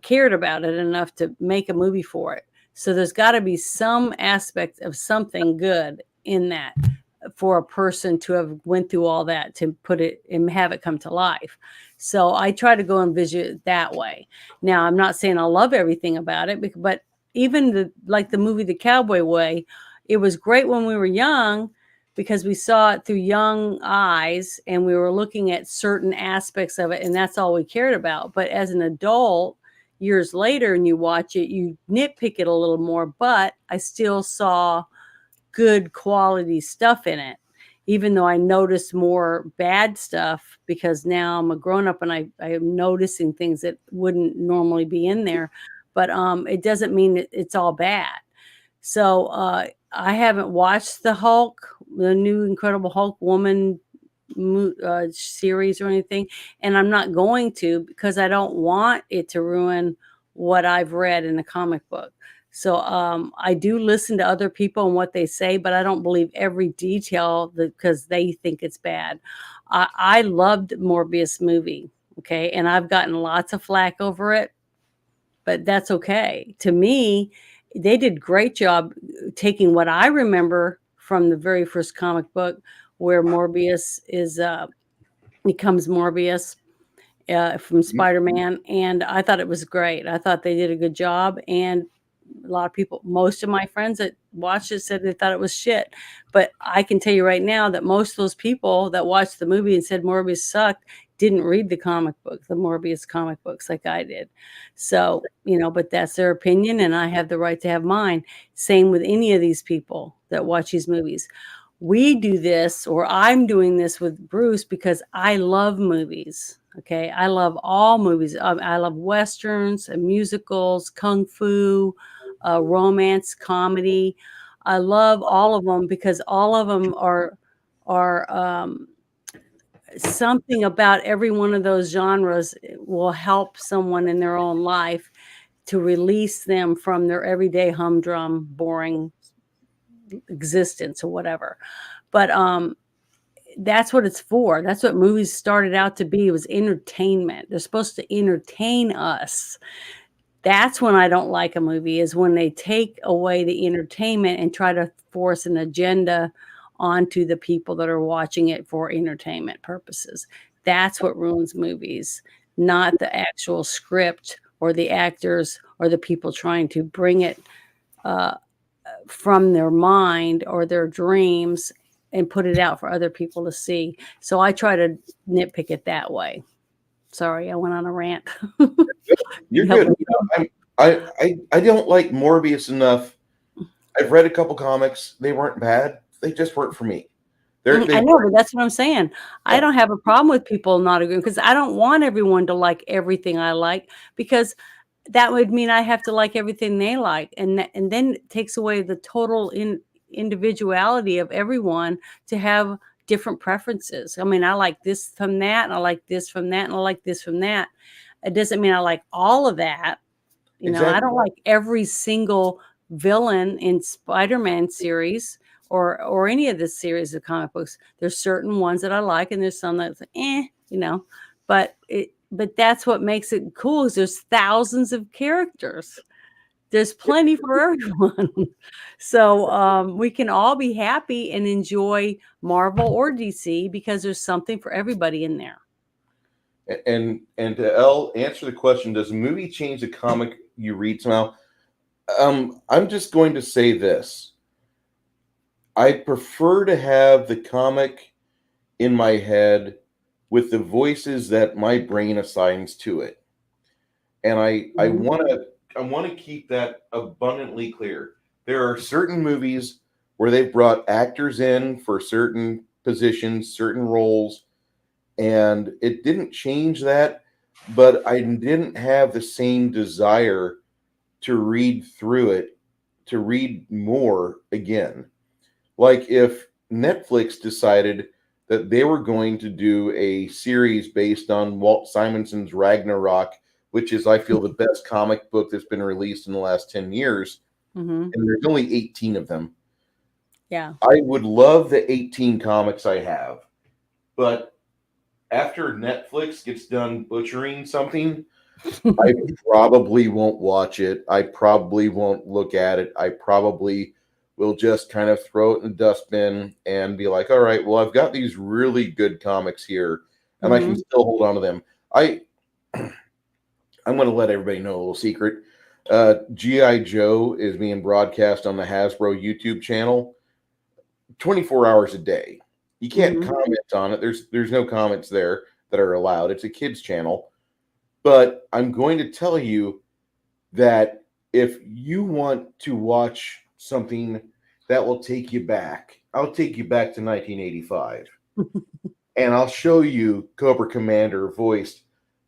cared about it enough to make a movie for it. So there's got to be some aspect of something good in that for a person to have went through all that to put it and have it come to life. So I try to go and visit it that way. Now, I'm not saying I love everything about it, but even the movie The Cowboy Way, it was great when we were young because we saw it through young eyes and we were looking at certain aspects of it, and that's all we cared about. But as an adult, years later, and you watch it, you nitpick it a little more, but I still saw good quality stuff in it, even though I noticed more bad stuff because now I'm a grown-up and I am noticing things that wouldn't normally be in there. But it doesn't mean that it's all bad. So I haven't watched the new Incredible Hulk woman series or anything, and I'm not going to because I don't want it to ruin what I've read in the comic book. So I do listen to other people and what they say, but I don't believe every detail because they think it's bad. I loved Morbius movie, okay, and I've gotten lots of flack over it, but that's okay. To me, they did a great job taking what I remember from the very first comic book where Morbius becomes Morbius from Spider-Man, and I thought it was great. I thought they did a good job, and a lot of people, most of my friends that watched it said they thought it was shit. But I can tell you right now that most of those people that watched the movie and said Morbius sucked didn't read the Morbius comic books like I did. So, but that's their opinion and I have the right to have mine. Same with any of these people that watch these movies. We do this, or I'm doing this with Bruce because I love movies. Okay. I love all movies. I love Westerns and musicals, Kung Fu, romance, comedy. I love all of them because all of them are something about every one of those genres will help someone in their own life to release them from their everyday humdrum, boring existence or whatever. But that's what it's for. That's what movies started out to be. It was entertainment. They're supposed to entertain us. That's when I don't like a movie, is when they take away the entertainment and try to force an agenda onto the people that are watching it for entertainment purposes. That's what ruins movies, not the actual script or the actors or the people trying to bring it from their mind or their dreams and put it out for other people to see. So I try to nitpick it that way. Sorry, I went on a rant. You're good. I don't like Morbius enough. I've read a couple comics. They weren't bad. They just weren't for me. I know, but that's what I'm saying. I don't have a problem with people not agreeing because I don't want everyone to like everything I like, because that would mean I have to like everything they like. And then it takes away the total individuality of everyone to have different preferences. I mean, I like this from that, and I like this from that, and I like this from that. It doesn't mean I like all of that. Exactly. I don't like every single villain in Spider-Man series or any of this series of comic books. There's certain ones that I like, and there's some that's but that's what makes it cool, is there's thousands of characters. There's plenty for everyone. So we can all be happy and enjoy Marvel or DC because there's something for everybody in there. And to L, answer the question, does a movie change the comic you read somehow? I'm just going to say this. I prefer to have the comic in my head with the voices that my brain assigns to it. And I want to keep that abundantly clear. There are certain movies where they've brought actors in for certain positions, certain roles, and it didn't change that, but I didn't have the same desire to read through it, to read more again. Like if Netflix decided that they were going to do a series based on Walt Simonson's Ragnarok, which is, I feel, the best comic book that's been released in the last 10 years. Mhm. and there's only 18 of them. Yeah. I would love the 18 comics I have, but after Netflix gets done butchering something, I probably won't watch it. I probably won't look at it. I probably will just kind of throw it in the dustbin and be like, all right, well, I've got these really good comics here and I can Mhm. still hold on to them. I'm going to let everybody know a little secret. G.I. Joe is being broadcast on the Hasbro YouTube channel 24 hours a day. You can't Mhm. comment on it. There's no comments there that are allowed. It's a kids channel. But I'm going to tell you that if you want to watch something that will take you back, I'll take you back to 1985 and I'll show you Cobra Commander voiced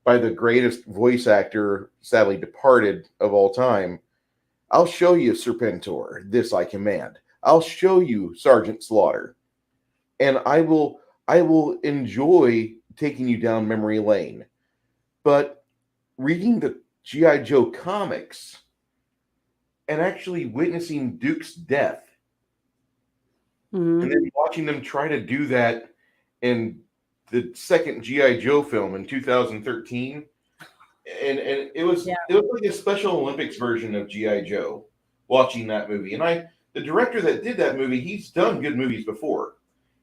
by the greatest voice actor, sadly departed, of all time. I'll show you Serpentor, This I Command. I'll show you Sergeant Slaughter. And I will enjoy taking you down memory lane. But reading the G.I. Joe comics and actually witnessing Duke's death and Mhm. then watching them try to do that in the second G.I. Joe film in 2013. And Yeah. it was like a special Olympics version of G.I. Joe watching that movie. And the director that did that movie, he's done good movies before.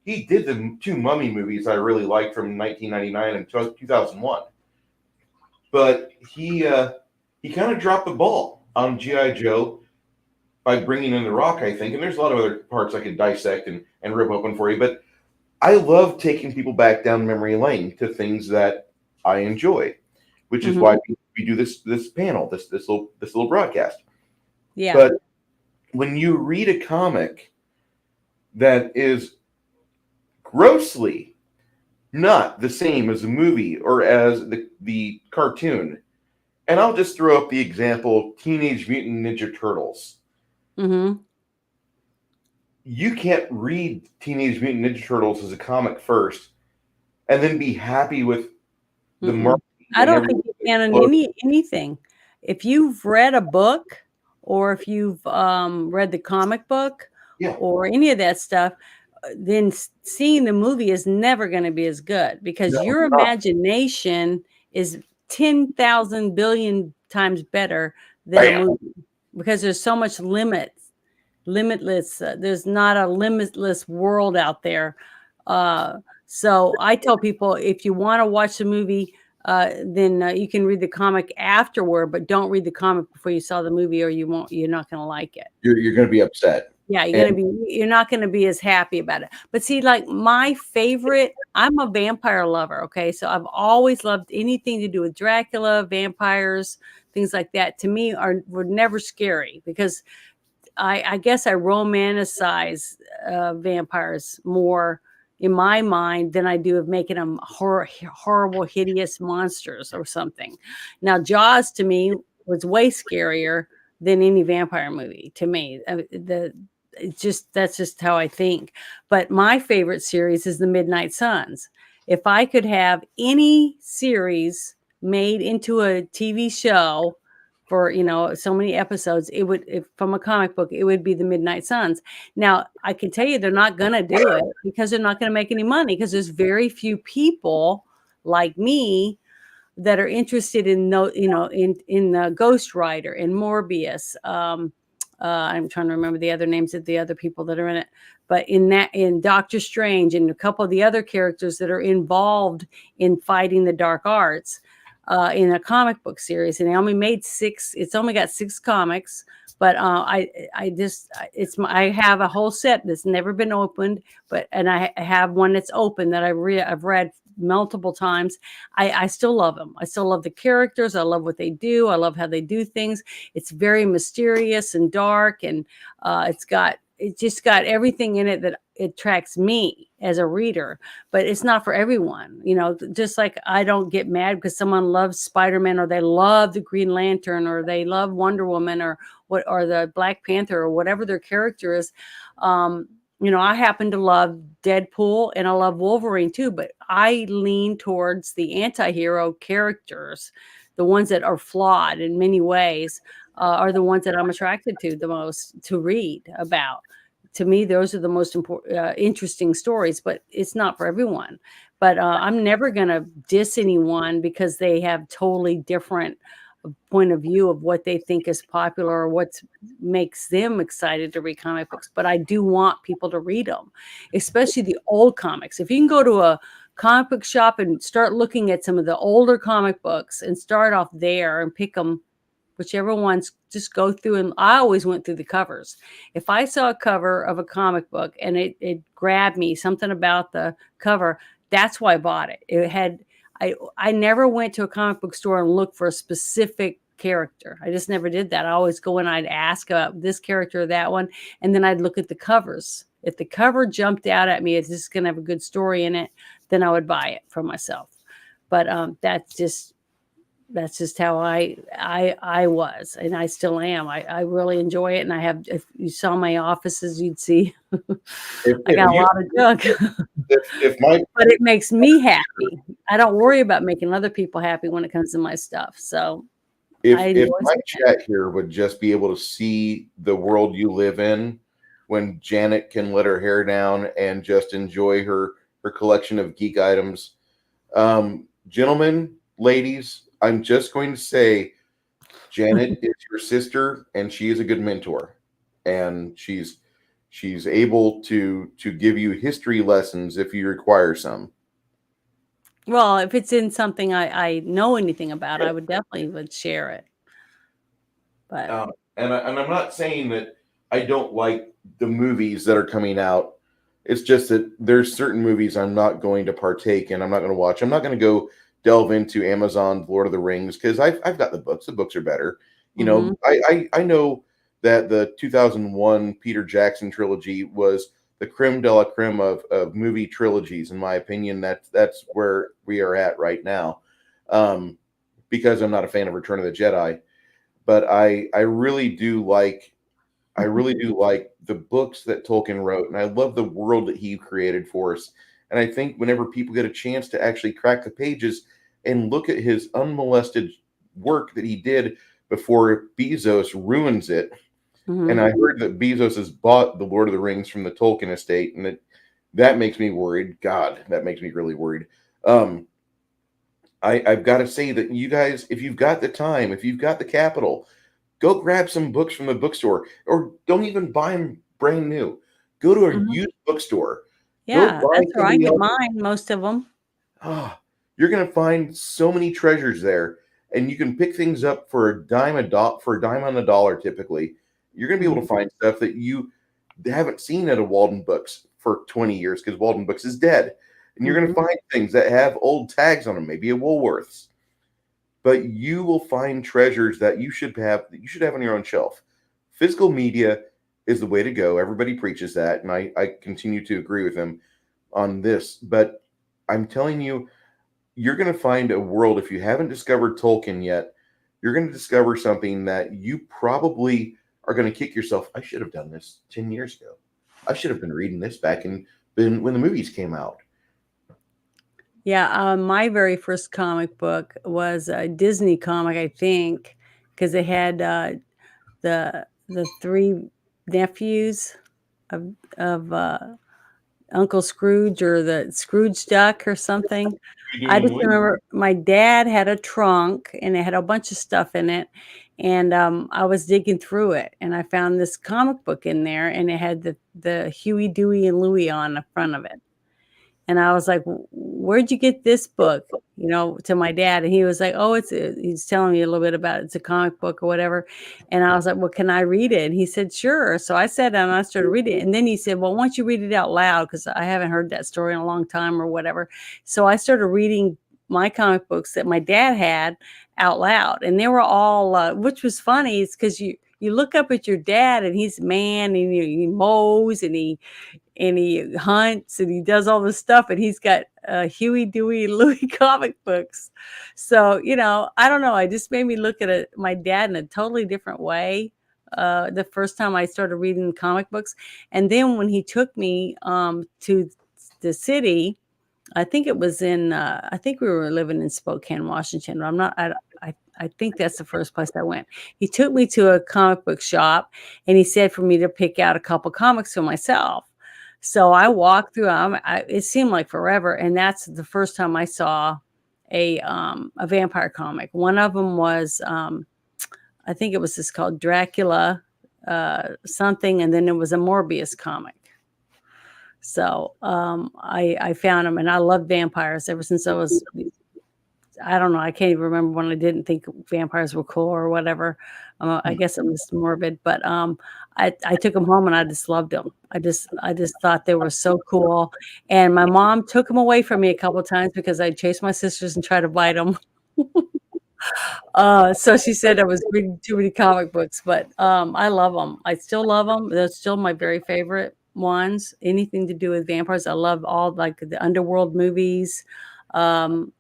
He did the two Mummy movies I really liked from 1999 and 2001. But he kind of dropped the ball on G.I. Joe by bringing in The Rock, I think. And there's a lot of other parts I could dissect and rip open for you. But I love taking people back down memory lane to things that I enjoy, which is why Mhm. we do this panel, this little broadcast. Yeah. But when you read a comic that is grossly not the same as a movie or as the cartoon, and I'll just throw up the example Teenage Mutant Ninja Turtles. Mhm. You can't read Teenage Mutant Ninja Turtles as a comic first and then be happy with the Mm-mm. marketing I and don't think everything. you can in anything. If you've read a book or if you've, read the comic book Yeah, or any of that stuff, then seeing the movie is never gonna be as good because no, your it's not. imagination is 10,000 billion times better than a Bam. movie because there's so much limitless, there's not a limitless world out there. So I tell people if you want to watch the movie, then you can read the comic afterward, but don't read the comic before you saw the movie, or you're not going to like it. You're going to be upset. Yeah, And you're not gonna be as happy about it. But see, like my favorite, I'm a vampire lover, okay? So I've always loved anything to do with Dracula, vampires, things like that. To me, were never scary because I guess I romanticize vampires more in my mind than I do of making them horrible, hideous monsters or something. Now, Jaws to me was way scarier than any vampire movie to me. It's just that's just how I think. But my favorite series is The Midnight Suns. If I could have any series made into a TV show for so many episodes, it would, if from a comic book, it would be The Midnight Suns. Now I can tell you they're not going to do it because they're not going to make any money because there's very few people like me that are interested in Ghost Rider and Morbius. I'm trying to remember the other names of the other people that are in it, but in Doctor Strange and a couple of the other characters that are involved in fighting the dark arts in a comic book series, and they only made six. It's only got six comics, but I have a whole set that's never been opened, and I have one that's open that I've read multiple times. I still love them. I still love the characters. I love what they do. I love how they do things. It's very mysterious and dark, and it just got everything in it that attracts me as a reader. But it's not for everyone, just like I don't get mad because someone loves Spider-Man or they love the Green Lantern or they love Wonder Woman or the Black Panther or whatever their character is. I happen to love Deadpool and I love Wolverine too, but I lean towards the anti-hero characters, the ones that are flawed in many ways. are the ones that I'm attracted to the most to read about. To me, those are the most important, interesting stories, but it's not for everyone. But I'm never going to diss anyone because they have totally different point of view of what they think is popular or what makes them excited to read comic books. But I do want people to read them, especially the old comics. If you can go to a comic book shop and start looking at some of the older comic books and start off there and pick them, whichever ones, just go through. And I always went through the covers. If I saw a cover of a comic book and it grabbed me, something about the cover, that's why I bought it. It had, I never went to a comic book store and looked for a specific character. I just never did that. I always go and I'd ask about this character or that one, and then I'd look at the covers. If the cover jumped out at me, it's just going to have a good story in it, then I would buy it for myself. But that's just how I was, and I still am. I really enjoy it, and I have. If you saw my offices, you'd see I got a lot of junk. But it makes me happy. I don't worry about making other people happy when it comes to my stuff. So if my chat here would just be able to see the world you live in, when Janet can let her hair down and just enjoy her collection of geek items, gentlemen, ladies, I'm just going to say, Janet is your sister, and she is a good mentor, and she's able to give you history lessons if you require some. Well, if it's in something I know anything about, I would definitely share it. But and I'm not saying that I don't like the movies that are coming out. It's just that there's certain movies I'm not going to partake in. I'm not going to watch. I'm not going to go delve into Amazon's Lord of the Rings because I've got the books. The books are better. You know, I know that the 2001 Peter Jackson trilogy was the creme de la creme of movie trilogies. In my opinion, that's where we are at right now. Because I'm not a fan of Return of the Jedi, but I really do like the books that Tolkien wrote, and I love the world that he created for us. And I think whenever people get a chance to actually crack the pages and look at his unmolested work that he did before Bezos ruins it. And I heard that Bezos has bought the Lord of the Rings from the Tolkien estate, and that makes me worried. God, that makes me really worried. I've got to say that you guys, if you've got the time, if you've got the capital, go grab some books from the bookstore, or don't even buy them brand new. Go to a used bookstore. Yeah, that's where I get mine, most of them. You're going to find so many treasures there, and you can pick things up for a dime on the dollar typically. You're going to be able to find stuff that you haven't seen at a Walden Books for 20 years because Walden Books is dead. And you're going to find things that have old tags on them, maybe a Woolworths. But you will find treasures that you should have on your own shelf. Physical media is the way to go. Everybody preaches that, and I continue to agree with them on this. But I'm telling you, you're going to find a world, if you haven't discovered Tolkien yet, you're going to discover something that you probably are going to kick yourself. I should have done this 10 years ago. I should have been reading this back when the movies came out. Yeah, my very first comic book was a Disney comic, I think, because it had the three nephews of Uncle Scrooge, or the Scrooge Duck or something. I just remember my dad had a trunk and it had a bunch of stuff in it. And I was digging through it and I found this comic book in there, and it had the Huey, Dewey, and Louie on the front of it. And I was like, where'd you get this book? You know, to my dad. And he was like, oh, he's telling me a little bit about it. It's a comic book or whatever. And I was like, well, can I read it? And he said, sure. So I sat down and I started reading it. And then he said, well, why don't you read it out loud? Because I haven't heard that story in a long time or whatever. So I started reading my comic books that my dad had out loud. And they were all, which was funny, is because you look up at your dad and he's a man, and he mows and he hunts and he does all this stuff, and he's got Huey, Dewey, and Louie comic books. So, you know, I don't know. I just made me look at my dad in a totally different way the first time I started reading comic books. And then when he took me to the city, I think it was I think we were living in Spokane, Washington. I I think that's the first place I went. He took me to a comic book shop, and he said for me to pick out a couple comics for myself. So I walked through 'em. It seemed like forever, and that's the first time I saw a vampire comic. One of them was, I think it was just called Dracula, something, and then there was a Morbius comic. So, I found them, and I love vampires ever since I don't know, I can't even remember when I didn't think vampires were cool or whatever. I guess it was morbid, but, I took them home and I just loved them. I just thought they were so cool, and my mom took them away from me a couple times because I chased my sisters and tried to bite them. So she said I was reading too many comic books, but, I love them. I still love them. They're still my very favorite ones. Anything to do with vampires. I love all, like, the underworld movies, um,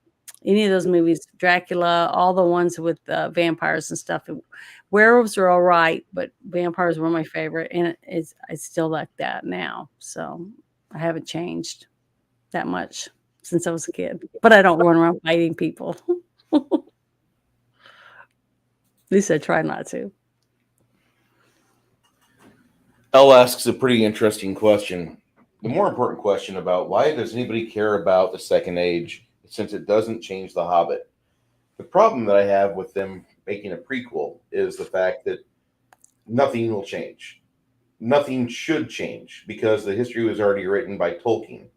any of those movies, Dracula, all the ones with, vampires and stuff. Werewolves are alright, but vampires were my favorite, and I still like that now, so I haven't changed that much since I was a kid, but I don't run around fighting people. At least I try not to. Elle asks a pretty interesting question. The more important question about why does anybody care about the Second Age since it doesn't change The Hobbit? The problem that I have with them making a prequel is the fact that nothing will change. Nothing should change because the history was already written by Tolkien.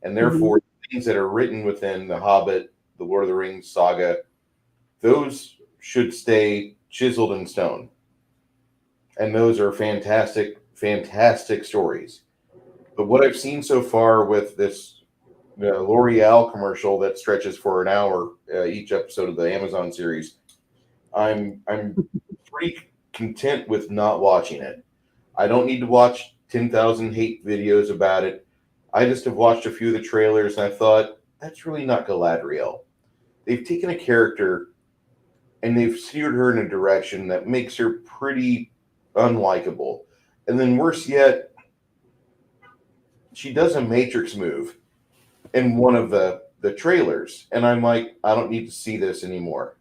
And therefore, things that are written within The Hobbit, the Lord of the Rings saga, those should stay chiseled in stone. And those are fantastic, fantastic stories. But what I've seen so far with this L'Oreal commercial that stretches for an hour each episode of the Amazon series, I'm pretty content with not watching it. I don't need to watch 10,000 hate videos about it. I just have watched a few of the trailers and I thought, that's really not Galadriel. They've taken a character and they've steered her in a direction that makes her pretty unlikable. And then worse yet, she does a Matrix move in one of the trailers. And I'm like, I don't need to see this anymore.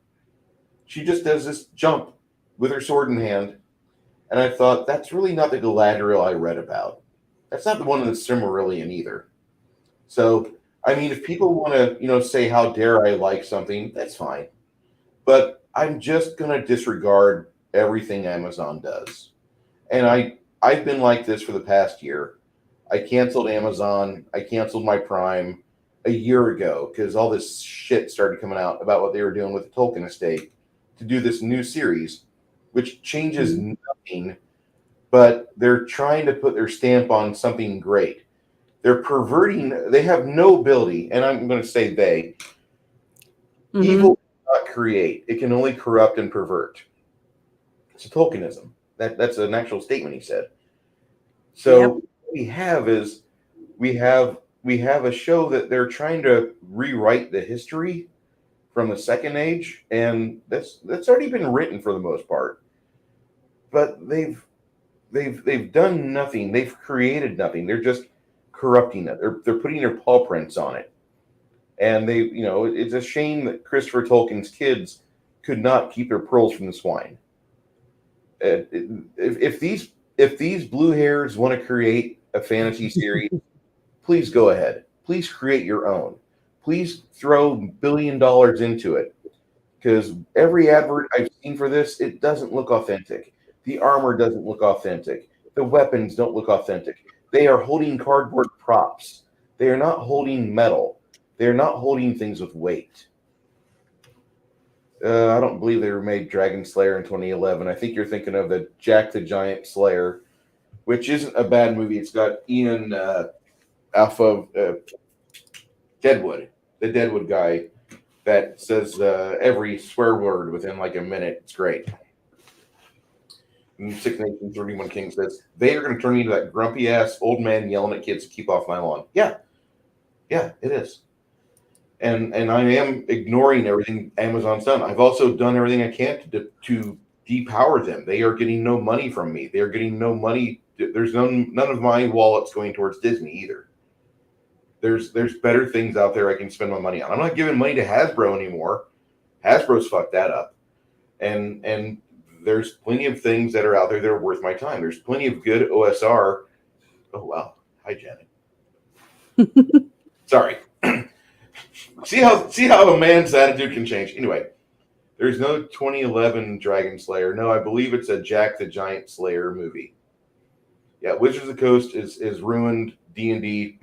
She just does this jump with her sword in hand. And I thought, that's really not the Galadriel I read about. That's not the one in the Silmarillion either. So, I mean, if people want to, say how dare I like something, that's fine. But I'm just going to disregard everything Amazon does. And I've been like this for the past year. I canceled Amazon. I canceled my Prime a year ago because all this shit started coming out about what they were doing with the Tolkien estate to do this new series, which changes nothing, but they're trying to put their stamp on something great. They're perverting. They have no ability, and I'm going to say they. Evil cannot create. It can only corrupt and pervert. It's a Tolkienism. That's an actual statement he said. So what we have is we have a show that they're trying to rewrite the history from the Second Age, and that's already been written for the most part. But they've done nothing. They've created nothing. They're just corrupting it. They're putting their paw prints on it. And it's a shame that Christopher Tolkien's kids could not keep their pearls from the swine. If these blue hairs want to create a fantasy series, please go ahead. Please create your own. Please throw $1 billion into it. Because every advert I've seen for this, it doesn't look authentic. The armor doesn't look authentic. The weapons don't look authentic. They are holding cardboard props. They are not holding metal. They are not holding things with weight. I don't believe they were made Dragonslayer in 2011. I think you're thinking of the Jack the Giant Slayer, which isn't a bad movie. It's got Ian Alpha Deadwood, the Deadwood guy that says every swear word within like a minute. It's great. And 6 Nations 31 Kings says, they are going to turn me into that grumpy ass old man yelling at kids to keep off my lawn. Yeah, it is. And I am ignoring everything Amazon's done. I've also done everything I can to depower them. They are getting no money from me. They are getting no money. There's none of my wallets going towards Disney either. There's better things out there I can spend my money on. I'm not giving money to Hasbro anymore. Hasbro's fucked that up. and there's plenty of things that are out there that are worth my time. There's plenty of good OSR. Oh wow, hi Janet. Sorry. See how a man's attitude can change. Anyway, there's no 2011 Dragon Slayer. No, I believe it's a Jack the Giant Slayer movie. Yeah, Wizards of the Coast is ruined D&D,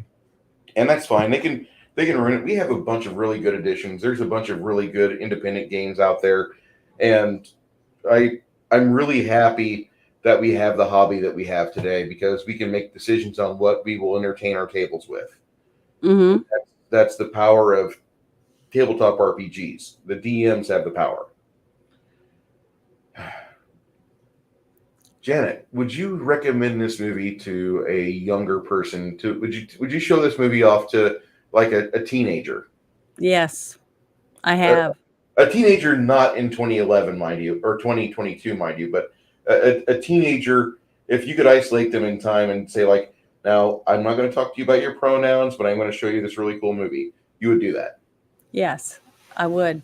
and that's fine. They can ruin it. We have a bunch of really good editions. There's a bunch of really good independent games out there, and I'm really happy that we have the hobby that we have today because we can make decisions on what we will entertain our tables with. Mm-hmm. That's the power of tabletop RPGs. The DMs have the power. Janet, would you recommend this movie to a younger person? Would you show this movie off to like a teenager? Yes, I A, have. a teenager, not in 2011, mind you, or 2022, mind you, but a teenager. If you could isolate them in time and say, like, now I'm not going to talk to you about your pronouns, but I'm going to show you this really cool movie, you would do that. Yes, I would.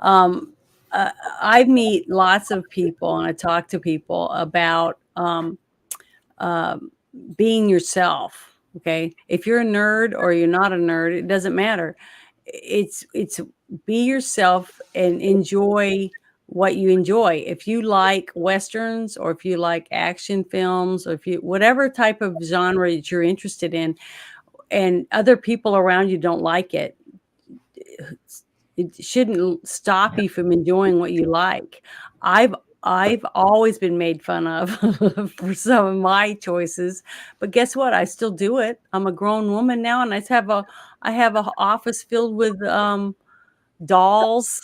Um, I meet lots of people and I talk to people about um, being yourself. Okay. If you're a nerd or you're not a nerd, it doesn't matter. It's be yourself and enjoy what you enjoy. If you like westerns or if you like action films or if you whatever type of genre that you're interested in and other people around you don't like it shouldn't stop you from enjoying what you like. I've I've always been made fun of for some of my choices, but guess what? I still do it. I'm a grown woman now, and I have a office filled with dolls,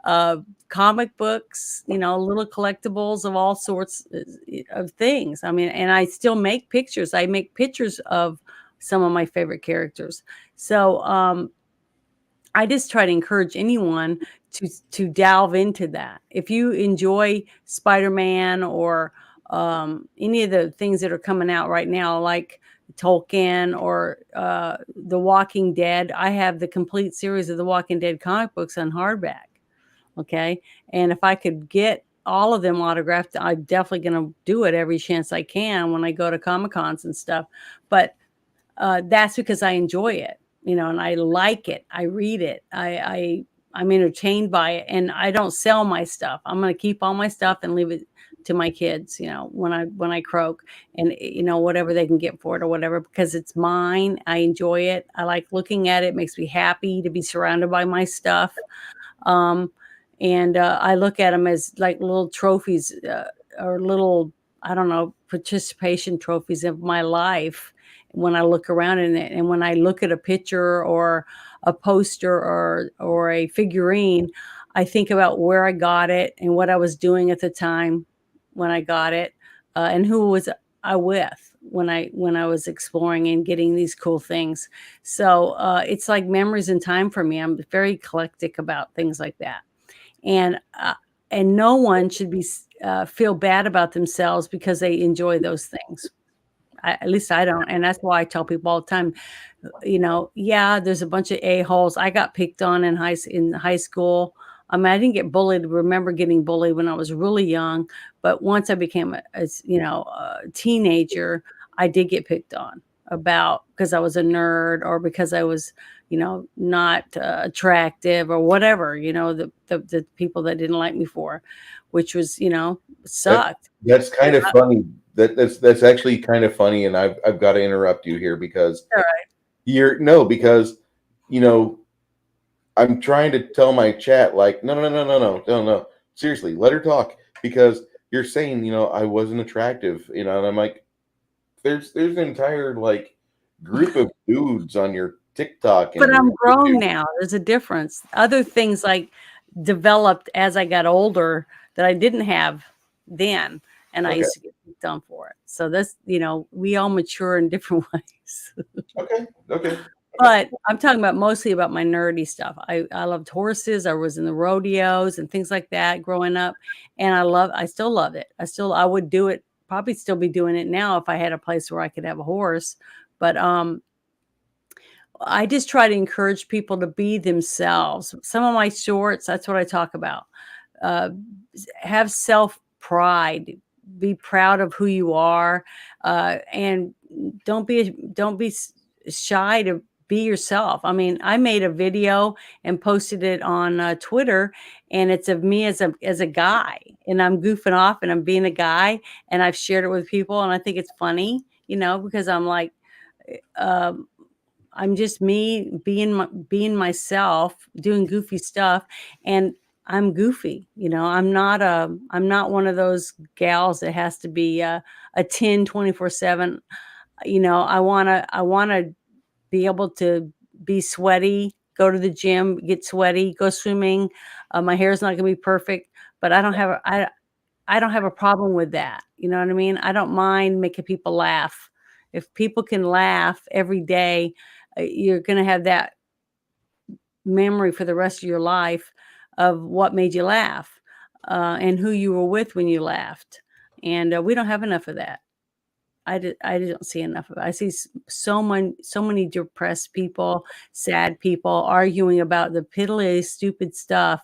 uh, comic books, little collectibles of all sorts of things. I mean, and I still make pictures. I make pictures of some of my favorite characters. So I just try to encourage anyone to delve into that. If you enjoy Spider-Man or any of the things that are coming out right now, like Tolkien or The Walking Dead, I have the complete series of The Walking Dead comic books on hardback. Okay, and if I could get all of them autographed, I'm definitely going to do it every chance I can when I go to Comic Cons and stuff. But that's because I enjoy it, and I like it. I read it. I'm entertained by it, and I don't sell my stuff. I'm going to keep all my stuff and leave it to my kids, when I croak, and whatever they can get for it or whatever, because it's mine. I enjoy it. I like looking at it. It makes me happy to be surrounded by my stuff. Um, and I look at them as like little trophies or little, I don't know, participation trophies of my life when I look around in it. And when I look at a picture or a poster or a figurine, I think about where I got it and what I was doing at the time when I got it, and who was I with when I was exploring and getting these cool things. So it's like memories in time for me. I'm very eclectic about things like that, and no one should be feel bad about themselves because they enjoy those things. At least I don't, and that's why I tell people all the time. Yeah, there's a bunch of a-holes. I got picked on in high school. I mean, I didn't get bullied. Remember getting bullied when I was really young, but once I became a teenager, I did get picked on about because I was a nerd or because I was, not attractive or whatever. The people that didn't like me for, which was, That sucked. that's kind of funny. That's actually kind of funny, and I've got to interrupt you here because All right. you're no because you know I'm trying to tell my chat like no. Seriously, let her talk because you're saying I wasn't attractive, and I'm like there's an entire like group of dudes on your TikTok But and your I'm grown YouTube. now, there's a difference. Other things, like, developed as I got older that I didn't have then, and I Okay, used to get picked on for it. So that's we all mature in different ways. okay, okay, okay. But I'm talking about mostly about my nerdy stuff. I loved horses, I was in the rodeos and things like that growing up, and I still love it. I would do it, probably still be doing it now if I had a place where I could have a horse, but, I just try to encourage people to be themselves. Some of my shorts, that's what I talk about. uh, have self pride. Be proud of who you are, and don't be shy to be yourself. I mean, I made a video and posted it on Twitter, and it's of me as a guy, and I'm goofing off and I'm being a guy, and I've shared it with people, and I think it's funny, because I'm like, um, I'm just me being myself, doing goofy stuff, and I'm goofy. I'm not one of those gals that has to be a 10 24/7. I want to be able to be sweaty, go to the gym, get sweaty, go swimming. My hair's not going to be perfect, but I don't have a problem with that. You know what I mean? I don't mind making people laugh. If people can laugh every day, you're going to have that memory for the rest of your life of what made you laugh, and who you were with when you laughed. And we don't have enough of that. I don't see enough of it. I see so many depressed people, sad people arguing about the piddly, stupid stuff.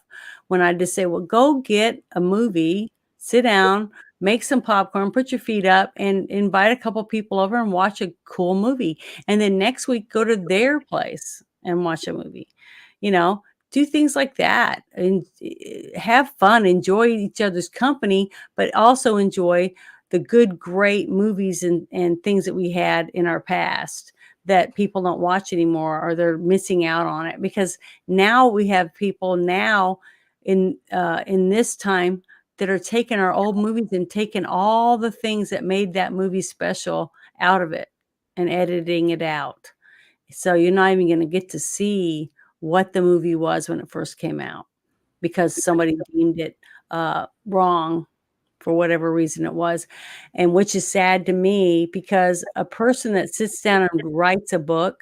When I just say, well, go get a movie, sit down, make some popcorn, put your feet up, and invite a couple people over and watch a cool movie. And then next week, go to their place and watch a movie. You know, do things like that and have fun, enjoy each other's company, but also enjoy the good, great movies and things that we had in our past that people don't watch anymore, or they're missing out on it, because now we have people now in this time that are taking our old movies and taking all the things that made that movie special out of it and editing it out. So you're not even going to get to see what the movie was when it first came out, because somebody deemed it wrong for whatever reason it was. And which is sad to me, because a person that sits down and writes a book,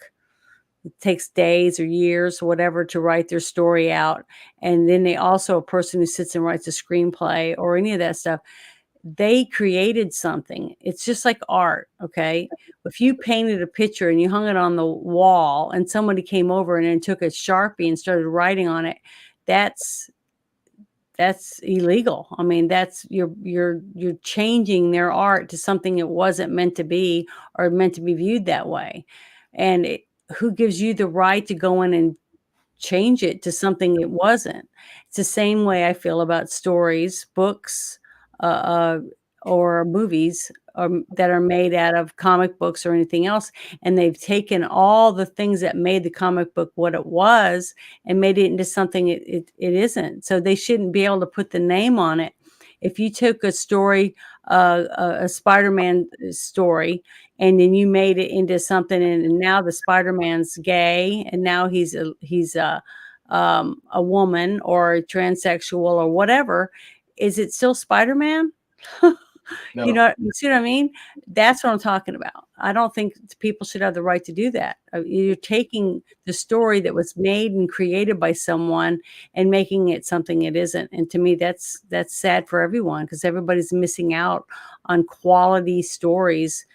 it takes days or years or whatever to write their story out. And then they also, a person who sits and writes a screenplay or any of that stuff, they created something. It's just like art. Okay. If you painted a picture and you hung it on the wall and somebody came over and then took a Sharpie and started writing on it, that's illegal. I mean, that's you're changing their art to something it wasn't meant to be, or meant to be viewed that way. And who gives you the right to go in and change it to something it wasn't? It's the same way I feel about stories, books, uh, uh, or movies, that are made out of comic books or anything else, and they've taken all the things that made the comic book what it was and made it into something it isn't. So they shouldn't be able to put the name on it. If you took a story, a Spider-Man story, and then you made it into something, and now the Spider-Man's gay, and now he's a woman or a transsexual or whatever, is it still Spider-Man? No. You see what I mean? That's what I'm talking about. I don't think people should have the right to do that. You're taking the story that was made and created by someone and making it something it isn't. And to me, that's sad for everyone, because everybody's missing out on quality stories.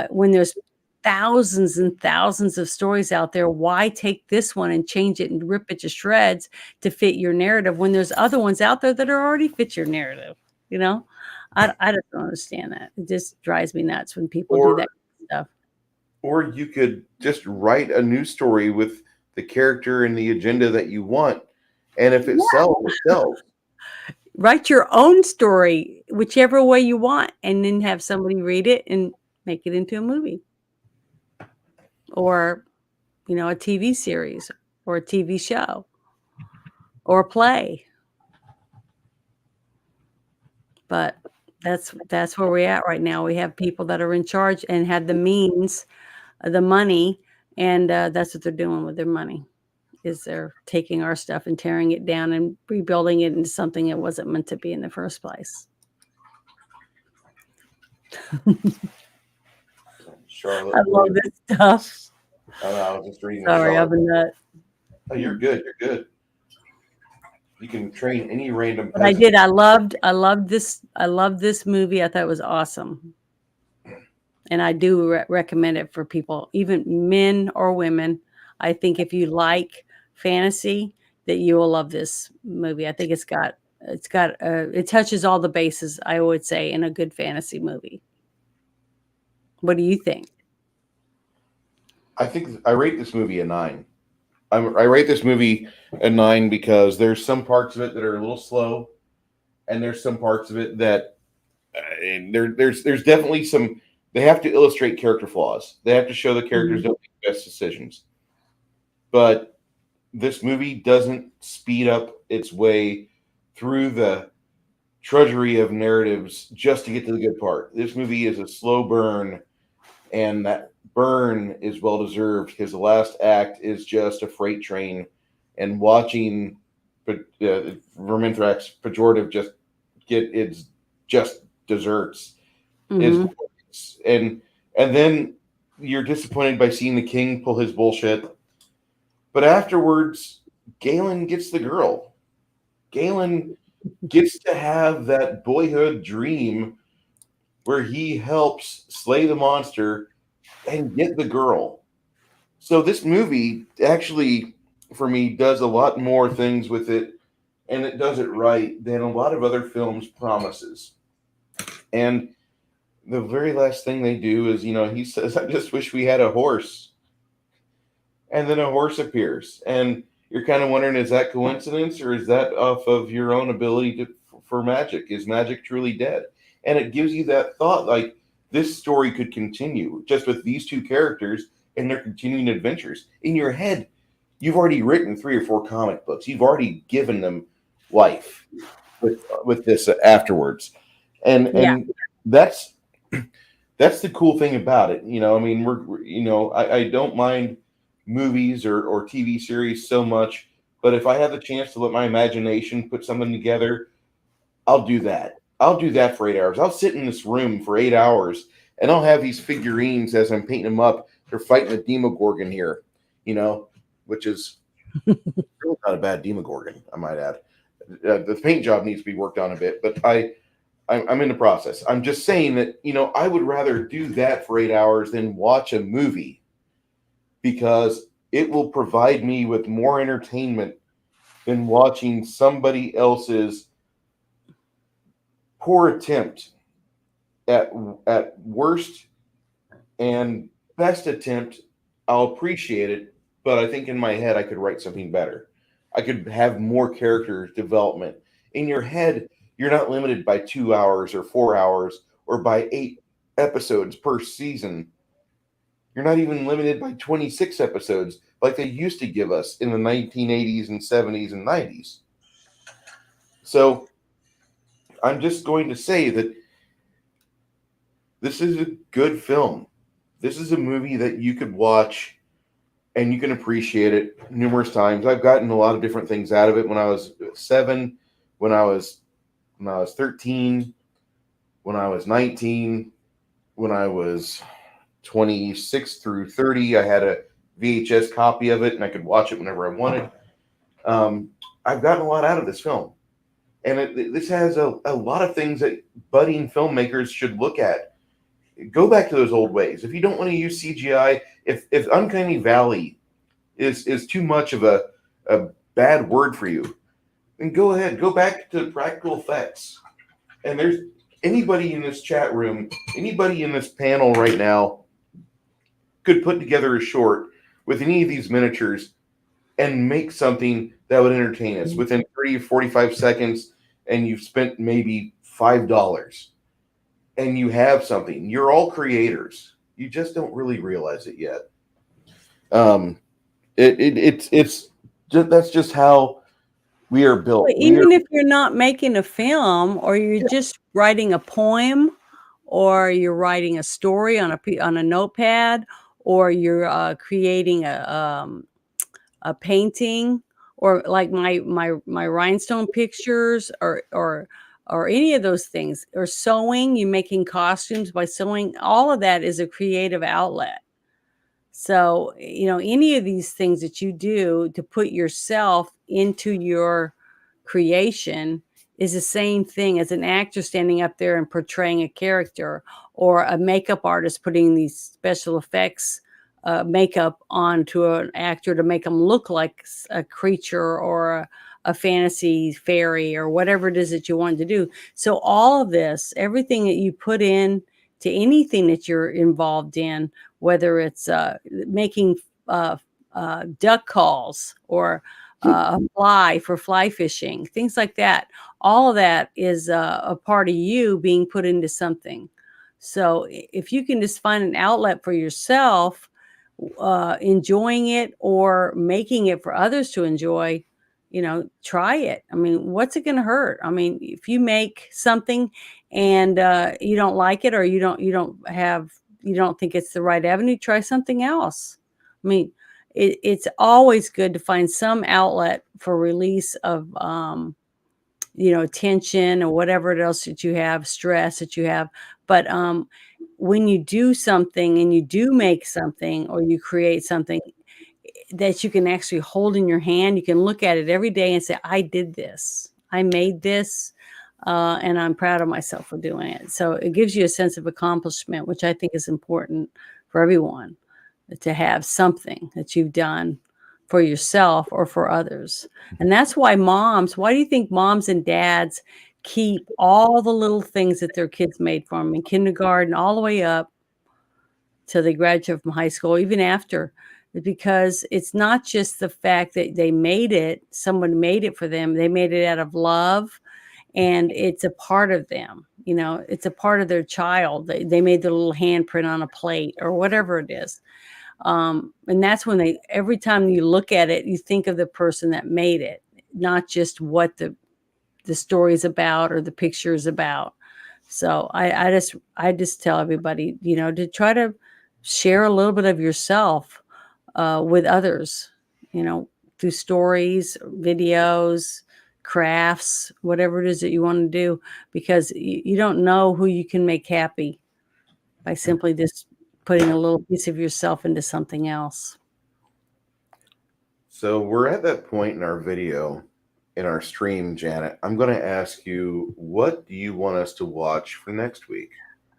When there's thousands and thousands of stories out there, why take this one and change it and rip it to shreds to fit your narrative when there's other ones out there that are already fit your narrative? You know? I just don't understand that. It just drives me nuts when people do that stuff. Or you could just write a new story with the character and the agenda that you want, and if it sells, it sells. Write your own story, whichever way you want, and then have somebody read it and make it into a movie, or a TV series, or a TV show, or a play. But that's where we're at right now. We have people that are in charge and have the means, the money, and that's what they're doing with their money, is they're taking our stuff and tearing it down and rebuilding it into something it wasn't meant to be in the first place. Charlotte, I love this stuff. I was just reading. Sorry, I'm a nut. Oh, you're good. You're good. You can train any random. But I did. I loved this. I loved this movie. I thought it was awesome, and I do recommend it for people, even men or women. I think if you like fantasy, that you will love this movie. I think it's got it touches all the bases, I would say, in a good fantasy movie. What do you think? I think I rate this movie a 9. I rate this movie a 9 because there's some parts of it that are a little slow, and there's some parts of it that there's definitely some. They have to illustrate character flaws. They have to show the characters Mhm. don't make best decisions. But this movie doesn't speed up its way through the drudgery of narratives just to get to the good part. This movie is a slow burn, and that burn is well deserved because the last act is just a freight train, and watching Verminthrax pejorative just get its just desserts is Mhm. glorious. And then you're disappointed by seeing the king pull his bullshit, but afterwards, Galen gets the girl. Galen gets to have that boyhood dream where he helps slay the monster and get the girl. So this movie actually, for me, does a lot more things with it, and it does it right than a lot of other films promises. And the very last thing they do is, he says, "I just wish we had a horse," and then a horse appears, and you're kind of wondering, is that coincidence or is that off of your own ability for magic? Is magic truly dead? And it gives you that thought, like this story could continue just with these two characters and their continuing adventures. In your head, you've already written 3 or 4 comic books. You've already given them life with this afterwards, and Yeah. that's that's the cool thing about it. I mean, I don't mind movies or TV series so much, but if I have the chance to let my imagination put something together, I'll do that. I'll do that for 8 hours. I'll sit in this room for 8 hours, and I'll have these figurines as I'm painting them up. They're fighting a Demogorgon here, which is really not a bad Demogorgon, I might add. The paint job needs to be worked on a bit, but I'm in the process. I'm just saying that, I would rather do that for 8 hours than watch a movie because it will provide me with more entertainment than watching somebody else's poor attempt at worst and best attempt. I'll appreciate it, but I think in my head I could write something better. I could have more character development. In your head, you're not limited by 2 hours or 4 hours or by 8 episodes per season. You're not even limited by 26 episodes like they used to give us in the 1980s and 70s and 90s. So I'm just going to say that this is a good film. This is a movie that you could watch and you can appreciate it numerous times. I've gotten a lot of different things out of it when I was 7, when I was 13, when I was 19, when I was 26 through 30. I had a VHS copy of it and I could watch it whenever I wanted. I've gotten a lot out of this film. And this has a lot of things that budding filmmakers should look at. Go back to those old ways. If you don't want to use CGI, if Uncanny Valley is too much of a bad word for you, then go ahead. Go back to practical effects. And there's anybody in this chat room, anybody in this panel right now could put together a short with any of these miniatures and make something that would entertain us within 30 or 45 seconds, and you've spent maybe $5 and you have something. You're all creators. You just don't really realize it yet. It's just, that's just how we are built. But even if you're not making a film, or you're just writing a poem, or you're writing a story on a notepad, or you're creating a painting, or like my rhinestone pictures, or any of those things, or sewing, you making costumes by sewing, all of that is a creative outlet. So, any of these things that you do to put yourself into your creation is the same thing as an actor standing up there and portraying a character, or a makeup artist putting these special effects makeup onto an actor to make them look like a creature or a fantasy fairy or whatever it is that you want to do. So all of this, everything that you put in to anything that you're involved in, whether it's making duck calls or a fly for fly fishing, things like that. All of that is a part of you being put into something. So if you can just find an outlet for yourself, enjoying it or making it for others to enjoy, try it. I mean, what's it going to hurt? I mean, if you make something and you don't like it, or you don't think it's the right avenue, try something else. I mean, it's always good to find some outlet for release of tension or whatever else that you have, stress that you have. But when you do something and you do make something or you create something that you can actually hold in your hand, you can look at it every day and say, I did this, I made this, and I'm proud of myself for doing it. So it gives you a sense of accomplishment, which I think is important for everyone, to have something that you've done for yourself or for others. And that's why why do you think moms and dads keep all the little things that their kids made for them in kindergarten all the way up till they graduate from high school, even after? Because it's not just the fact that they made it, someone made it for them, they made it out of love, and it's a part of them. It's a part of their child. They made their little handprint on a plate or whatever it is. And that's when every time you look at it, you think of the person that made it, not just what the story is about or the picture is about. So I just tell everybody, to try to share a little bit of yourself with others, through stories, videos, crafts, whatever it is that you want to do, because you don't know who you can make happy by simply just putting a little piece of yourself into something else. So we're at that point in our video, in our stream, Janet. I'm going to ask you, what do you want us to watch for next week?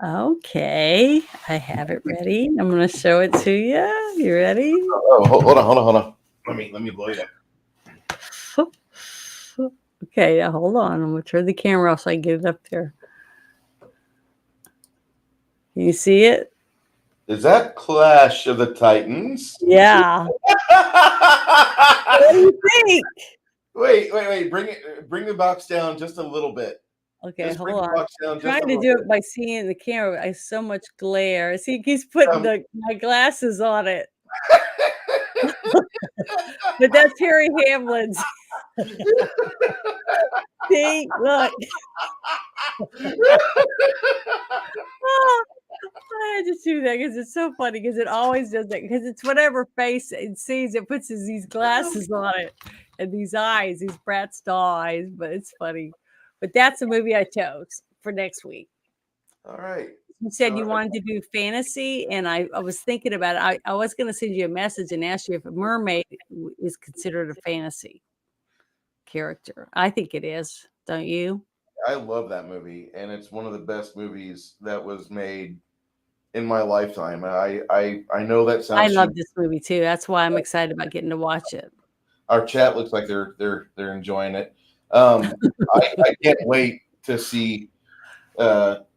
Okay, I have it ready. I'm going to show it to you. You ready? Oh, hold on. Let me blow you up. Okay, now hold on. I'm going to turn the camera off so I can get it up there. Can you see it? Is that Clash of the Titans? Yeah. What do you think? Wait. Bring the box down just a little bit. Okay, hold on. I'm trying to do it by seeing the camera. I have so much glare. See, he's putting my glasses on it. But that's Harry Hamlin's. See, look. I just do that because it's so funny, because it always does that, because it's whatever face it sees, it puts these glasses on it and these eyes, these Bratz doll eyes. But it's funny. But that's the movie I chose for next week. All right. You said you wanted to do fantasy, and I was thinking about it. I was going to send you a message and ask you if a mermaid is considered a fantasy character. I think it is. Don't you? I love that movie, and it's one of the best movies that was made in my lifetime. I know that sounds. I love this movie too. That's why I'm excited about getting to watch it. Our chat looks like they're enjoying it. I can't wait to see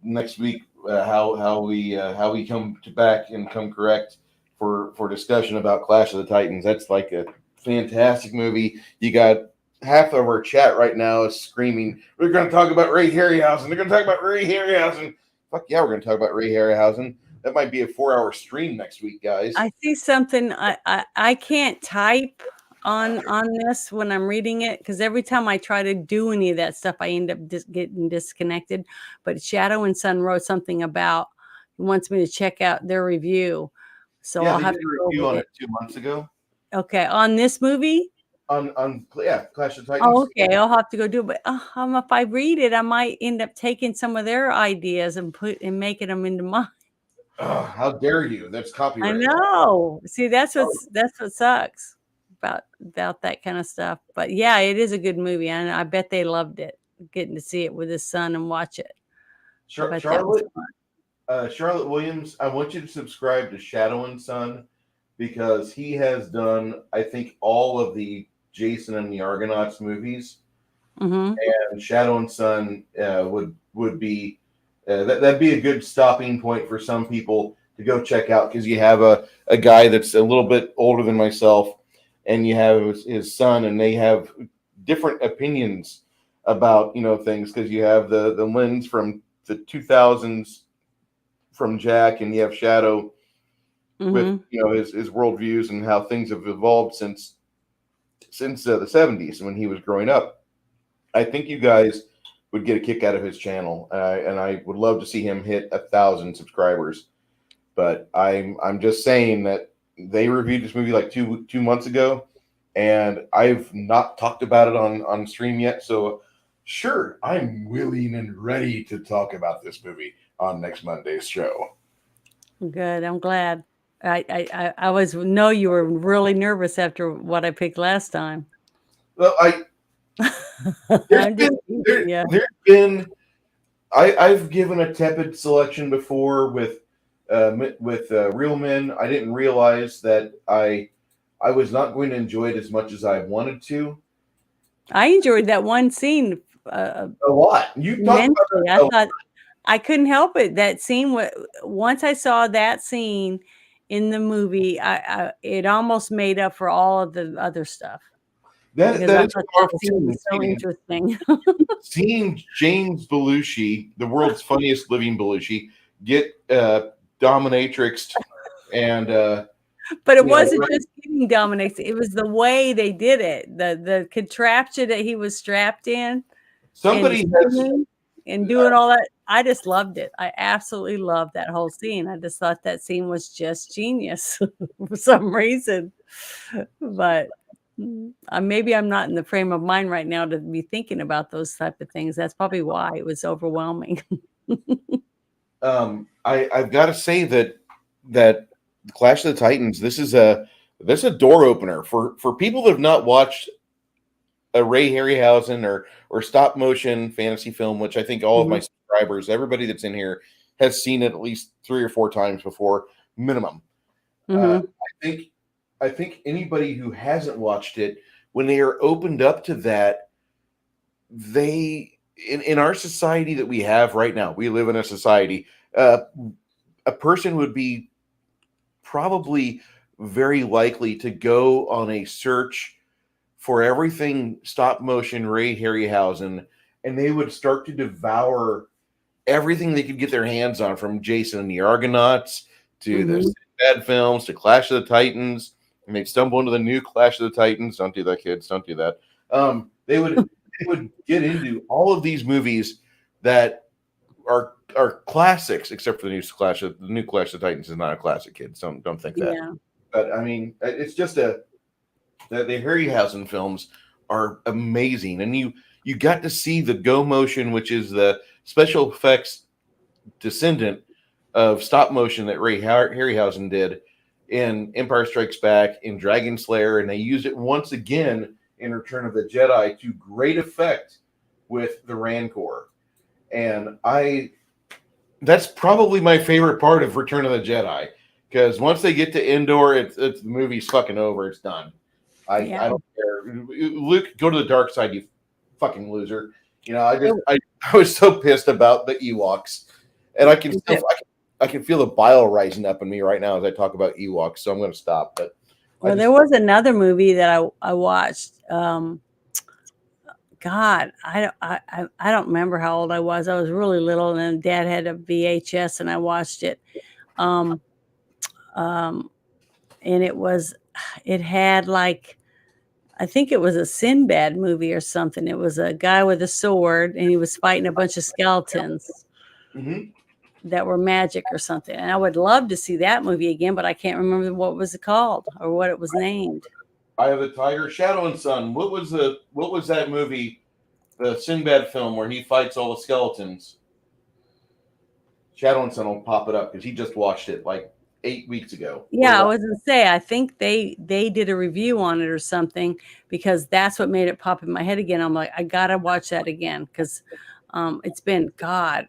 next week how we come back and come correct for discussion about Clash of the Titans. That's like a fantastic movie. You got half of our chat right now is screaming, "We're going to talk about Ray Harryhausen. They're going to talk about Ray Harryhausen." Fuck yeah, we're going to talk about Ray Harryhausen. That might be a 4-hour stream next week, guys. I see something. I can't type on this when I'm reading it, because every time I try to do any of that stuff, I end up getting disconnected. But Shadow and Sun wrote something about, he wants me to check out their review. So yeah, I'll have to review on it 2 months ago. Okay, on this movie. On Clash of Titans. Oh, okay, I'll have to go do it. But if I read it, I might end up taking some of their ideas and making them into mine. Oh, how dare you? That's copyright. I know. See, that's what sucks about that kind of stuff. But yeah, it is a good movie, and I bet they loved it, getting to see it with his son and watch it. Charlotte Williams, I want you to subscribe to Shadow and Sun because he has done, I think, all of the Jason and the Argonauts movies, Mm-hmm. and Shadow and Sun would be that'd be a good stopping point for some people to go check out, because you have a guy that's a little bit older than myself, and you have his son, and they have different opinions about things, because you have the lens from the 2000s from Jack, and you have Shadow with Mm-hmm. his worldviews and how things have evolved since the 70s when he was growing up. I think you guys would get a kick out of his channel, and I would love to see him hit 1,000 subscribers. But I'm just saying that they reviewed this movie like two months ago, and I've not talked about it on stream yet. So sure, I'm willing and ready to talk about this movie on next Monday's show. Good. I'm glad. I always know you were really nervous after what I picked last time. Well, there's I'm been just yeah. there's been I've given a tepid selection before with Real Men. I didn't realize that I was not going to enjoy it as much as I wanted to. I enjoyed that one scene A lot. You talked about immensely. I that. thought I couldn't help it. That scene, once I saw that scene in the movie, it almost made up for all of the other stuff, because That I is thought a that powerful scene scene. was so interesting. Seeing James Belushi, the world's funniest living Belushi, get dominatrixed and But it you know, wasn't just getting dominated. It was the way they did it. The contraption that he was strapped in and somebody has spinning and doing all that. I just loved it. I absolutely loved that whole scene. I just thought that scene was just genius for some reason. But maybe I'm not in the frame of mind right now to be thinking about those type of things. That's probably why it was overwhelming. I've got to say that Clash of the Titans, this is a door opener for people that have not watched a Ray Harryhausen or stop motion fantasy film, which I think all of my Mhm. subscribers, everybody that's in here, has seen it at least 3 or 4 times before, minimum. Mhm. I think anybody who hasn't watched it, when they are opened up to that, they in our society that we have right now, we live in a society. A person would be probably very likely to go on a search for everything stop motion Ray Harryhausen, and they would start to devour everything they could get their hands on, from Jason and the Argonauts to the Mhm. Sinbad films to Clash of the Titans, and they'd stumble into the new Clash of the Titans. Don't do that, kids. Don't do that. They would get into all of these movies that are classics, except for the new Clash of the Titans is not a classic, kids. Don't think that. Yeah. But I mean, it's just the Harryhausen films are amazing, and you got to see the go motion, which is the special effects descendant of stop motion that Ray Harryhausen did in Empire Strikes Back, in Dragonslayer, and they used it once again in Return of the Jedi to great effect with the Rancor. And that's probably my favorite part of Return of the Jedi, because once they get to Endor, it's the movie's fucking over. It's done. I Yeah. don't care. Luke, go to the dark side, you fucking loser. I was so pissed about the Ewoks, and I can feel the bile rising up in me right now as I talk about Ewoks. So I'm going to stop. But Well, there was another movie that I watched. God, I don't remember how old I was. I was really little, and then Dad had a VHS, and I watched it. Um, um, and it had like, I think it was a Sinbad movie or something. It was a guy with a sword, and he was fighting a bunch of skeletons Mhm. that were magic or something. And I would love to see that movie again, but I can't remember what was it called or what it was named. Eye of the Tiger, Shadow and Sun. What was that movie? The Sinbad film where he fights all the skeletons. Shadow and Sun will pop it up because he just watched it like 8 weeks ago. Yeah, I was gonna say, I think they did a review on it or something, because that's what made it pop in my head again. I'm like, I gotta watch that again, because it's been God.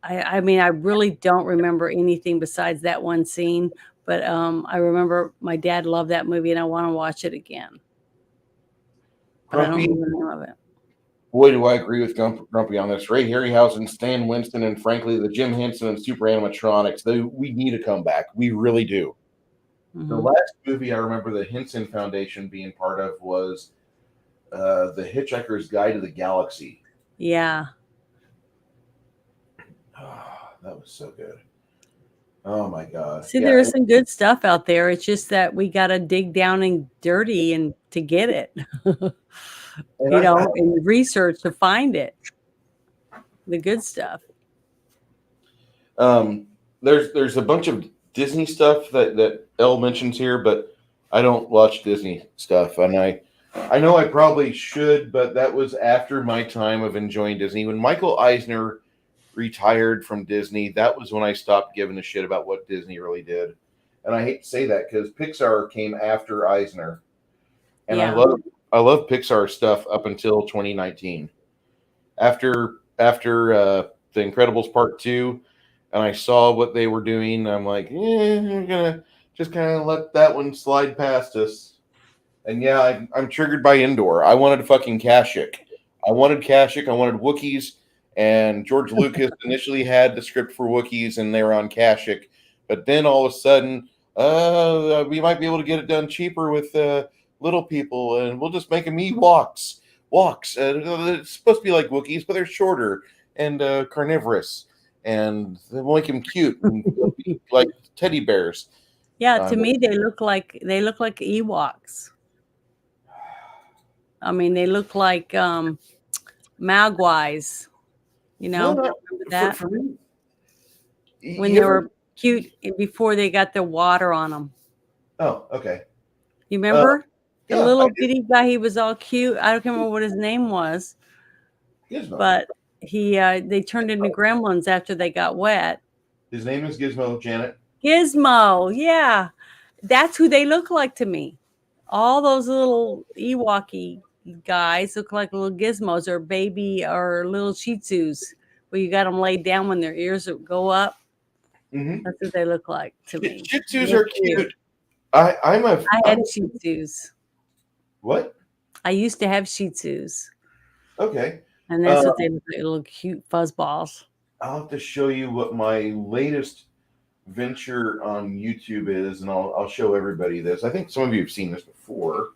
I mean, I really don't remember anything besides that one scene, But I remember my dad loved that movie, and I want to watch it again. But I don't Grumpy, know the name of it. boy, do I agree with Grumpy on this. Ray Harryhausen, Stan Winston, and frankly, the Jim Henson and Super Animatronics. We need to come back. We really do. The Hmm. last movie I remember the Henson Foundation being part of was The Hitchhiker's Guide to the Galaxy. Yeah. Oh, that was so good. Oh my God. See, Yeah. there is some good stuff out there. It's just that we got to dig down and dirty and to get it, And you know, and research to find it, the good stuff. There's a bunch of Disney stuff that Elle mentions here, but I don't watch Disney stuff, and I know I probably should, but that was after my time of enjoying Disney. When Michael Eisner retired from Disney, that was when I stopped giving a shit about what Disney really did. And I hate to say that because Pixar came after Eisner, and Yeah. I love Pixar stuff up until 2019. After The Incredibles Part 2, and I saw what they were doing, I'm like, I'm gonna just kind of let that one slide past us. And yeah, I'm triggered by Endor. I wanted fucking Kashyyyk. I wanted Wookiees, and George Lucas initially had the script for Wookiees, and they were on Kashyyyk. But then all of a sudden, we might be able to get it done cheaper with little people, and we'll just make them Ewoks. Walks. It's supposed to be like Wookiees, but they're shorter and carnivorous, and we'll make them cute and they'll be like teddy bears. Yeah, to me they look like Ewoks. I mean, they look like Mogwais, you know. No, Remember that? for me, When they were cute before they got the water on them. Oh, okay. You remember? The Yeah, little bitty guy, he was all cute. I don't remember what his name was. Gizmo. But they turned into gremlins after they got wet. His name is Gizmo, Janet. Gizmo, yeah. That's who they look like to me. All those little Ewoky guys look like little gizmos or baby or little Shih Tzus where you got them laid down when their ears go up. Mm-hmm. That's what they look like to me. Shih Tzus are cute. I had Shih Tzus. What? I used to have Shih Tzus. Okay. And that's what they look like, little cute fuzzballs. I'll have to show you what my latest venture on YouTube is, and I'll show everybody this. I think some of you have seen this before.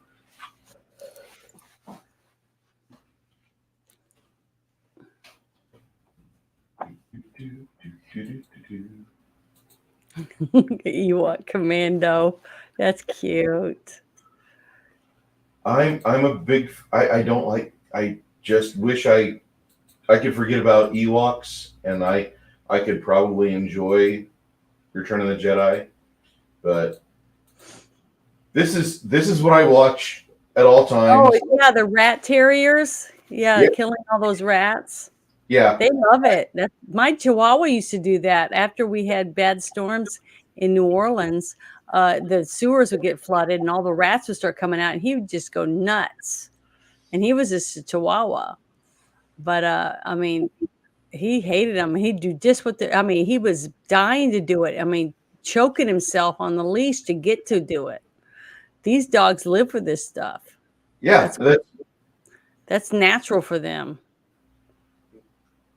Ewok Commando. That's cute. I'm a big. I don't like. I just wish I could forget about Ewoks, and I could probably enjoy Return of the Jedi, but this is what I watch at all times. Oh yeah, the rat terriers. Yeah, killing all those rats. Yeah, they love it. My Chihuahua used to do that after we had bad storms in New Orleans. The sewers would get flooded, and all the rats would start coming out, and he would just go nuts. And he was just a Chihuahua, but I mean, he hated them. He'd do just what he was dying to do it. I mean, choking himself on the leash to get to do it. These dogs live for this stuff. Yeah, that's natural for them.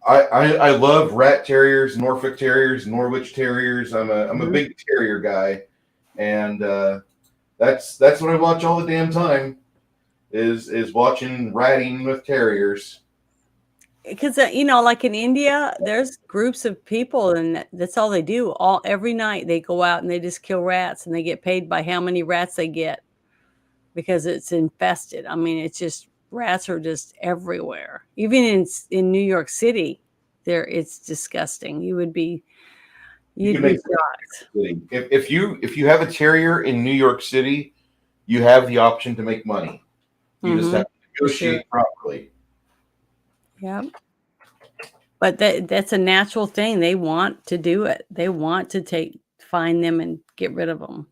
I love rat terriers, Norfolk terriers, Norwich terriers. I'm a big terrier guy, and that's what I watch all the damn time is watching ratting with terriers. Because like in India, there's groups of people, and that's all they do. Every night they go out and they just kill rats, and they get paid by how many rats they get because it's infested. I mean, it's just rats are just everywhere. Even in New York City, it's disgusting. You'd be shocked. If you have a terrier in New York City, you have the option to make money. You just have to negotiate properly. Yeah. But that's a natural thing. They want to do it. They want to find them and get rid of them.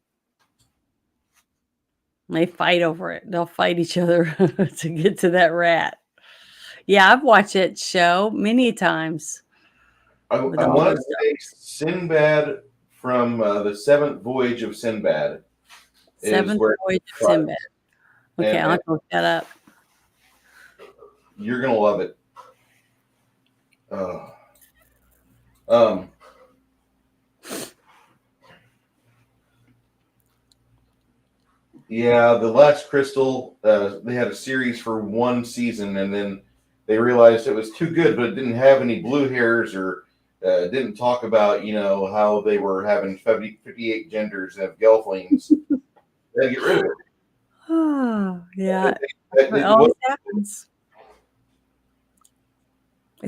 And they fight over it. They'll fight each other to get to that rat. Yeah, I've watched that show many times. I want to say Sinbad from the Seventh Voyage of Sinbad. Seventh Voyage of Sinbad. Okay, I'll look that up. You're gonna love it. Yeah, The Last Crystal, they had a series for one season, and then they realized it was too good, but it didn't have any blue hairs or didn't talk about, how they were having 58 genders and have gelflings. They had to get rid of it. Oh, yeah. It always happens.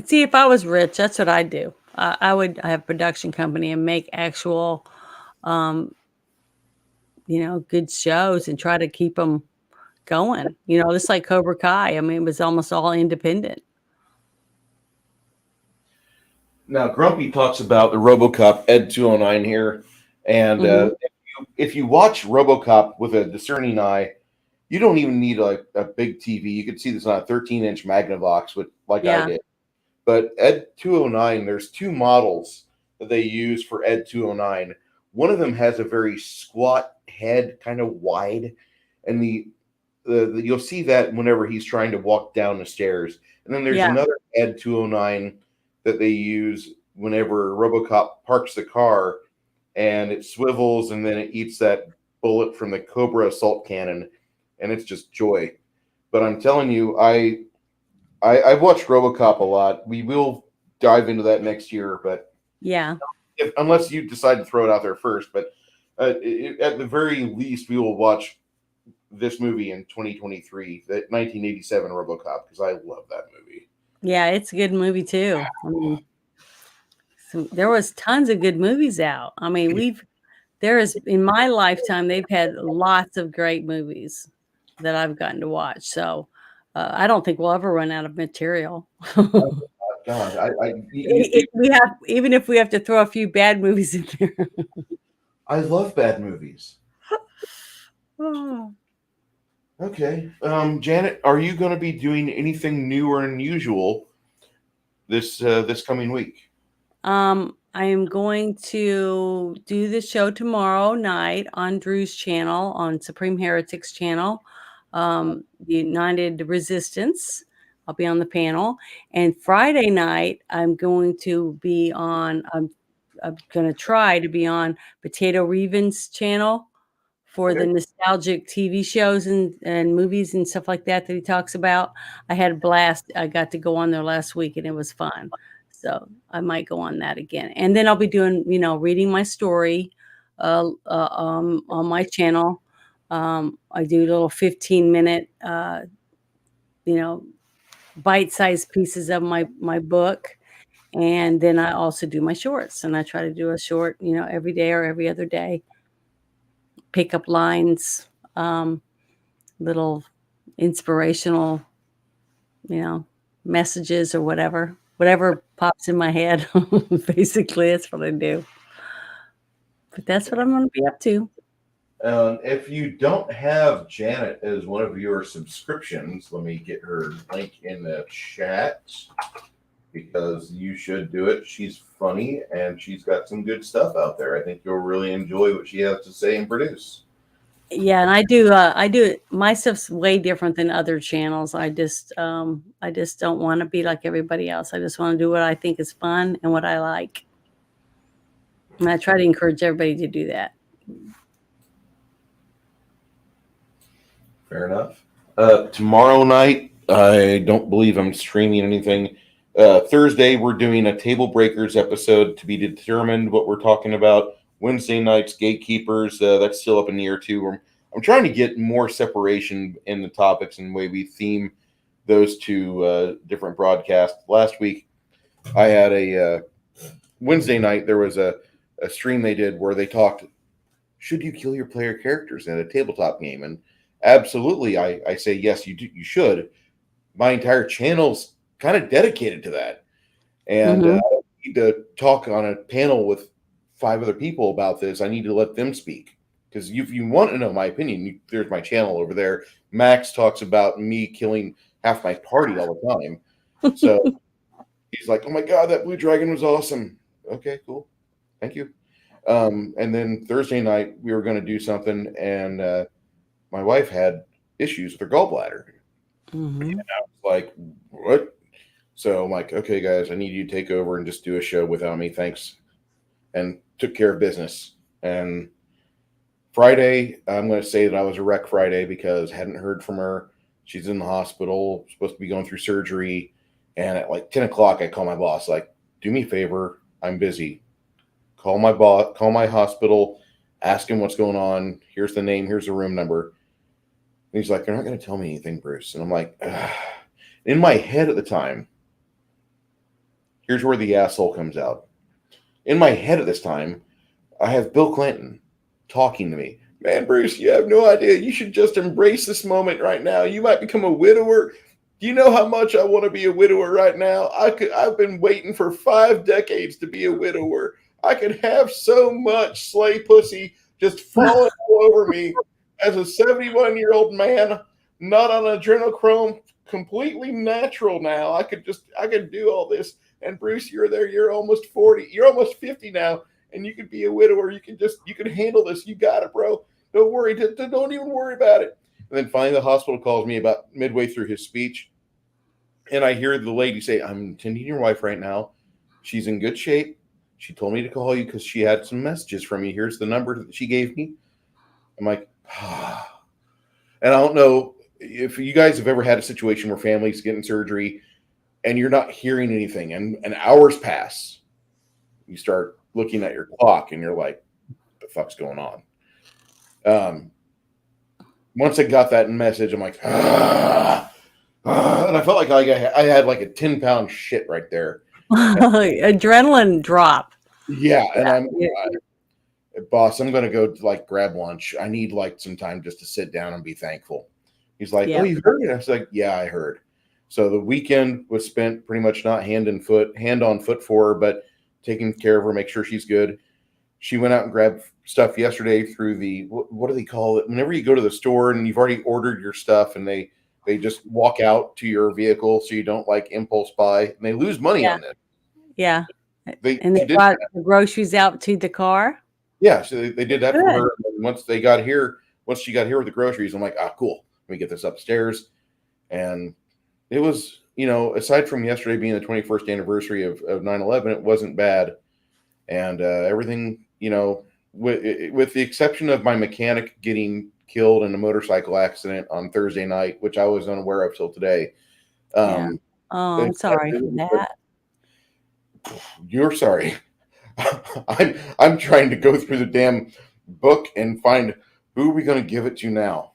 See, if I was rich, that's what I'd do. I would have a production company and make actual, good shows and try to keep them going. Just like Cobra Kai. I mean, it was almost all independent. Now, Grumpy talks about the RoboCop Ed 209 here, and if you watch RoboCop with a discerning eye, you don't even need a big TV. You could see this on a 13-inch Magnavox, I did. But Ed 209, there's two models that they use for Ed 209. One of them has a very squat head, kind of wide, and the you'll see that whenever he's trying to walk down the stairs. And then there's another Ed 209 that they use whenever RoboCop parks the car, and it swivels, and then it eats that bullet from the Cobra assault cannon, and it's just joy. But I'm telling you, I've watched RoboCop a lot. We will dive into that next year, but unless you decide to throw it out there first. But at the very least, we will watch this movie in 2023, that 1987 RoboCop, because I love that movie. Yeah, it's a good movie too. I mean, there was tons of good movies out. I mean, in my lifetime, they've had lots of great movies that I've gotten to watch. So I don't think we'll ever run out of material. God, even if we have to throw a few bad movies in there. I love bad movies. Oh. Okay. Janet, are you going to be doing anything new or unusual this coming week? I am going to do the show tomorrow night on Drew's channel, on Supreme Heretics channel, the United Resistance. I'll be on the panel. And Friday night, I'm going to try to be on Potato Reven's channel for the nostalgic TV shows and movies and stuff like that he talks about. I had a blast. I got to go on there last week, and it was fun. So I might go on that again. And then I'll be doing, reading my story on my channel. I do little 15-minute, bite-sized pieces of my book. And then I also do my shorts. And I try to do a short, every day or every other day. Pick up lines, little inspirational, messages or whatever pops in my head. Basically, that's what I do. But that's what I'm going to be up to. If you don't have Janet as one of your subscriptions, let me get her link in the chat, because you should do it. She's funny, and she's got some good stuff out there. I think you'll really enjoy what she has to say and produce. Yeah, and I do my stuff's way different than other channels. I just don't want to be like everybody else. I just want to do what I think is fun and what I like. And I try to encourage everybody to do that. Fair enough. Tomorrow night, I don't believe I'm streaming anything. Thursday, we're doing a Table Breakers episode to be determined what we're talking about. Wednesday nights, Gatekeepers. That's still up in the air too. I'm trying to get more separation in the topics and the way we theme those two different broadcasts. Last week, I had a Wednesday night. There was a stream they did where they talked, should you kill your player characters in a tabletop game? And absolutely, I say yes, you should. My entire channel's kind of dedicated to that, and I don't need to talk on a panel with 5 other people about this. I need to let them speak, because if you want to know my opinion, there's my channel over there. Max talks about me killing half my party all the time, so he's like, "Oh my god, that blue dragon was awesome." Okay, cool, thank you. And then Thursday night we were going to do something, and my wife had issues with her gallbladder. Mm-hmm. I was like, what? So I'm like, okay, guys, I need you to take over and just do a show without me. Thanks. And took care of business. And Friday, I'm going to say that I was a wreck Friday because I hadn't heard from her. She's in the hospital, supposed to be going through surgery. And at like 10 o'clock, I call my boss, like, do me a favor. I'm busy. Call my boss, call my hospital, ask him what's going on. Here's the name, here's the room number. And he's like, they're not going to tell me anything, Bruce. And I'm like, ugh. In my head at the time, here's where the asshole comes out. In my head at this time, I have Bill Clinton talking to me. Man, Bruce, you have no idea. You should just embrace this moment right now. You might become a widower. Do you know how much I want to be a widower right now? I've been waiting for 5 decades to be a widower. I could have so much slay pussy just falling all over me as a 71-year-old man, not on adrenochrome, completely natural now. I could do all this. And Bruce, you're there. You're almost 40. You're almost 50 now, and you could be a widower. You can handle this. You got it, bro. Don't worry. Don't even worry about it. And then finally, the hospital calls me about midway through his speech, and I hear the lady say, "I'm attending your wife right now. She's in good shape. She told me to call you because she had some messages from you. Here's the number that she gave me." I'm like, ah. And I don't know if you guys have ever had a situation where families getting surgery and you're not hearing anything, and hours pass. You start looking at your clock, and you're like, "What the fuck's going on?" Once I got that message, I'm like, ah, ah, and I felt like I had like a 10-pound shit right there. Adrenaline drop. Yeah, and Yeah. boss, I'm gonna go like grab lunch. I need like some time just to sit down and be thankful. He's like, "Oh, Yeah. you heard it?" I was like, "Yeah, I heard." So the weekend was spent pretty much not hand on foot for her, but taking care of her, make sure she's good. She went out and grabbed stuff yesterday through the what do they call it? Whenever you go to the store and you've already ordered your stuff, and they just walk out to your vehicle so you don't like impulse buy, and they lose money Yeah. on this. Yeah. And She they did brought the groceries out to the car. Yeah, so they did that for Good. her. And once she got here with the groceries, I'm like, ah, cool. Let me get this upstairs. And it was, aside from yesterday being the 21st anniversary of 9/11, it wasn't bad. And everything, with the exception of my mechanic getting killed in a motorcycle accident on Thursday night, which I was unaware of till today. Yeah. Oh, I'm sorry for that. You're sorry. I'm trying to go through the damn book and find who are we going to give it to now.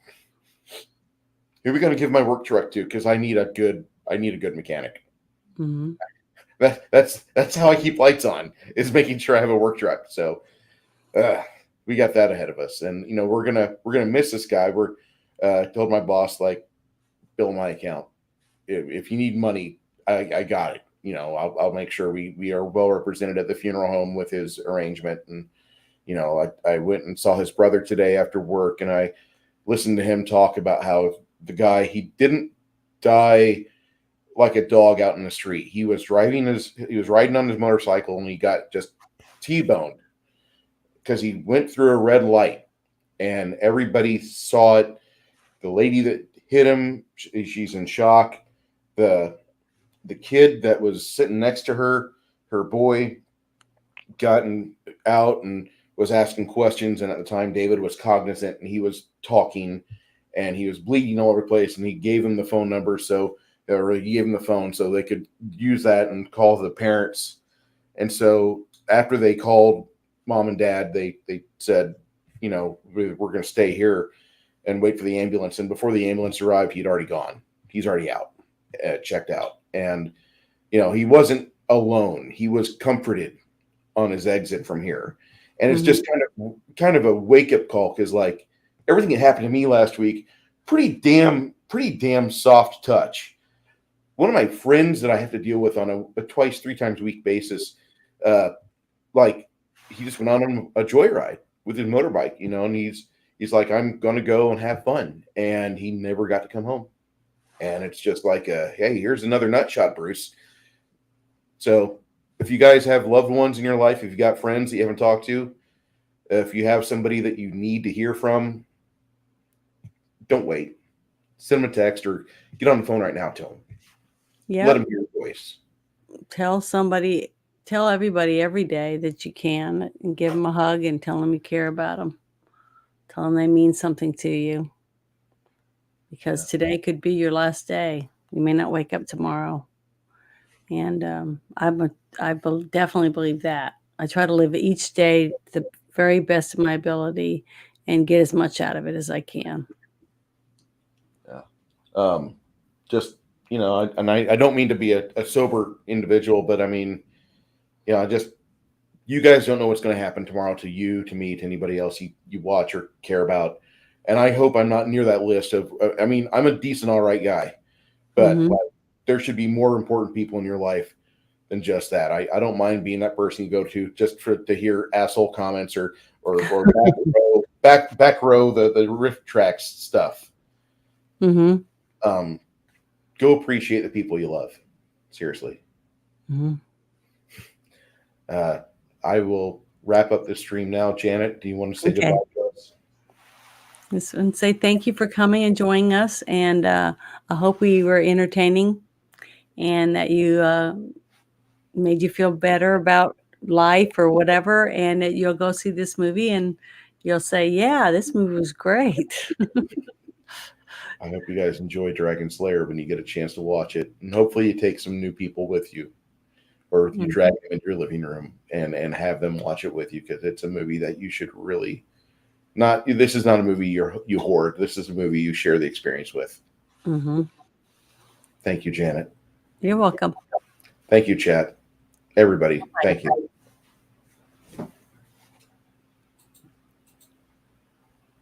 Who are we going to give my work truck to? Because I need a good mechanic. Mm-hmm. That's how I keep lights on, is making sure I have a work truck. So we got that ahead of us, and we're gonna miss this guy. We're told my boss, like, bill my account. If you need money, I got it. I'll make sure we are well represented at the funeral home with his arrangement. And I went and saw his brother today after work, and I listened to him talk about how the guy, he didn't die like a dog out in the street. He was riding on his motorcycle, and he got just T-boned because he went through a red light, and everybody saw it. The lady that hit him, she's in shock. The kid that was sitting next to her boy, gotten out and was asking questions. And at the time, David was cognizant, and he was talking, and he was bleeding all over the place. And he gave him the phone number, or he gave him the phone so they could use that and call the parents. And so after they called mom and dad, they said, we're going to stay here and wait for the ambulance. And before the ambulance arrived, he'd already gone. He's already out, checked out. And, he wasn't alone. He was comforted on his exit from here. And it's just kind of a wake up call. Cause like everything that happened to me last week, pretty damn soft touch. One of my friends that I have to deal with on a twice, 3 times a week basis, like he just went on a joyride with his motorbike, and he's like, I'm going to go and have fun. And he never got to come home. And it's just like, hey, here's another nut shot, Bruce. So if you guys have loved ones in your life, if you got friends that you haven't talked to, If you have somebody that you need to hear from, don't wait. Send them a text or get on the phone right now to them. Yeah. Let them hear your voice. Tell everybody every day that you can, and give them a hug and tell them you care about them. Tell them they mean something to you, because today could be your last day. You may not wake up tomorrow. And definitely believe that. I try to live each day to the very best of my ability and get as much out of it as I can. Just, I don't mean to be a sober individual, but I mean, you guys don't know what's going to happen tomorrow to you, to me, to anybody else you watch or care about. And I hope I'm not near that list of, I mean, I'm a decent, all right guy, but there should be more important people in your life than just that. I don't mind being that person you go to just to hear asshole comments or back row the riff tracks stuff. Go appreciate the people you love. Seriously. I will wrap up this stream now. Janet, do you want to say goodbye to us? Yes, and say thank you for coming and joining us. And I hope we were entertaining and that you made you feel better about life or whatever, and that you'll go see this movie and you'll say, yeah, this movie was great. I hope you guys enjoy Dragonslayer when you get a chance to watch it. And hopefully you take some new people with you, or you drag them into your living room and have them watch it with you, because it's a movie that you should really not. This is not a movie you hoard. This is a movie you share the experience with. Thank you, Janet. You're welcome. Thank you, chat. Everybody, thank you.